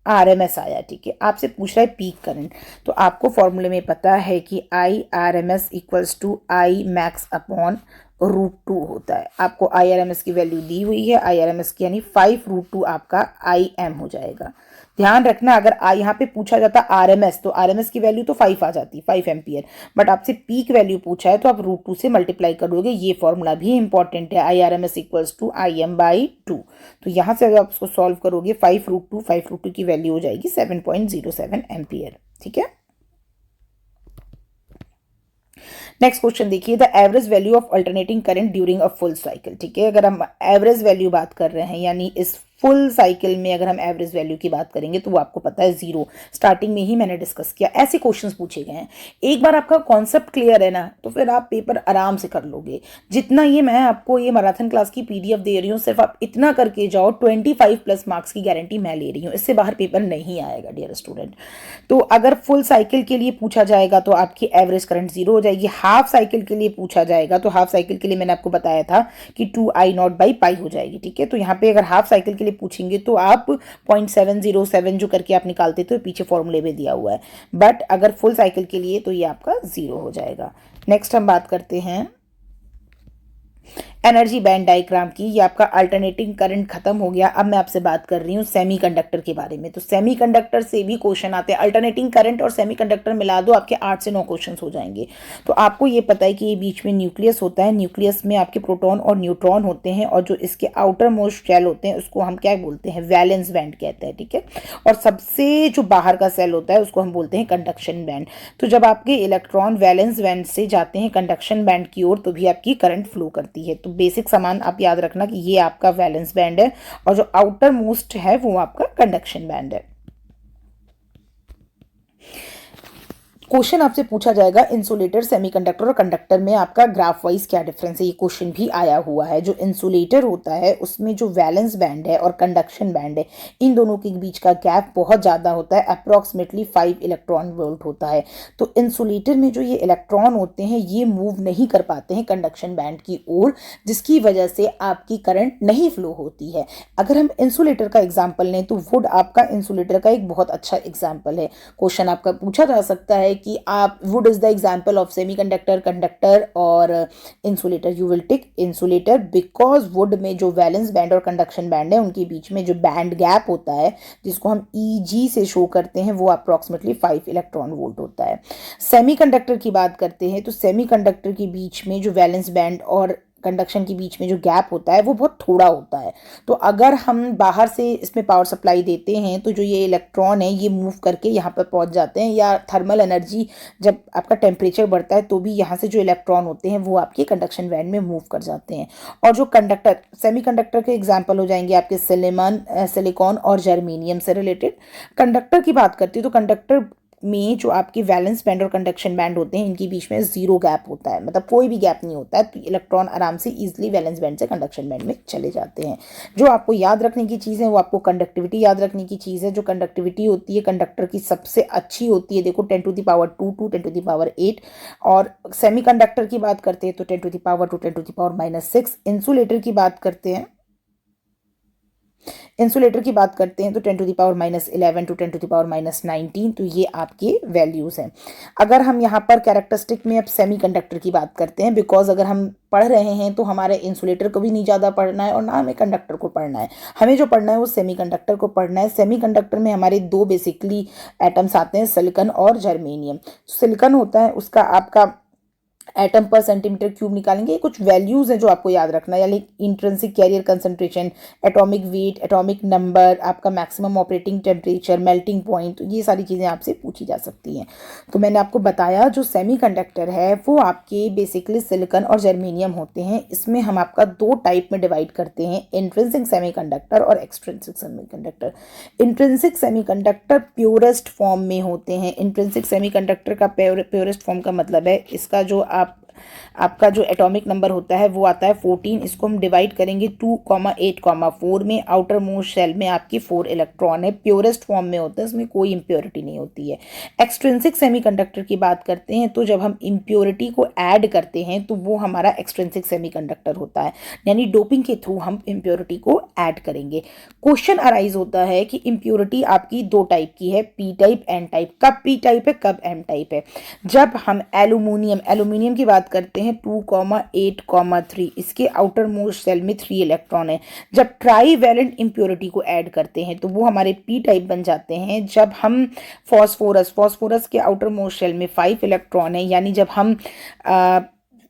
IRMS आया। ठीक है, आपसे पूछ रहा है पीक करंट, तो आपको फॉर्मूले में पता है कि IRMS equals to I max upon √2 होता है। आपको IRMS की वैल्यू दी हुई है, IRMS की यानी 5√2 आपका IM हो जाएगा। ध्यान रखना, अगर यहाँ पे पूछा जाता RMS तो RMS की वैल्यू तो 5 आ जाती, 5 एम्पियर, बट आपसे पीक वैल्यू पूछा है तो आप √2 से मल्टीप्लाई करोगे। ये फॉर्मूला भी इंपॉर्टेंट है, IRMS इक्वल्स टू IM/2। तो यहाँ से अगर आप उसको सॉल्व करोगे 5√2 की वैल्यू हो जाएगी 7.07 एम्पियर। ठीक है, नेक्स्ट क्वेश्चन देखिए, the average value of alternating current during a full cycle. ठीक है, अगर हम एवरेज वैल्यू बात कर रहे हैं यानी इस फुल साइकिल में अगर हम एवरेज वैल्यू की बात करेंगे तो वो आपको पता है 0, स्टार्टिंग में ही मैंने डिस्कस किया। ऐसे क्वेश्चंस पूछे गए हैं। एक बार आपका कॉन्सेप्ट क्लियर है ना, तो फिर आप पेपर आराम से कर लोगे। जितना ये मैं आपको ये मैराथन क्लास की पीडीएफ दे रही हूँ, सिर्फ आप इतना करके जाओ, 25+ मार्क्स की गारंटी मैं ले रही हूँ, इससे बाहर पेपर नहीं आएगा डियर स्टूडेंट। तो अगर फुल साइकिल के लिए पूछा जाएगा तो आपकी एवरेज करंट 0 हो जाएगी। हाफ साइकिल के लिए पूछा जाएगा तो हाफ साइकिल के लिए मैंने आपको बताया था कि 2I0/π हो जाएगी, ठीक है। तो यहाँ पे अगर हाफ साइकिल के लिए पूछेंगे तो आप 0.707 जो करके आप निकालते थे पीछे फॉर्मूले में दिया हुआ है, बट अगर फुल साइकिल के लिए तो ये आपका 0 हो जाएगा। नेक्स्ट हम बात करते हैं एनर्जी बैंड डायग्राम की। ये आपका अल्टरनेटिंग करंट खत्म हो गया। अब मैं आपसे बात कर रही हूँ सेमीकंडक्टर के बारे में। तो सेमीकंडक्टर से भी क्वेश्चन आते हैं। अल्टरनेटिंग करंट और सेमीकंडक्टर मिला दो, आपके 8 से 9 क्वेश्चन हो जाएंगे। तो आपको ये पता है कि ये बीच में न्यूक्लियस होता है, न्यूक्लियस में आपके प्रोटॉन और न्यूट्रॉन होते हैं, और जो इसके आउटर मोस्ट शेल होते हैं उसको हम क्या बोलते हैं, वैलेंस बैंड कहते हैं, ठीक है। और सबसे जो बाहर का सेल होता है उसको हम बोलते हैं कंडक्शन बैंड। तो जब आपके इलेक्ट्रॉन वैलेंस बैंड से जाते हैं कंडक्शन बैंड की ओर तो भी आपकी करंट फ्लो करती है। तो बेसिक सामान आप याद रखना कि ये आपका वैलेंस बैंड है और जो आउटर मोस्ट है वो आपका कंडक्शन बैंड है। क्वेश्चन आपसे पूछा जाएगा इंसुलेटर, सेमीकंडक्टर और कंडक्टर में आपका ग्राफ वाइज क्या डिफरेंस है। ये क्वेश्चन भी आया हुआ है। जो इंसुलेटर होता है उसमें जो वैलेंस बैंड है और कंडक्शन बैंड है, इन दोनों के बीच का गैप बहुत ज़्यादा होता है, अप्रॉक्सीमेटली 5 इलेक्ट्रॉन वोल्ट होता है। तो इंसुलेटर में जो ये इलेक्ट्रॉन होते हैं ये मूव नहीं कर पाते हैं कंडक्शन बैंड की ओर, जिसकी वजह से आपकी करंट नहीं फ्लो होती है। अगर हम इंसुलेटर का एग्जाम्पल लें तो वुड आपका इंसुलेटर का एक बहुत अच्छा एग्जाम्पल है। क्वेश्चन आपका पूछा जा सकता है कि आप wood is the example of semiconductor, conductor और insulator. You will tick insulator because wood में जो वैलेंस बैंड और कंडक्शन बैंड है उनके बीच में जो बैंड गैप होता है जिसको हम EG से शो करते हैं वो अप्रॉक्सीमेटली 5 इलेक्ट्रॉन वोल्ट होता है। सेमीकंडक्टर की बात करते हैं तो सेमीकंडक्टर के बीच में जो वैलेंस बैंड और कंडक्शन के बीच में जो गैप होता है वो बहुत थोड़ा होता है। तो अगर हम बाहर से इसमें पावर सप्लाई देते हैं तो जो ये इलेक्ट्रॉन है ये मूव करके यहाँ पर पहुँच जाते हैं, या थर्मल एनर्जी जब आपका टेम्परेचर बढ़ता है तो भी यहाँ से जो इलेक्ट्रॉन होते हैं वो आपके कंडक्शन बैंड में मूव कर जाते हैं। और जो कंडक्टर, सेमीकंडक्टर के एग्जाम्पल हो जाएंगे आपके सिलिकॉन और जर्मेनियम से रिलेटेड। कंडक्टर की बात करती है तो कंडक्टर में जो आपके वैलेंस बैंड और कंडक्शन बैंड होते हैं इनके बीच में 0 गैप होता है, मतलब कोई भी गैप नहीं होता है। तो इलेक्ट्रॉन आराम से इजीली वैलेंस बैंड से कंडक्शन बैंड में चले जाते हैं। जो आपको याद रखने की चीज़ है वो आपको कंडक्टिविटी याद रखने की चीज़ है। जो कंडक्टिविटी होती है कंडक्टर की सबसे अच्छी होती है, देखो 10⁻² to 10⁸ और सेमीकंडक्टर की बात करते हैं तो 10⁻² to 10⁻⁻6। इंसुलेटर की बात करते हैं तो 10⁻11 to 10⁻19। तो ये आपके वैल्यूज़ हैं। अगर हम यहाँ पर कैरेक्टरिस्टिक में अब सेमीकंडक्टर की बात करते हैं, बिकॉज अगर हम पढ़ रहे हैं तो हमारे इंसुलेटर को भी नहीं ज़्यादा पढ़ना है और ना हमें कंडक्टर को पढ़ना है, हमें जो पढ़ना है वो सेमीकंडक्टर को पढ़ना है। सेमीकंडक्टर में हमारे 2 बेसिकली एटम्स आते हैं, सिलिकॉन और जर्मेनियम। सिलिकॉन होता है उसका आपका एटम पर सेंटीमीटर क्यूब निकालेंगे। कुछ वैल्यूज हैं जो आपको याद रखना है, यानी intrinsic carrier concentration, atomic weight, atomic number, आपका maximum operating temperature, melting point, ये सारी चीज़ें आपसे पूछी जा सकती हैं। तो मैंने आपको बताया जो सेमीकंडक्टर है वो आपके बेसिकली सिलिकॉन और जर्मेनियम होते हैं। इसमें हम आपका 2 टाइप में डिवाइड करते हैं, इंट्रिंसिक सेमीकंडक्टर और extrinsic semiconductor. Intrinsic semiconductor purest form में होते हैं। इंट्रिंसिक सेमीकंडक्टर का प्योरेस्ट फॉर्म का मतलब है इसका जो आपका जो एटॉमिक नंबर होता है वो आता है 14। इसको हम डिवाइड करेंगे 2,8,4 में। आउटर मोस्ट शेल में आपकी 4 इलेक्ट्रॉन है, प्योरेस्ट फॉर्म में होता है, इसमें कोई इम्प्योरिटी नहीं होती है। एक्सट्रिंसिक सेमीकंडक्टर की बात करते हैं तो जब हम इम्प्योरिटी को ऐड करते हैं तो वो हमारा एक्सट्रिंसिक सेमीकंडक्टर होता है, यानी डोपिंग के थ्रू हम इम्प्योरिटी को ऐड करेंगे। क्वेश्चन अराइज होता है कि इम्प्योरिटी आपकी 2 टाइप की है, P टाइप, N टाइप। कब P टाइप है, कब M टाइप है? जब हम एल्यूमिनियम की बात करते हैं 2,8,3, इसके आउटर मोस्ट सेल में 3 इलेक्ट्रॉन है। जब ट्राई वैलेंट इम्प्योरिटी को ऐड करते हैं तो वो हमारे P टाइप बन जाते हैं। जब हम फॉस्फोरस के आउटर मोस्ट सेल में 5 इलेक्ट्रॉन है, यानी जब हम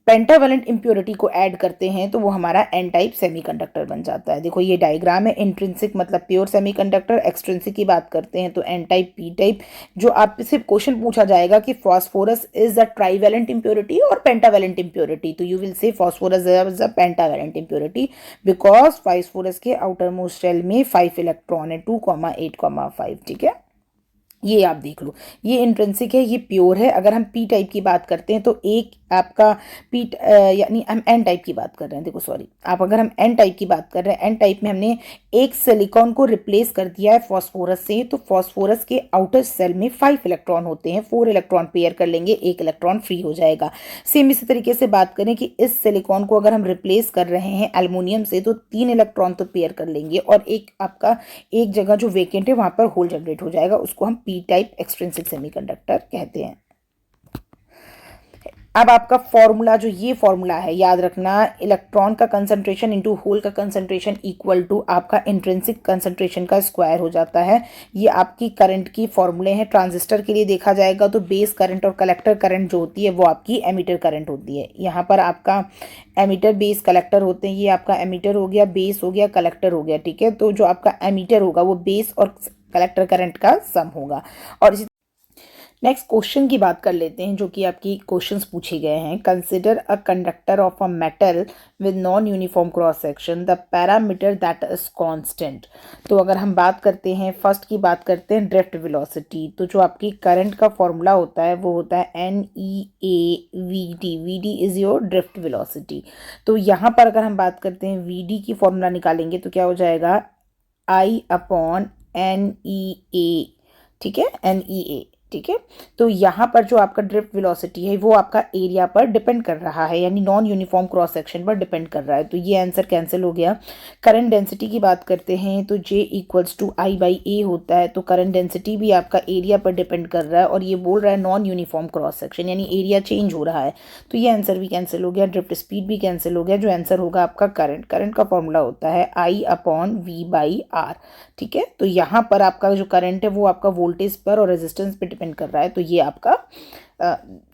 पेंटावेलेंट इम्प्योरिटी को ऐड करते हैं तो वो हमारा एन टाइप सेमीकंडक्टर बन जाता है। देखो ये डायग्राम है, इंट्रिंसिक मतलब प्योर सेमीकंडक्टर, एक्सट्रिंसिक की बात करते हैं तो एन टाइप, पी टाइप। जो आपसे क्वेश्चन पूछा जाएगा कि phosphorus is a trivalent impurity और पेंटावेलेंट इम्प्योरिटी, तो you will say phosphorus is a pentavalent impurity because phosphorus के आउटर मोस्ट शेल में 5 इलेक्ट्रॉन है, 2,8,5। ठीक है, ये आप देख लो, ये इंट्रिंसिक है, ये प्योर है। अगर हम पी टाइप की बात करते हैं तो एक आपका पी यानी हम एन टाइप की बात कर रहे हैं, देखो सॉरी आप, अगर हम एन टाइप की बात कर रहे हैं, एन टाइप में हमने एक सिलिकॉन को रिप्लेस कर दिया है फॉस्फोरस से, तो फॉस्फोरस के आउटर सेल में 5 इलेक्ट्रॉन होते हैं, 4 इलेक्ट्रॉन पेयर कर लेंगे, एक इलेक्ट्रॉन फ्री हो जाएगा। सेम इसी तरीके से बात करें कि इस सिलिकॉन को अगर हम रिप्लेस कर रहे हैं एल्युमिनियम से तो 3 इलेक्ट्रॉन तो पेयर कर लेंगे और एक आपका एक जगह जो वेकेंट है वहां पर होल जनरेट हो जाएगा, उसको हम पी टाइप एक्सट्रिंसिक सेमीकंडक्टर कहते हैं। अब आपका फॉर्मूला, जो ये फॉर्मूला है याद रखना, इलेक्ट्रॉन का कंसंट्रेशन इनटू होल का कंसंट्रेशन इक्वल टू आपका इंट्रिंसिक कंसंट्रेशन का स्क्वायर हो जाता है। ये आपकी करंट की फॉर्मूले हैं। ट्रांजिस्टर के लिए देखा जाएगा तो बेस करंट और कलेक्टर करंट जो होती है वो आपकी एमीटर करंट होती है। यहाँ पर आपका एमीटर बेस कलेक्टर होते हैं, ये आपका एमीटर हो गया, बेस हो गया, कलेक्टर हो गया। ठीक है, तो जो आपका एमीटर होगा वो बेस और कलेक्टर करंट का सम होगा। और इसी नेक्स्ट क्वेश्चन की बात कर लेते हैं जो कि आपकी क्वेश्चंस पूछे गए हैं। Consider a conductor of a metal with non uniform cross section, the parameter that is constant. तो अगर हम बात करते हैं, फर्स्ट की बात करते हैं ड्रिफ्ट वेलोसिटी, तो जो आपकी करंट का फॉर्मूला होता है वो होता है NEAVD। VD is your drift velocity. तो यहाँ पर अगर हम बात करते हैं VD की फॉर्मूला निकालेंगे तो क्या हो जाएगा, I/NEA। ठीक है, NEA। ठीक है, तो यहाँ पर जो आपका ड्रिफ्ट वेलोसिटी है वो आपका एरिया पर डिपेंड कर रहा है, यानी नॉन यूनिफॉर्म क्रॉस सेक्शन पर डिपेंड कर रहा है, तो ये आंसर कैंसिल हो गया। करंट डेंसिटी की बात करते हैं तो J इक्वल्स टू I/A होता है, तो करंट डेंसिटी भी आपका एरिया पर डिपेंड कर रहा है और ये बोल रहा है नॉन यूनिफॉर्म क्रॉस सेक्शन, यानी एरिया चेंज हो रहा है, तो ये आंसर भी कैंसिल हो गया। ड्रिफ्ट स्पीड भी कैंसिल हो गया। जो आंसर होगा आपका करंट, करंट का फॉर्मूला होता है I/V/R। ठीक है, तो यहाँ पर आपका जो करंट है वो आपका वोल्टेज पर और रेजिस्टेंस पे डिपेंड कर रहा है, तो ये आपका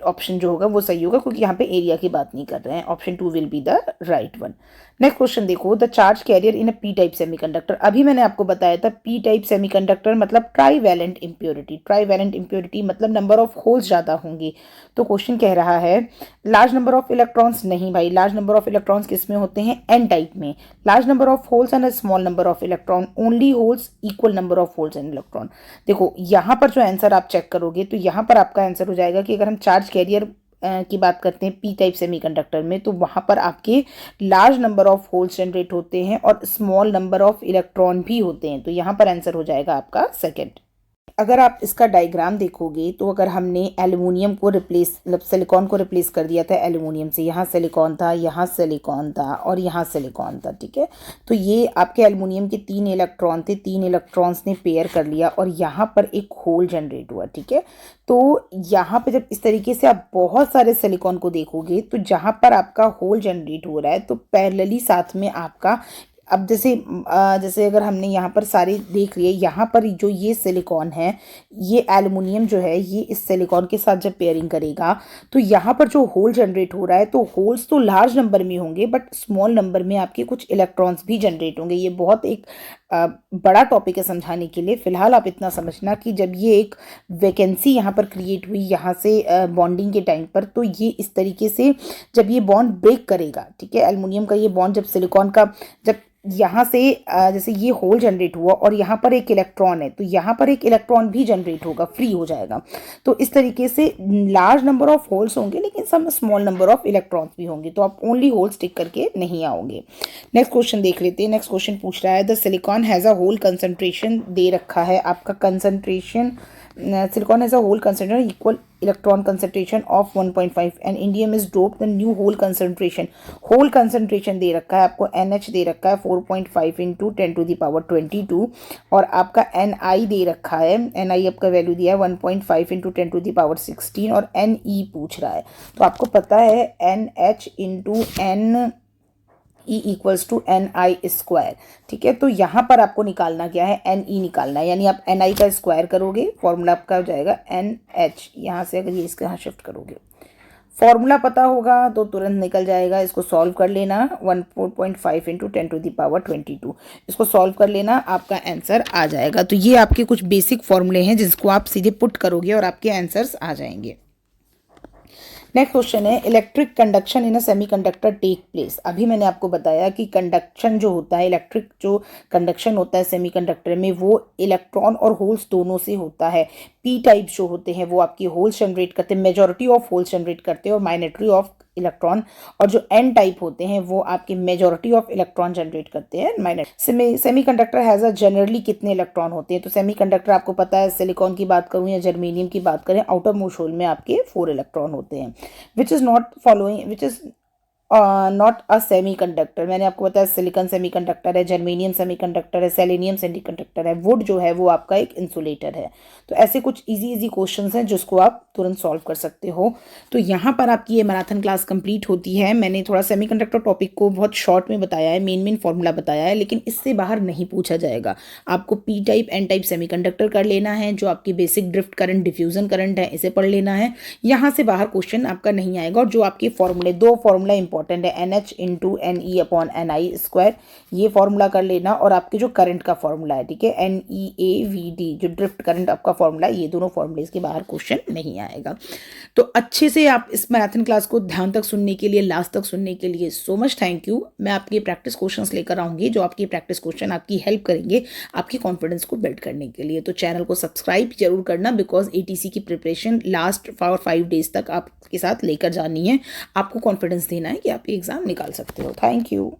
ऑप्शन जो होगा वो सही होगा क्योंकि यहाँ पे एरिया की बात नहीं कर रहे हैं। Option 2 will be the right one. Next question देखो, the charge carrier in a P type semiconductor. अभी मैंने आपको बताया था पी टाइप सेमीकंडक्टर मतलब ट्राईवैलेंट इम्प्योरिटी। ट्राईवैलेंट इम्प्योरिटी मतलब नंबर ऑफ होल्स ज़्यादा होंगे। तो क्वेश्चन कह रहा है लार्ज नंबर ऑफ इलेक्ट्रॉन्स, नहीं भाई, लार्ज नंबर ऑफ इलेक्ट्रॉन्स किस में होते हैं, एन टाइप में। Large number of holes and small number of electron, only holes equal number of holes and electron. देखो यहाँ पर जो आंसर आप चेक करोगे तो यहाँ पर आपका आंसर हो जाएगा कि अगर हम चार्ज कैरियर की बात करते हैं पी टाइप सेमीकंडक्टर में तो वहां पर आपके large number of holes generate होते हैं और स्मॉल नंबर ऑफ इलेक्ट्रॉन भी होते हैं, तो यहाँ पर आंसर हो जाएगा आपका सेकंड। अगर आप इसका डायग्राम देखोगे तो अगर हमने एल्युमिनियम को रिप्लेस मतलब सिलिकॉन को रिप्लेस कर दिया था एल्युमिनियम से, यहाँ सिलिकॉन था, यहाँ सिलिकॉन था और यहाँ सिलिकॉन था। ठीक है, तो ये आपके एल्युमिनियम के 3 इलेक्ट्रॉन थे, 3 इलेक्ट्रॉन्स ने पेयर कर लिया और यहाँ पर एक होल जनरेट हुआ। ठीक है, तो यहाँ पे जब इस तरीके से आप बहुत सारे सिलिकॉन को देखोगे तो जहाँ पर आपका होल जनरेट हो रहा है तो पैरेलली साथ में आपका, अब जैसे अगर हमने यहाँ पर सारे देख लिए, यहाँ पर जो ये सिलिकॉन है, ये एल्युमिनियम जो है ये इस सिलिकॉन के साथ जब पेयरिंग करेगा तो यहाँ पर जो होल जनरेट हो रहा है तो होल्स तो लार्ज नंबर में होंगे बट स्मॉल नंबर में आपके कुछ इलेक्ट्रॉन्स भी जनरेट होंगे। ये बहुत एक बड़ा टॉपिक है समझाने के लिए। फिलहाल आप इतना समझना कि जब ये एक वैकेंसी यहाँ पर क्रिएट हुई यहाँ से बॉन्डिंग के टाइम पर, तो ये इस तरीके से जब ये बॉन्ड ब्रेक करेगा, ठीक है, एल्युमिनियम का ये बॉन्ड जब सिलिकॉन का जब यहाँ से जैसे ये होल जनरेट हुआ और यहाँ पर एक इलेक्ट्रॉन है तो यहाँ पर एक इलेक्ट्रॉन भी जनरेट होगा, फ्री हो जाएगा। तो इस तरीके से लार्ज नंबर ऑफ होल्स होंगे लेकिन some small number of electrons भी होंगे, तो आप ओनली होल्स टिक करके नहीं आओगे। नेक्स्ट क्वेश्चन देख लेते हैं। नेक्स्ट क्वेश्चन पूछ रहा है the silicon has a hole concentration, दे रखा है आपका concentration, silicon has a whole concentration equal electron concentration of 1.5 and indium is doped the new whole concentration दे रखा है आपको, NH दे रखा है 4.5 इंटू 10⁻22 और आपका Ni दे रखा है, Ni आपका वैल्यू दिया है 1.5 इंटू 10⁻16 और Ne पूछ रहा है। तो आपको पता है NH into N E equals to NI square. ठीक है, तो यहाँ पर आपको निकालना क्या है, NE निकालना है, यानी आप NI का स्क्वायर करोगे, फॉर्मूला आपका हो जाएगा NH, यहाँ से अगर ये इसके यहाँ शिफ्ट करोगे फॉर्मूला पता होगा तो तुरंत निकल जाएगा। इसको सॉल्व कर लेना, 14.5 इंटू 10⁻22, इसको सॉल्व कर लेना, आपका आंसर आ जाएगा। तो ये आपके कुछ बेसिक फॉर्मूले हैं जिसको आप सीधे पुट करोगे और आपके आंसर्स आ जाएंगे। नेक्स्ट क्वेश्चन है, electric conduction in a semiconductor take place. अभी मैंने आपको बताया कि कंडक्शन जो होता है, इलेक्ट्रिक जो कंडक्शन होता है सेमीकंडक्टर में, वो इलेक्ट्रॉन और होल्स दोनों से होता है। पी टाइप जो होते हैं वो आपकी होल्स जनरेट करते हैं, मेजॉरिटी ऑफ होल्स जनरेट करते हैं, और माइनॉरिटी ऑफ इलेक्ट्रॉन। और जो एन टाइप होते हैं वो आपके मेजॉरिटी ऑफ इलेक्ट्रॉन जनरेट करते हैं, minor. Semiconductor has a generally कितने इलेक्ट्रॉन होते हैं? तो सेमीकंडक्टर आपको पता है, सिलिकॉन की बात करूं या जर्मेनियम की बात करें, आउटर मोस्ट होल में आपके 4 इलेक्ट्रॉन होते हैं। Which is not a semiconductor. मैंने आपको बताया सिलिकॉन सेमीकंडक्टर है, जर्मेनियम सेमीकंडक्टर है, सेलेनियम सेमीकंडक्टर है, वुड जो है वो आपका एक इंसुलेटर है। तो ऐसे कुछ इजी क्वेश्चंस हैं जिसको आप तुरंत सॉल्व कर सकते हो। तो यहाँ पर आपकी ये मैराथन क्लास कंप्लीट होती है। मैंने थोड़ा सेमीकंडक्टर टॉपिक को बहुत शॉर्ट में बताया है, मेन फॉर्मूला बताया है, लेकिन इससे बाहर नहीं पूछा जाएगा। आपको P type N type semiconductor कर लेना है, जो आपकी basic drift current diffusion current है इसे पढ़ लेना है। यहाँ से बाहर क्वेश्चन आपका नहीं आएगा। और जो आपके फॉर्मूले, 2 फॉर्मूला इंपॉर्टेंट है, NH इंटू NE/NI², ये फॉर्मूला कर लेना। और आपके जो करंट का फॉर्मूला है, ठीक है, NEAVD, जो ड्रिफ्ट करंट आपका फॉर्मूला है, ये दोनों फॉर्मूले के बाहर क्वेश्चन नहीं आएगा। तो अच्छे से आप इस मैराथन क्लास को ध्यान तक सुनने के लिए, लास्ट तक सुनने के लिए सो मच थैंक यू। मैं आपके प्रैक्टिस क्वेश्चंस लेकर आऊँगी, जो आपकी प्रैक्टिस क्वेश्चन आपकी हेल्प करेंगे आपकी कॉन्फिडेंस को बिल्ड करने के लिए। तो चैनल को सब्सक्राइब जरूर करना, बिकॉज ATC की प्रिपरेशन लास्ट 5 डेज तक आपके साथ लेकर जानी है। आपको कॉन्फिडेंस देना है कि आप ये एग्जाम निकाल सकते हो। Thank you.